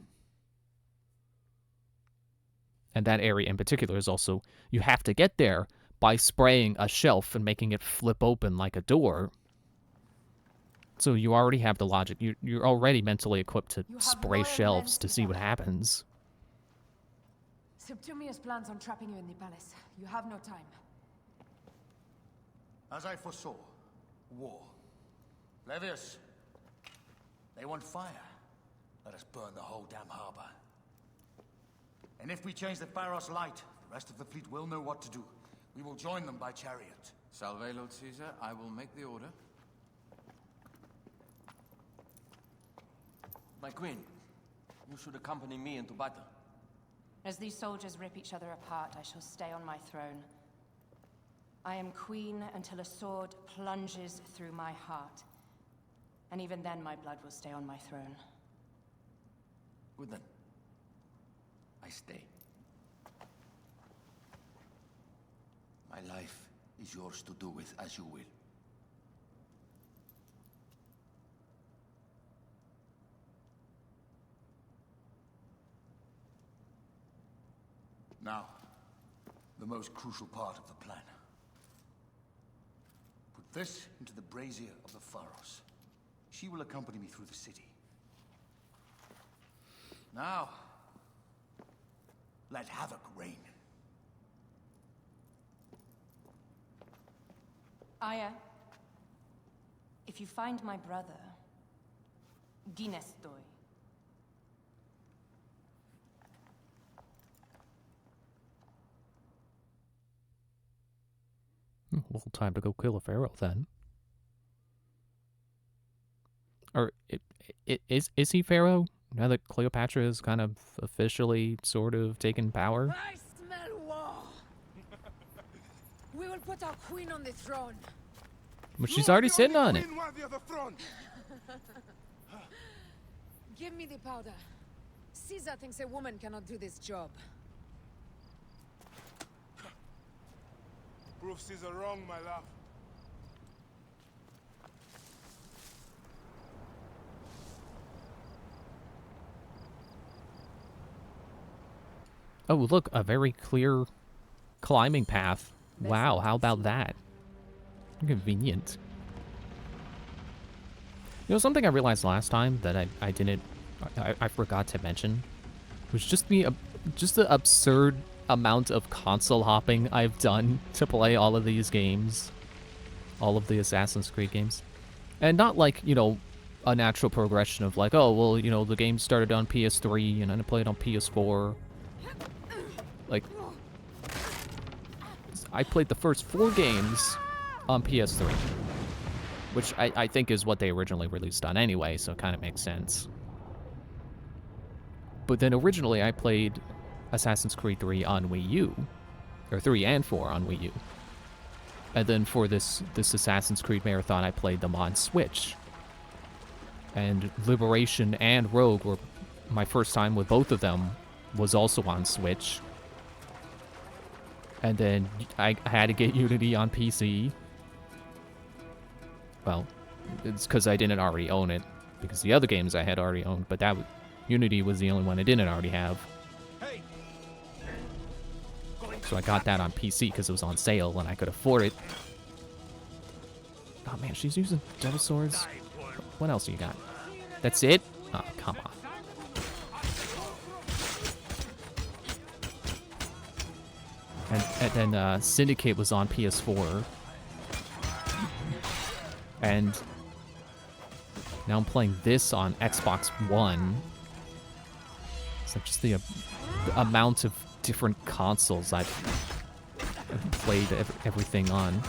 And that area in particular is also, you have to get there by spraying a shelf and making it flip open like a door. So you already have the logic. You're already mentally equipped to spray shelves to see what happens. Septimius plans on trapping you in the palace. You have no time. As I foresaw, war. Levius, they want fire. Let us burn the whole damn harbor. And if we change the Pharos light, the rest of the fleet will know what to do. We will join them by chariot. Salve, Lord Caesar. I will make the order. My queen, you should accompany me into battle. As these soldiers rip each other apart, I shall stay on my throne. I am queen until a sword plunges through my heart. And even then, my blood will stay on my throne. Good then. I stay. My life is yours to do with as you will. Now, the most crucial part of the plan. Put this into the brazier of the Pharos. She will accompany me through the city. Now, let havoc reign. Aya, if you find my brother, Ginestoi. Well, time to go kill a pharaoh then. Or is he pharaoh now that Cleopatra is kind of officially sort of taken power? I smell war. We will put our queen on the throne. But she's already sitting on it. Give me the powder. Caesar thinks a woman cannot do this job. Prove Caesar wrong, my love. Oh, look, a very clear climbing path. Wow, how about that? Convenient. You know, something I realized last time that I forgot to mention was just the absurd amount of console hopping I've done to play all of these games. All of the Assassin's Creed games. And not like, you know, a natural progression of like, oh, well, you know, the game started on PS3 and then I played on PS4. Like, I played the first 4 games on PS3, which I think is what they originally released on anyway, so it kind of makes sense. But then originally I played Assassin's Creed 3 on Wii U, or 3 and 4 on Wii U. And then for this Assassin's Creed marathon, I played them on Switch. And Liberation and Rogue were my first time with both of them was also on Switch. And then I had to get Unity on PC. Well, it's because I didn't already own it, because the other games I had already owned, but Unity was the only one I didn't already have. So I got that on PC because it was on sale and I could afford it. Oh man, she's using double swords. What else do you got? That's it? Oh, come on. And then Syndicate was on PS4. And now I'm playing this on Xbox One. It's like just the amount of different consoles I've played everything on.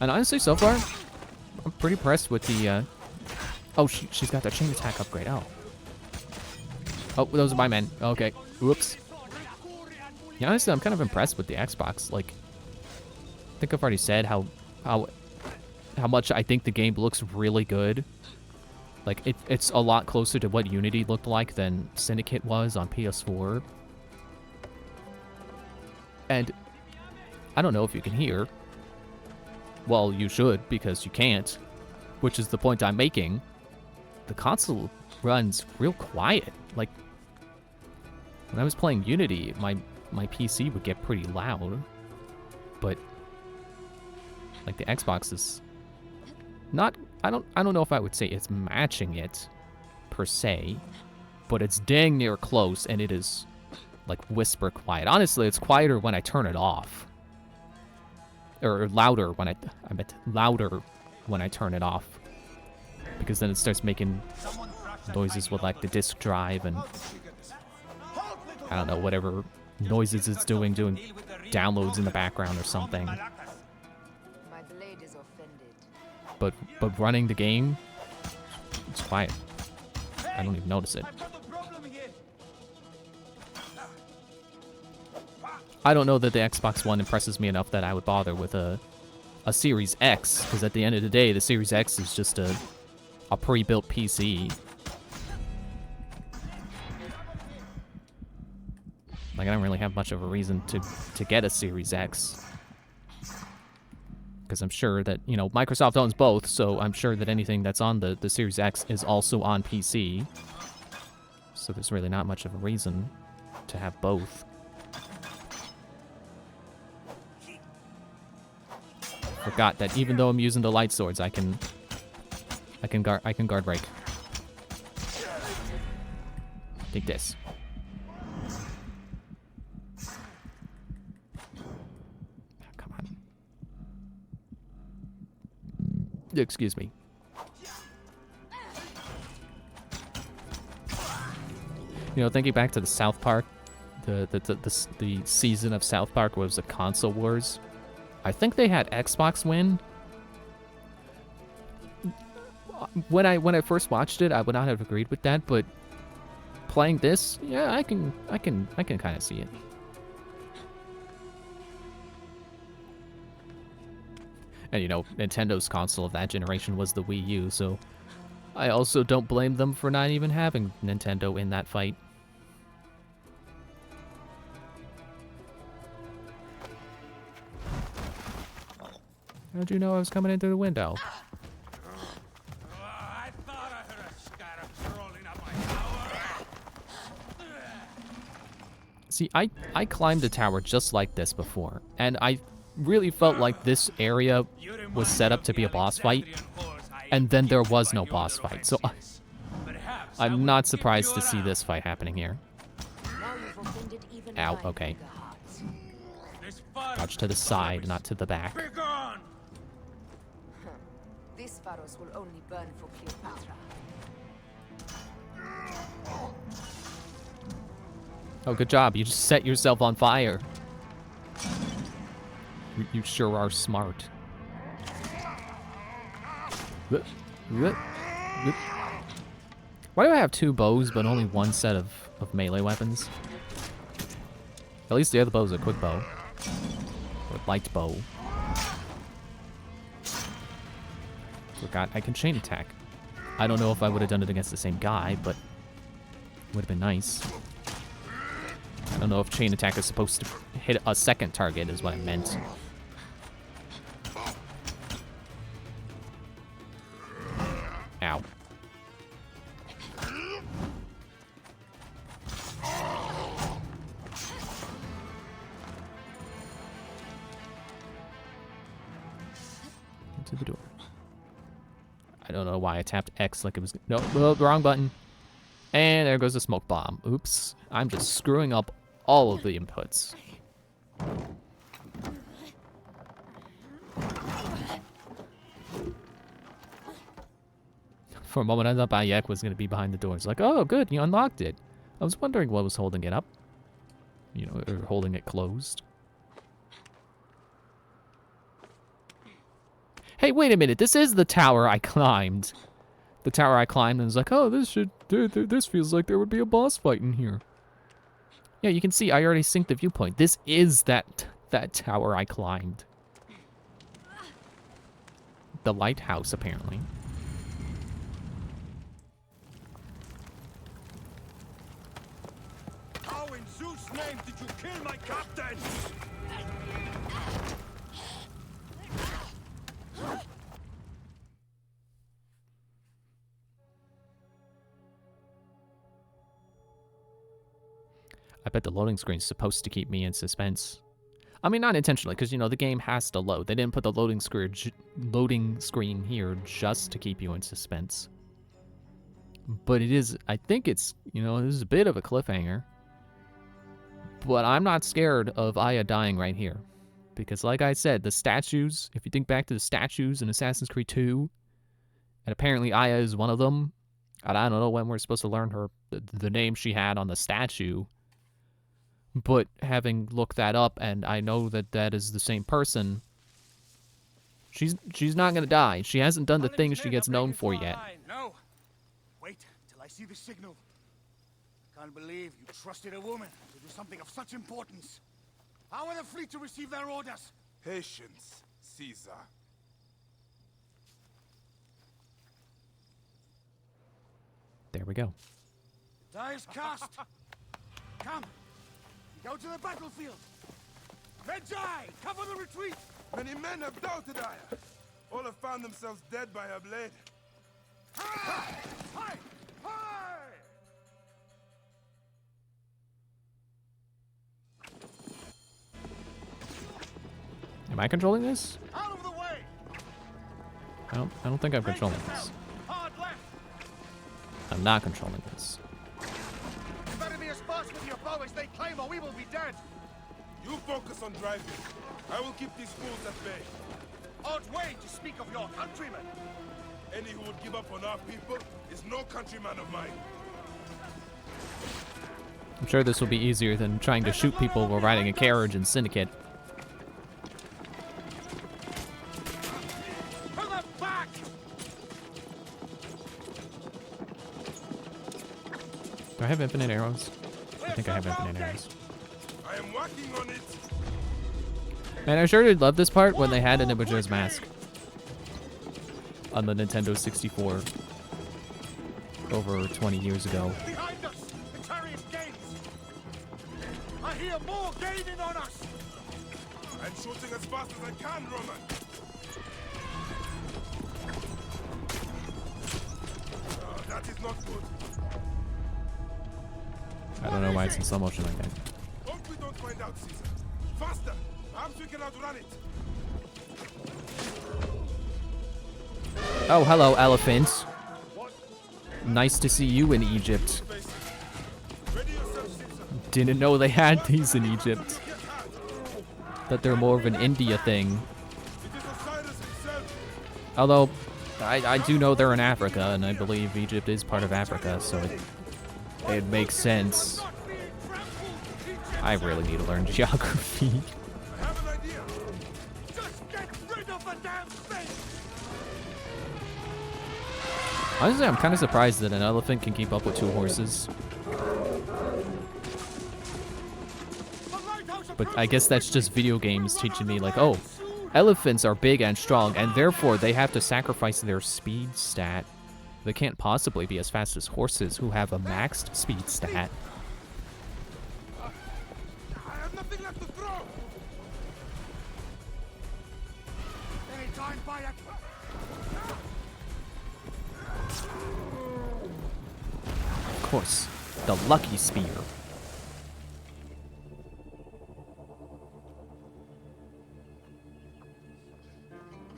And honestly, so far, I'm pretty impressed with the... Oh, she's got that chain attack upgrade. Oh. Oh, those are my men. Okay. Whoops. Yeah, honestly, I'm kind of impressed with the Xbox. Like, I think I've already said how much I think the game looks really good. Like, it's a lot closer to what Unity looked like than Syndicate was on PS4. And I don't know if you can hear. Well, you should, because you can't. Which is the point I'm making. The console runs real quiet. Like, when I was playing Unity, my PC would get pretty loud. But like the Xbox is not... I don't know if I would say it's matching it, per se, but it's dang near close, and it is, like, whisper quiet. Honestly, it's quieter when I turn it off. Or louder when I meant louder when I turn it off. Because then it starts making noises with, like, the disk drive and... I don't know, whatever noises it's doing downloads in the background or something. But running the game, it's quiet. I don't even notice it. I don't know that the Xbox One impresses me enough that I would bother with a Series X, because at the end of the day, the Series X is just a pre-built PC. Like, I don't really have much of a reason to get a Series X. Because I'm sure that, you know, Microsoft owns both, so I'm sure that anything that's on the Series X is also on PC. So there's really not much of a reason to have both. Forgot that even though I'm using the light swords, I can guard break. Take this. Excuse me. You know, thinking back to the South Park, the season of South Park was the Console Wars. I think they had Xbox win. When I first watched it, I would not have agreed with that, but playing this, yeah, I can kind of see it. And, you know, Nintendo's console of that generation was the Wii U, so I also don't blame them for not even having Nintendo in that fight. How'd you know I was coming in through the window? I thought I heard a scarab crawling up my tower. See, I climbed a tower just like this before, and I really felt like this area was set up to be a boss fight, and then there was no boss fight. So I'm not surprised to see this fight happening here. Ow, okay. Dodge to the side, not to the back. This Pharos will only burn for Cleopatra. Oh, good job. You just set yourself on fire. You sure are smart. Why do I have 2 bows but only 1 set of melee weapons? At least the other bow is a quick bow. Or light bow. Forgot I can chain attack. I don't know if I would have done it against the same guy, but it would have been nice. I don't know if chain attack is supposed to hit a second target is what I meant. Ow. Into the door. I don't know why I tapped X like it was... No, wrong button. And there goes the smoke bomb. Oops. I'm just screwing up all of the inputs. For a moment, I thought Bayek was going to be behind the door. It's like, oh, good, you unlocked it. I was wondering what was holding it up. You know, or holding it closed. Hey, wait a minute. This is the tower I climbed. The tower I climbed and was like, oh, this feels like there would be a boss fight in here. Yeah, you can see I already synced the viewpoint. This is that tower I climbed. The lighthouse, apparently. How in Zeus' name did you kill my captain? I bet the loading screen's supposed to keep me in suspense. I mean, not intentionally, because, you know, the game has to load. They didn't put the loading screen here just to keep you in suspense. But it is, I think it's, you know, this is a bit of a cliffhanger. But I'm not scared of Aya dying right here. Because like I said, the statues, if you think back to the statues in Assassin's Creed 2, and apparently Aya is one of them, and I don't know when we're supposed to learn her, the name she had on the statue. But having looked that up, and I know that that is the same person, she's not gonna die. She hasn't done the things she gets known for yet. No. Wait till I see the signal. Can't believe you trusted a woman to do something of such importance. How are the fleet to receive their orders? Patience, Caesar. There we go. Die is cast. Come. Go to the battlefield. Medjay, cover the retreat. Many men have doubted Aya. All have found themselves dead by her blade. Hi! Hi! Hi! Am I controlling this? Out of the way! I don't think I'm controlling this. Hard left. I'm not controlling this. You better be as fast with your bow as they claim, or we will be dead. You focus on driving. I will keep these fools at bay. Odd way to speak of your countrymen. Any who would give up on our people is no countryman of mine. I'm sure this will be easier than trying to shoot people while riding a carriage in Syndicate. Pull them back! Do I have infinite arrows? I think I have infinite arrows. I am working on it. Man, I sure did love this part when they had an Majora's Mask on the Nintendo 64 over 20 years ago. Behind us! The chariot gains! I hear more gaining on us! I'm shooting as fast as I can, Roman. Oh, that is not good. I don't know why it's in slow motion like that. don't find out, Caesar. Faster! Perhaps we can outrun it. Oh, hello, elephant. Nice to see you in Egypt. Didn't know they had these in Egypt. That they're more of an India thing. Although, I do know they're in Africa, and I believe Egypt is part of Africa, so it makes sense. I really need to learn geography. Honestly, I'm kind of surprised that an elephant can keep up with 2 horses. But I guess that's just video games teaching me, like, oh, elephants are big and strong, and therefore they have to sacrifice their speed stat. They can't possibly be as fast as horses, who have a maxed speed stat. I have nothing left to throw. Anytime, Bayek. Of course, the lucky spear.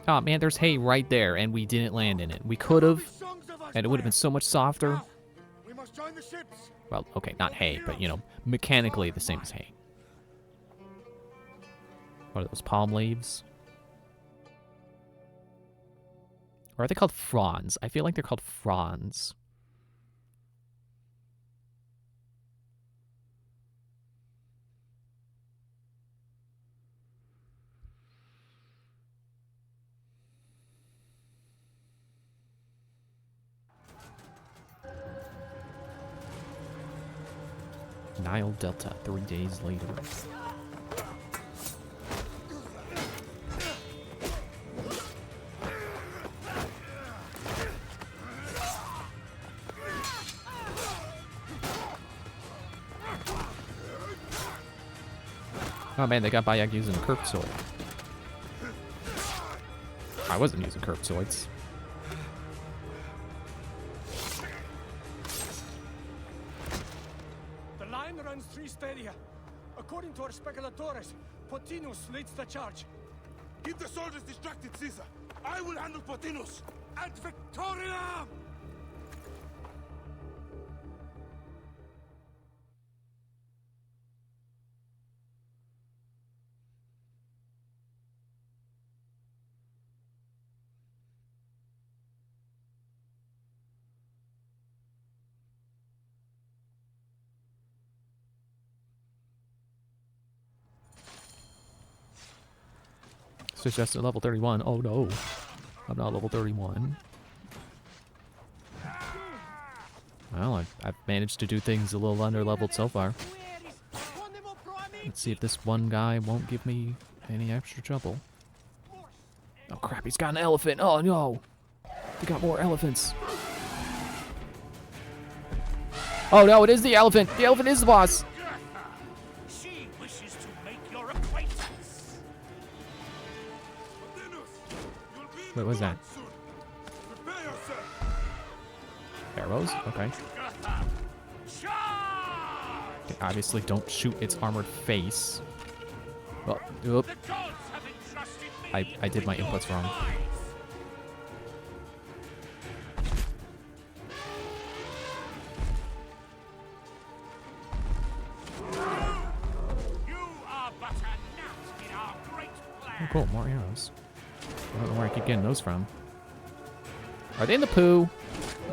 Oh man, there's hay right there, and we didn't land in it. We could have, and it would have been so much softer. We must join the ships. Well, okay, not hay, but, you know, mechanically the same as hay. What are those, palm leaves? Or are they called fronds? I feel like they're called fronds. Nile Delta, 3 days later. Oh man, they got Bayek using a curved sword. I wasn't using curved swords. The line runs 3 stadia. According to our speculatores, Pothinus leads the charge. Keep the soldiers distracted, Caesar. I will handle Pothinus. Ad Victoriam! Suggested level 31. Oh no. I'm not level 31. Well, I've managed to do things a little under-leveled so far. Let's see if this one guy won't give me any extra trouble. Oh crap, he's got an elephant. Oh no. They got more elephants. Oh no, it is the elephant. The elephant is the boss. She wishes to make your acquaintance. What was that? Arrows? Okay. They obviously don't shoot its armored face. Well, oop. I did my inputs wrong. Oh, cool, more arrows. I don't know where I keep getting those from. Are they in the poo?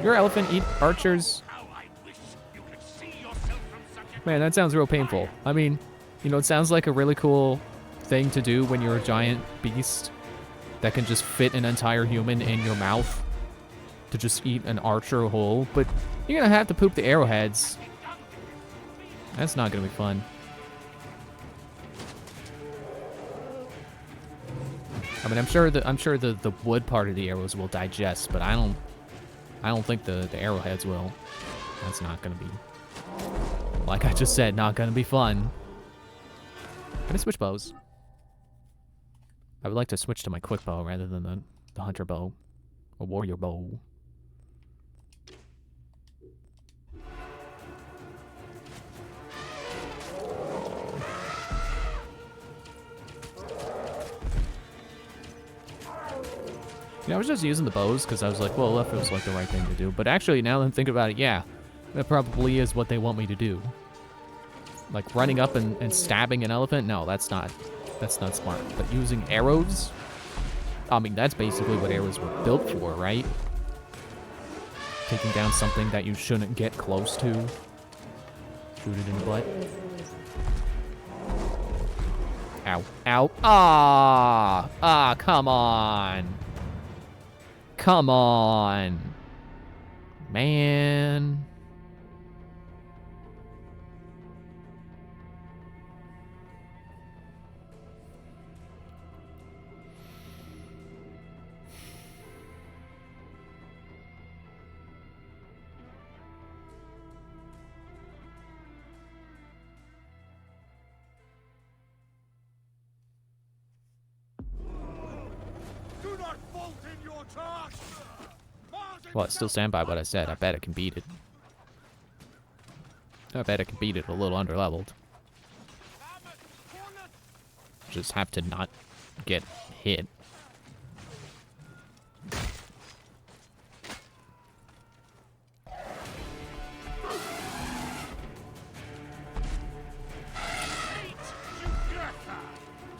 Your elephant eat archers? Man, that sounds real painful. I mean, you know, it sounds like a really cool thing to do when you're a giant beast that can just fit an entire human in your mouth to just eat an archer whole, but you're gonna have to poop the arrowheads. That's not gonna be fun. I mean, I'm sure the wood part of the arrows will digest, but I don't think the arrowheads will. That's not gonna be, like I just said, not gonna be fun. Can I switch bows? I would like to switch to my quick bow rather than the hunter bow, or warrior bow. Yeah, I was just using the bows because I was like, well, that feels like the right thing to do. But actually, now that I'm thinking about it, yeah, that probably is what they want me to do. Like running up and stabbing an elephant? No, that's not smart. But using arrows? I mean, that's basically what arrows were built for, right? Taking down something that you shouldn't get close to. Shoot it in the butt. Ow. Ow. Ah! Ah, come on. Come on. Man. Do not fault in your task. Well, I still stand by what I said. I bet I can beat it. I bet I can beat it a little underleveled. Just have to not get hit.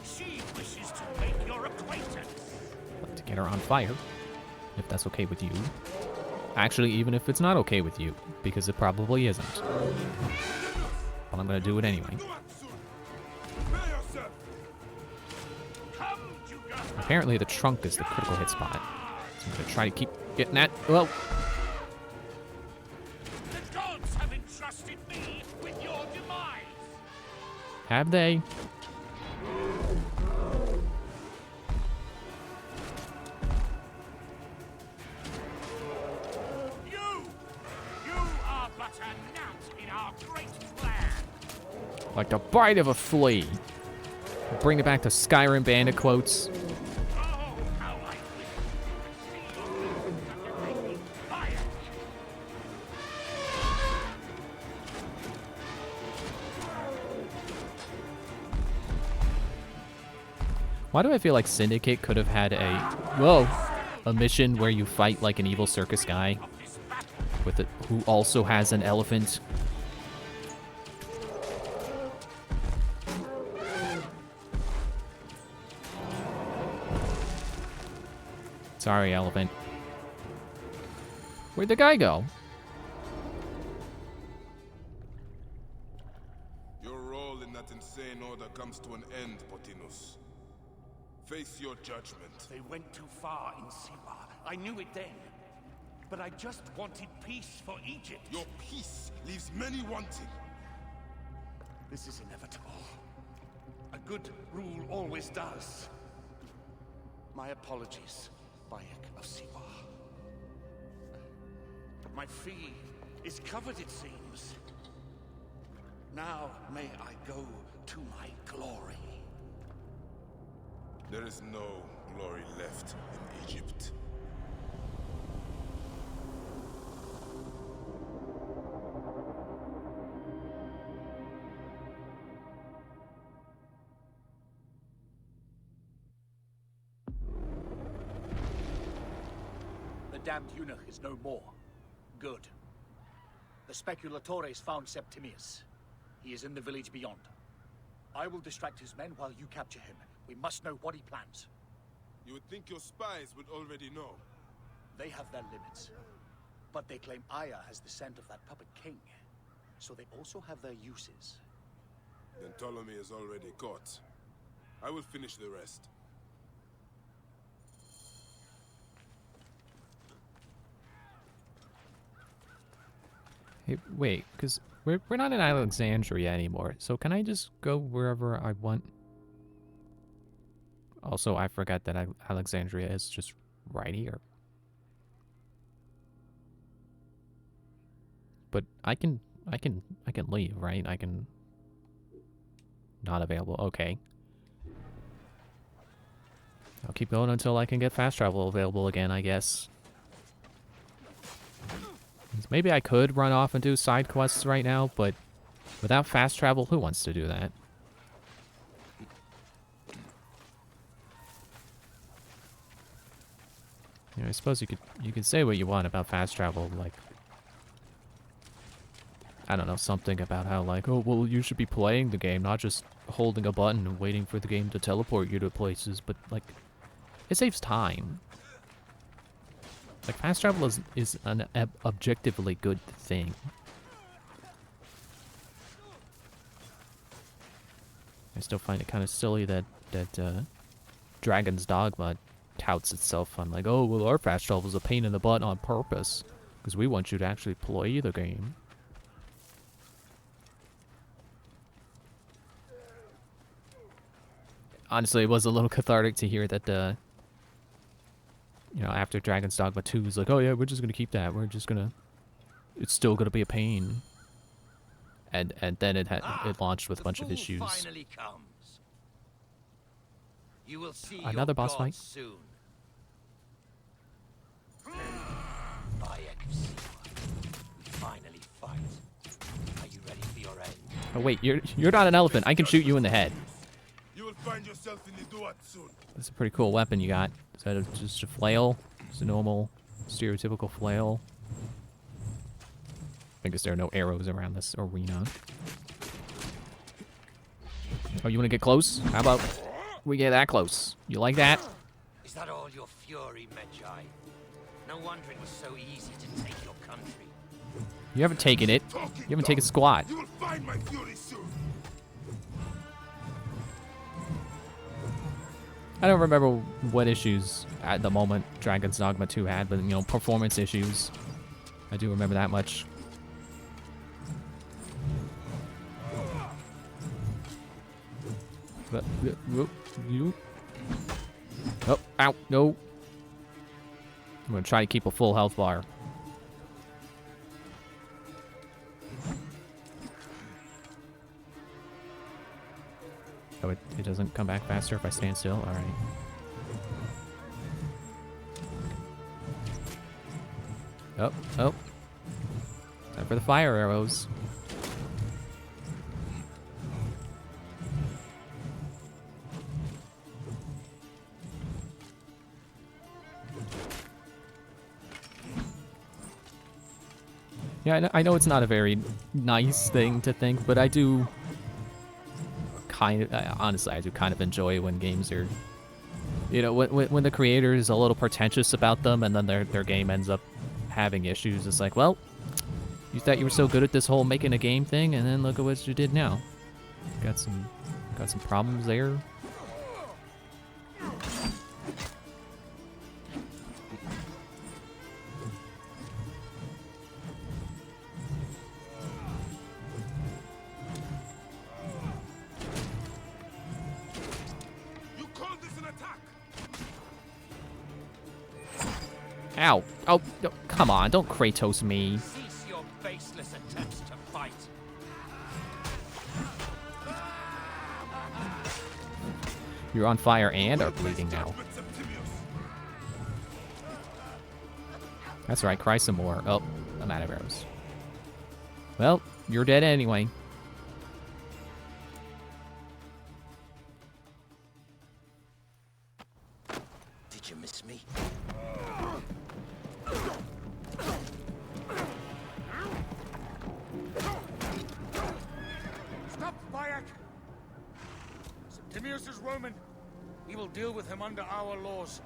She wishes to make your acquaintance. To get her on fire, if that's okay with you. Actually, even if it's not okay with you, because it probably isn't. But I'm gonna do it anyway. Apparently the trunk is the critical hit spot. So I'm gonna try to keep getting that. Well, The gods have entrusted me with your demise. have they? You are but a gnat in our great plan. Like the bite of a flea. Bring it back to Skyrim Bandit quotes. Why do I feel like Syndicate could have had a mission where you fight like an evil circus guy with it, who also has an elephant? Sorry, elephant. Where'd the guy go? Your role in that insane order comes to an end, Potinus. Face your judgment. They went too far in Siwa. I knew it then. But I just wanted peace for Egypt. Your peace leaves many wanting. This is inevitable. A good rule always does. My apologies, Bayek of Siwa. My fee is covered, it seems. Now may I go to my glory. There is no glory left in Egypt. The damned eunuch is no more. Good. The speculatores found Septimius. He is in the village beyond. I will distract his men while you capture him. We must know what he plans. You would think your spies would already know. They have their limits. But they claim Aya has the scent of that puppet king. So they also have their uses. Then Ptolemy is already caught. I will finish the rest. Hey, wait, because we're not in Alexandria anymore, so can I just go wherever I want? Also, I forgot that Alexandria is just right here. But I can leave, right? I can... Not available, okay. I'll keep going until I can get fast travel available again, I guess. Maybe I could run off and do side quests right now, but without fast travel, who wants to do that? You know, I suppose you could say what you want about fast travel, like, I don't know, something about how, like, oh, well, you should be playing the game, not just holding a button and waiting for the game to teleport you to places, but, like, it saves time. Like, fast travel is an objectively good thing. I still find it kind of silly that Dragon's Dogma touts itself on, like, oh, well, our fast travel is a pain in the butt on purpose, because we want you to actually play the game. Honestly, it was a little cathartic to hear that, you know, after Dragon's Dogma 2 was like, oh yeah, we're just gonna keep that. We're just gonna... It's still gonna be a pain. And then it launched with a bunch of issues. Finally comes. You will see Another your boss God fight? soon. Bayek of Siwa. We finally fight. Are you ready for your end? Oh wait, you're not an elephant. I can shoot you in the head. You will find yourself in the Duat soon. That's a pretty cool weapon you got. Is that just a flail? Just a normal, stereotypical flail? I guess there are no arrows around this arena. Oh, you want to get close? How about we get that close? You like that? Is that all your fury, Medjay? No wonder it was so easy to take your country. You haven't taken it. You haven't taken squat. You will find my fury soon. I don't remember what issues at the moment Dragon's Dogma 2 had, but, you know, performance issues. I do remember that much. But, you... Oh, ow, no. I'm gonna try to keep a full health bar. Oh, it doesn't come back faster if I stand still? Alright. Oh, oh. Time for the fire arrows. Yeah, I know it's not a very nice thing to think, but I do honestly, I do kind of enjoy when games are, you know, when the creator is a little pretentious about them and then their game ends up having issues. It's like, well, you thought you were so good at this whole making a game thing, and then look at what you did now. Got some problems there. Ow. Oh, no, come on. Don't Kratos me. Cease your baseless attempts to fight. You're on fire and are bleeding now. That's right. Cry some more. Oh, I'm out of arrows. Well, you're dead anyway. Did you miss me? Stop, Bayek! Septimius is Roman. We will deal with him under our laws.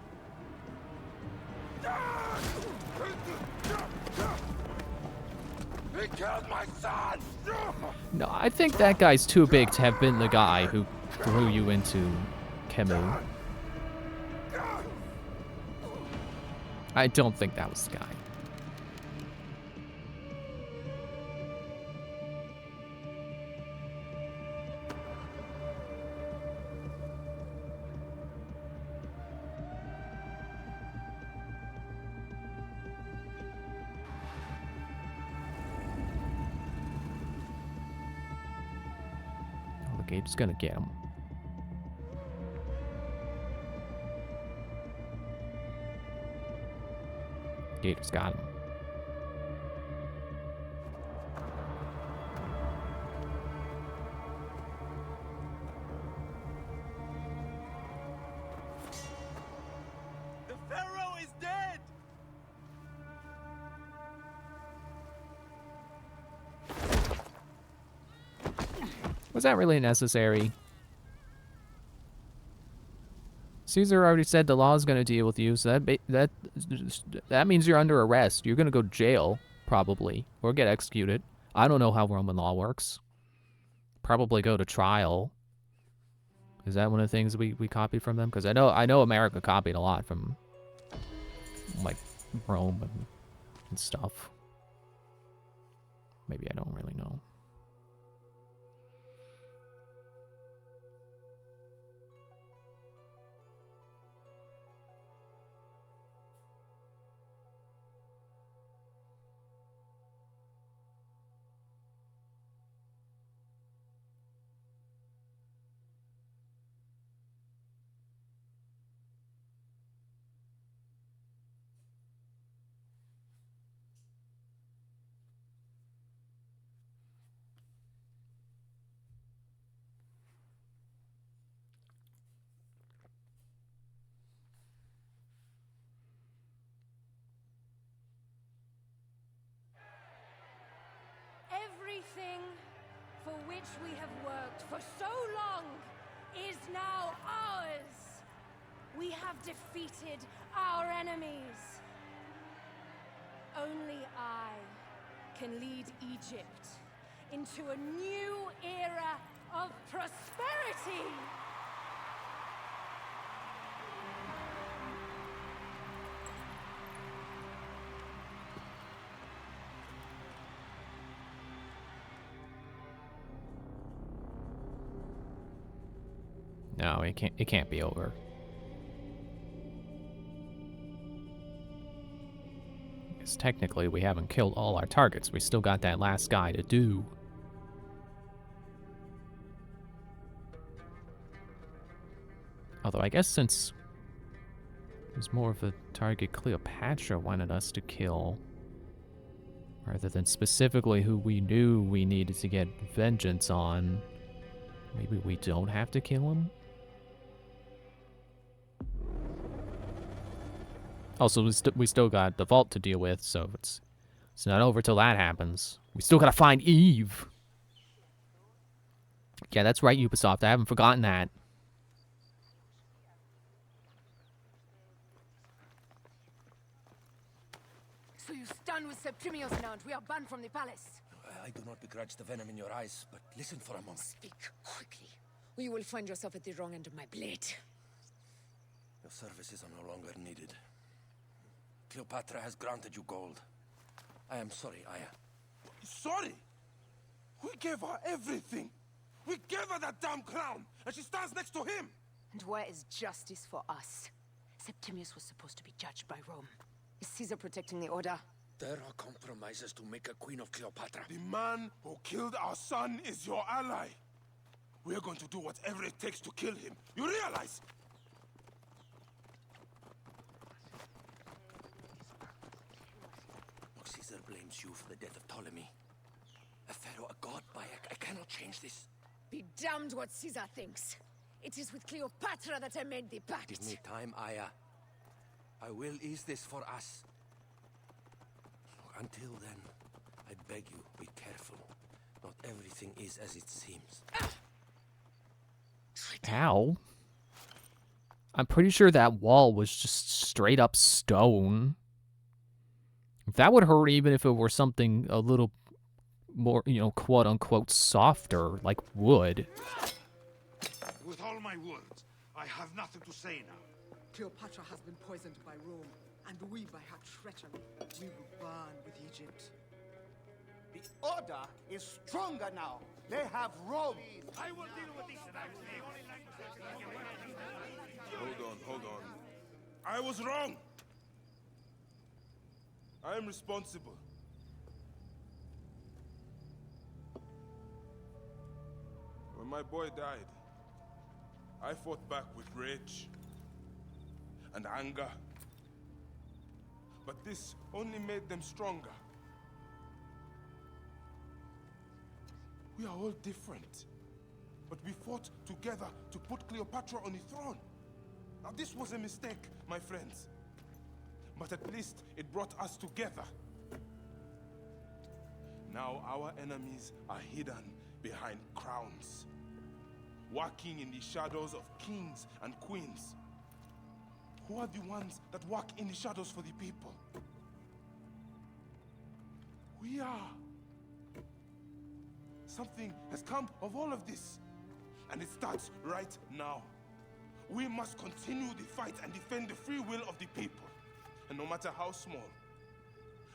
He killed my son! No, I think that guy's too big to have been the guy who threw you into Kemu. I don't think that was the guy. Oh, the gate's gonna get him. Gator's got him. The Pharaoh is dead! Was that really necessary? Caesar already said the law is going to deal with you, so that means you're under arrest. You're going to go to jail, probably, or get executed. I don't know how Roman law works. Probably go to trial. Is that one of the things we copied from them? Because I know America copied a lot from, like, Rome and stuff. Maybe I don't really know. Everything for which we have worked for so long is now ours. We have defeated our enemies. Only I can lead Egypt into a new era of prosperity. No, it can't be over. Because technically we haven't killed all our targets. We still got that last guy to do. Although I guess since it was more of a target Cleopatra wanted us to kill, rather than specifically who we knew we needed to get vengeance on, maybe we don't have to kill him? Also, we still got the vault to deal with, so it's not over till that happens. We still gotta find Eve. Yeah, that's right, Ubisoft. I haven't forgotten that. So you stand with Septimius now, and we are banned from the palace. I do not begrudge the venom in your eyes, but listen for a moment. Speak quickly, or you will find yourself at the wrong end of my blade. Your services are no longer needed. Cleopatra has granted you gold. I am sorry, Aya. Sorry? We gave her everything. We gave her that damn crown, and she stands next to him. And where is justice for us? Septimius was supposed to be judged by Rome. Is Caesar protecting the order? There are compromises to make a queen of Cleopatra. The man who killed our son is your ally. We're going to do whatever it takes to kill him. You realize? Look, Caesar blames you for the death of Ptolemy. A pharaoh, a god, Bayek. I cannot change this. Be damned what Caesar thinks. It is with Cleopatra that I made the pact. Give me time, Aya. I will ease this for us. Look, until then, I beg you, be careful. Not everything is as it seems. Ow. I'm pretty sure that wall was just straight up stone. That would hurt even if it were something a little more, you know, quote-unquote softer, like wood. With all my words, I have nothing to say now. Cleopatra has been poisoned by Rome, and we by her treachery. We will burn with Egypt. The order is stronger now. They have Rome. I will deal with this. Hold on. I was wrong. I am responsible. When my boy died, I fought back with rage and anger. But this only made them stronger. We are all different. But we fought together to put Cleopatra on the throne. Now this was a mistake, my friends. But at least it brought us together. Now our enemies are hidden behind crowns, working in the shadows of kings and queens. Who are the ones that work in the shadows for the people? We are. Something has come of all of this, and it starts right now. We must continue the fight and defend the free will of the people. And no matter how small,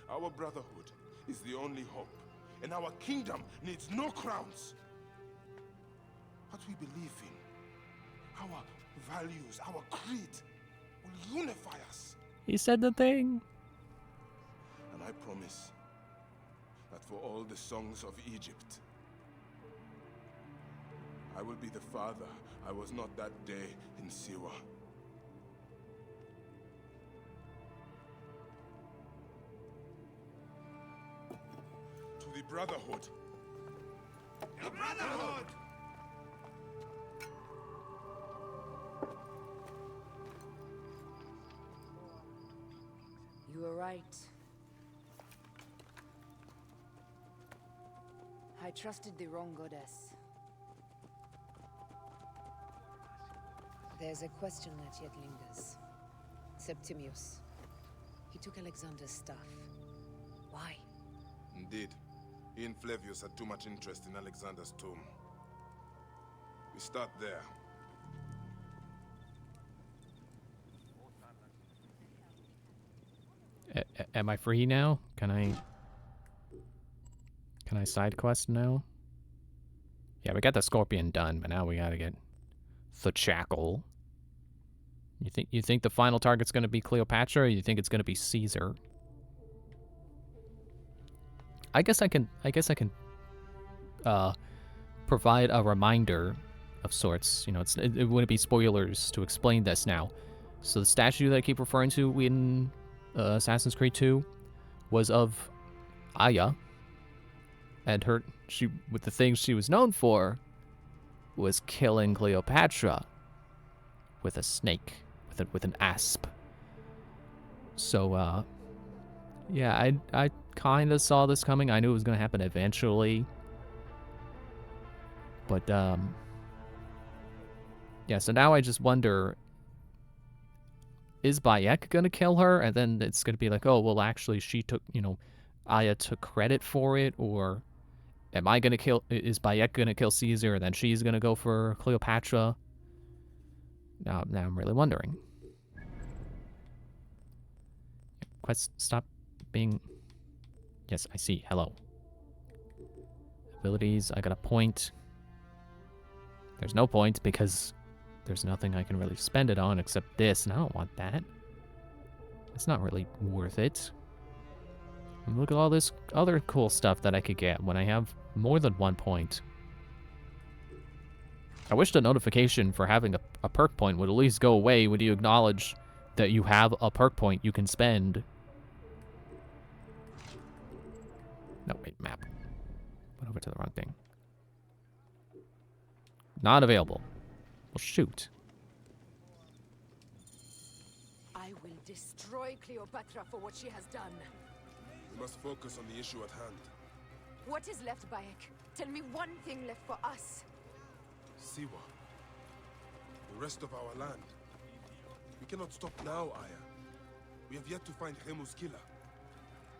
our brotherhood is the only hope. And our kingdom needs no crowns. What we believe in, our values, our creed, will unify us. He said the thing. And I promise that for all the songs of Egypt, I will be the father I was not that day in Siwa. To the Brotherhood. The Brotherhood! You were right. I trusted the wrong goddess. There's a question that yet lingers. Septimius. He took Alexander's stuff. Why? Indeed. He and Flavius had too much interest in Alexander's tomb. We start there. Am I free now? Can I side quest now? Yeah, we got the Scorpion done, but now we gotta get the Jackal. You think the final target's gonna be Cleopatra, or you think it's gonna be Caesar? I guess I can provide a reminder of sorts. You know, it wouldn't be spoilers to explain this now. So the statue that I keep referring to in Assassin's Creed 2 was of Aya, and with the things she was known for was killing Cleopatra with a snake, with an asp. So yeah, I kind of saw this coming. I knew it was going to happen eventually. But yeah, so now I just wonder, is Bayek gonna kill her? And then it's gonna be like, oh, well, actually, she took, Aya took credit for it, or am I gonna kill? Is Bayek gonna kill Caesar, and then she's gonna go for Cleopatra? Now I'm really wondering. Quest, stop being. Yes, I see. Hello. Abilities. I got a point. There's no point because there's nothing I can really spend it on except this, and I don't want that. It's not really worth it. And look at all this other cool stuff that I could get when I have more than 1 point. I wish the notification for having a perk point would at least go away when you acknowledge that you have a perk point you can spend. No, wait, map. Went over to the wrong thing. Not available. Well, shoot. I will destroy Cleopatra for what she has done. We must focus on the issue at hand. What is left, Bayek? Tell me one thing left for us. Siwa. The rest of our land. We cannot stop now, Aya. We have yet to find Remu's killer.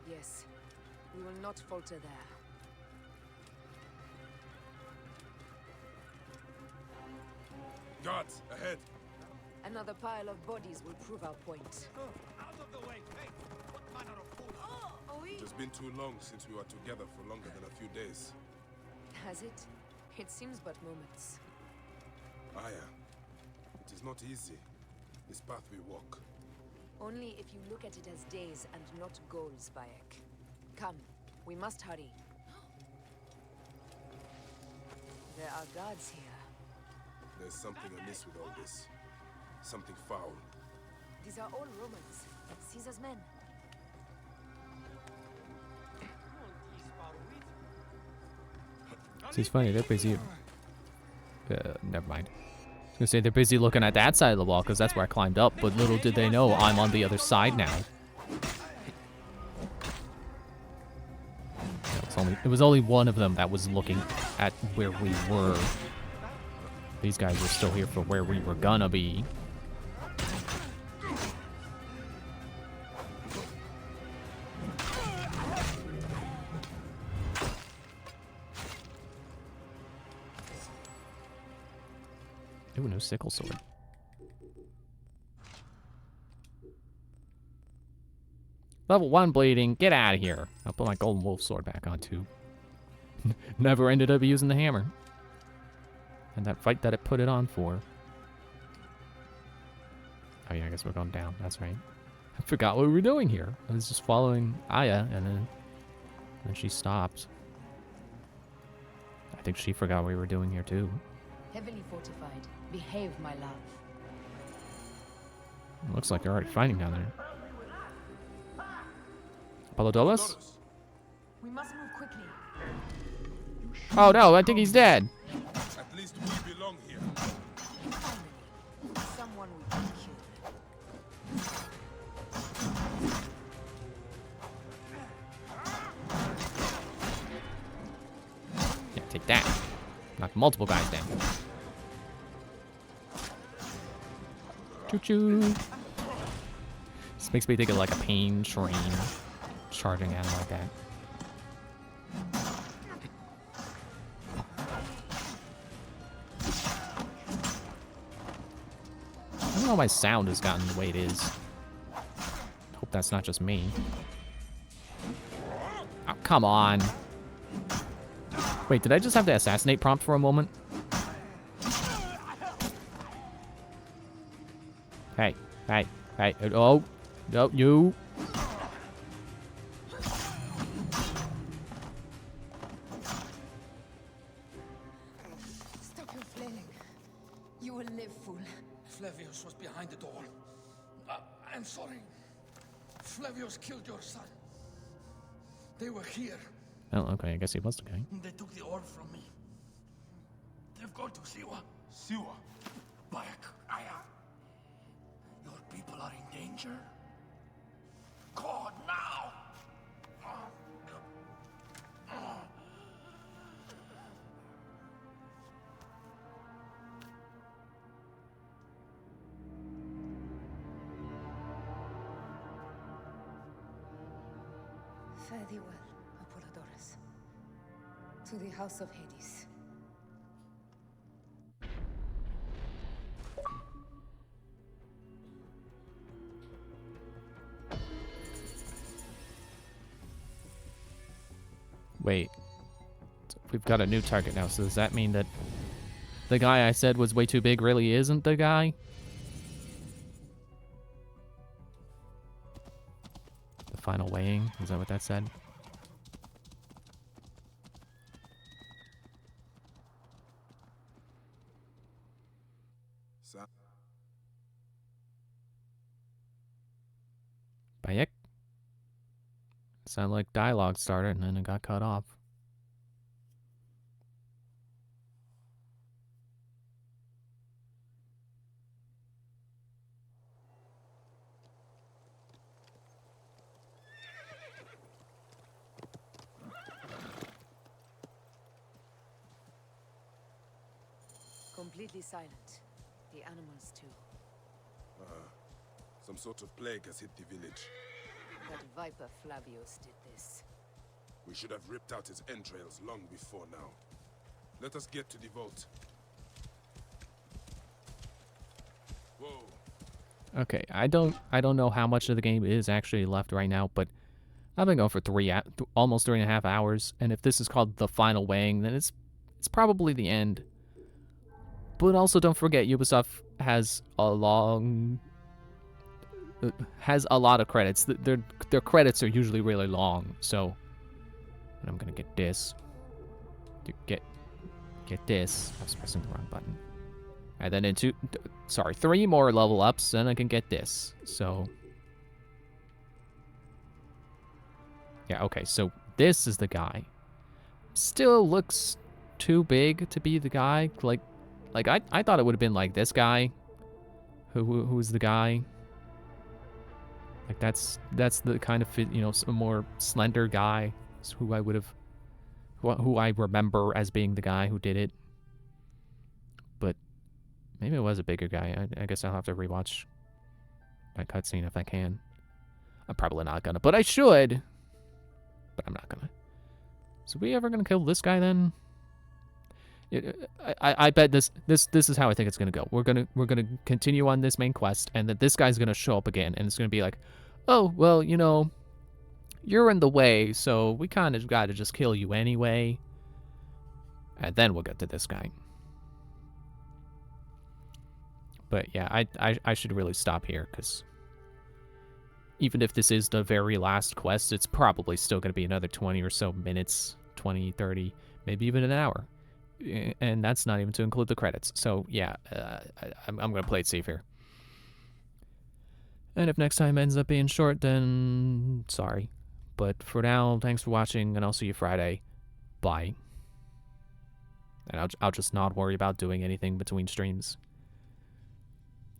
Yes. We will not falter there. Guards, ahead! Another pile of bodies will prove our point. Out of the way, Kate! What manner of fool? It has been too long since we were together for longer than a few days. Has it? It seems but moments. Aya, it is not easy, this path we walk. Only if you look at it as days and not goals, Bayek. Come, we must hurry. There are guards here. There's something amiss with all this. Something foul. These are all Romans. Caesar's men. It's funny, they're busy. Never mind. I was gonna say they're busy looking at that side of the wall because that's where I climbed up, but little did they know I'm on the other side now. It was only one of them that was looking at where we were. These guys were still here for where we were gonna be. Ooh, no sickle sword. Level 1 bleeding, get out of here. I'll put my golden wolf sword back on too. Never ended up using the hammer. And that fight that it put it on for. Oh yeah, I guess we're going down, that's right. I forgot what we were doing here. I was just following Aya and then she stopped. I think she forgot what we were doing here too. Heavily fortified. Behave, my love. Looks like they're already fighting down there. Apollodolos? We must move quickly. Oh no, I think he's dead. At least we belong here. Someone we can kill. Yeah, take that. Knock multiple guys down. Choo-choo. This makes me think of like a pain train charging at him like that. I don't know how my sound has gotten the way it is. Hope that's not just me. Oh, come on. Wait, did I just have the assassinate prompt for a moment? Hey, hey, hey, oh, no, you. Stop your flailing. You will live, fool. Flavius was behind the door. I'm sorry. Flavius killed your son. They were here. Oh, okay, I guess he was the guy. They took the orb from me. They've gone to Siwa. Siwa? Bayek, Aya. Your people are in danger? God, now! Fare thee well, Apollodorus. To the House of Hades. Wait. We've got a new target now, so does that mean that the guy I said was way too big really isn't the guy? The final weighing? Is that what that said? Bayek? Sounded like dialogue started and then it got cut off. Completely silent. The animals too. Some sort of plague has hit the village. That viper Flavius did this. We should have ripped out his entrails long before now. Let us get to the vault. Whoa. Okay, I don't know how much of the game is actually left right now, but I've been going for almost 3.5 hours, and if this is called the final weighing, then it's probably the end. But also don't forget, Ubisoft has a lot of credits. Their credits are usually really long, so and I'm gonna get this. Get this. I was pressing the wrong button. And then 3 more level ups, and I can get this. So yeah, okay. So this is the guy. Still looks too big to be the guy. Like I thought it would have been like this guy. Who's the guy? Like that's the kind of, you know, some more slender guy is who I would have who I remember as being the guy who did it. But maybe it was a bigger guy. I guess I'll have to rewatch my cutscene if I can. I'm probably not gonna, but I should. But I'm not gonna. So we ever gonna kill this guy then? I bet this is how I think it's gonna go. We're gonna continue on this main quest, and that this guy's gonna show up again, and it's gonna be like, oh well, you know, you're in the way, so we kind of gotta just kill you anyway, and then we'll get to this guy. But yeah, I should really stop here, because even if this is the very last quest, it's probably still going to be another 20 or so minutes, 20, 30, maybe even an hour. And that's not even to include the credits. So yeah, I'm going to play it safe here. And if next time ends up being short, then sorry. But for now, thanks for watching, and I'll see you Friday. Bye. And I'll just not worry about doing anything between streams.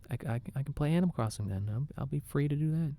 I can play Animal Crossing then. I'll be free to do that.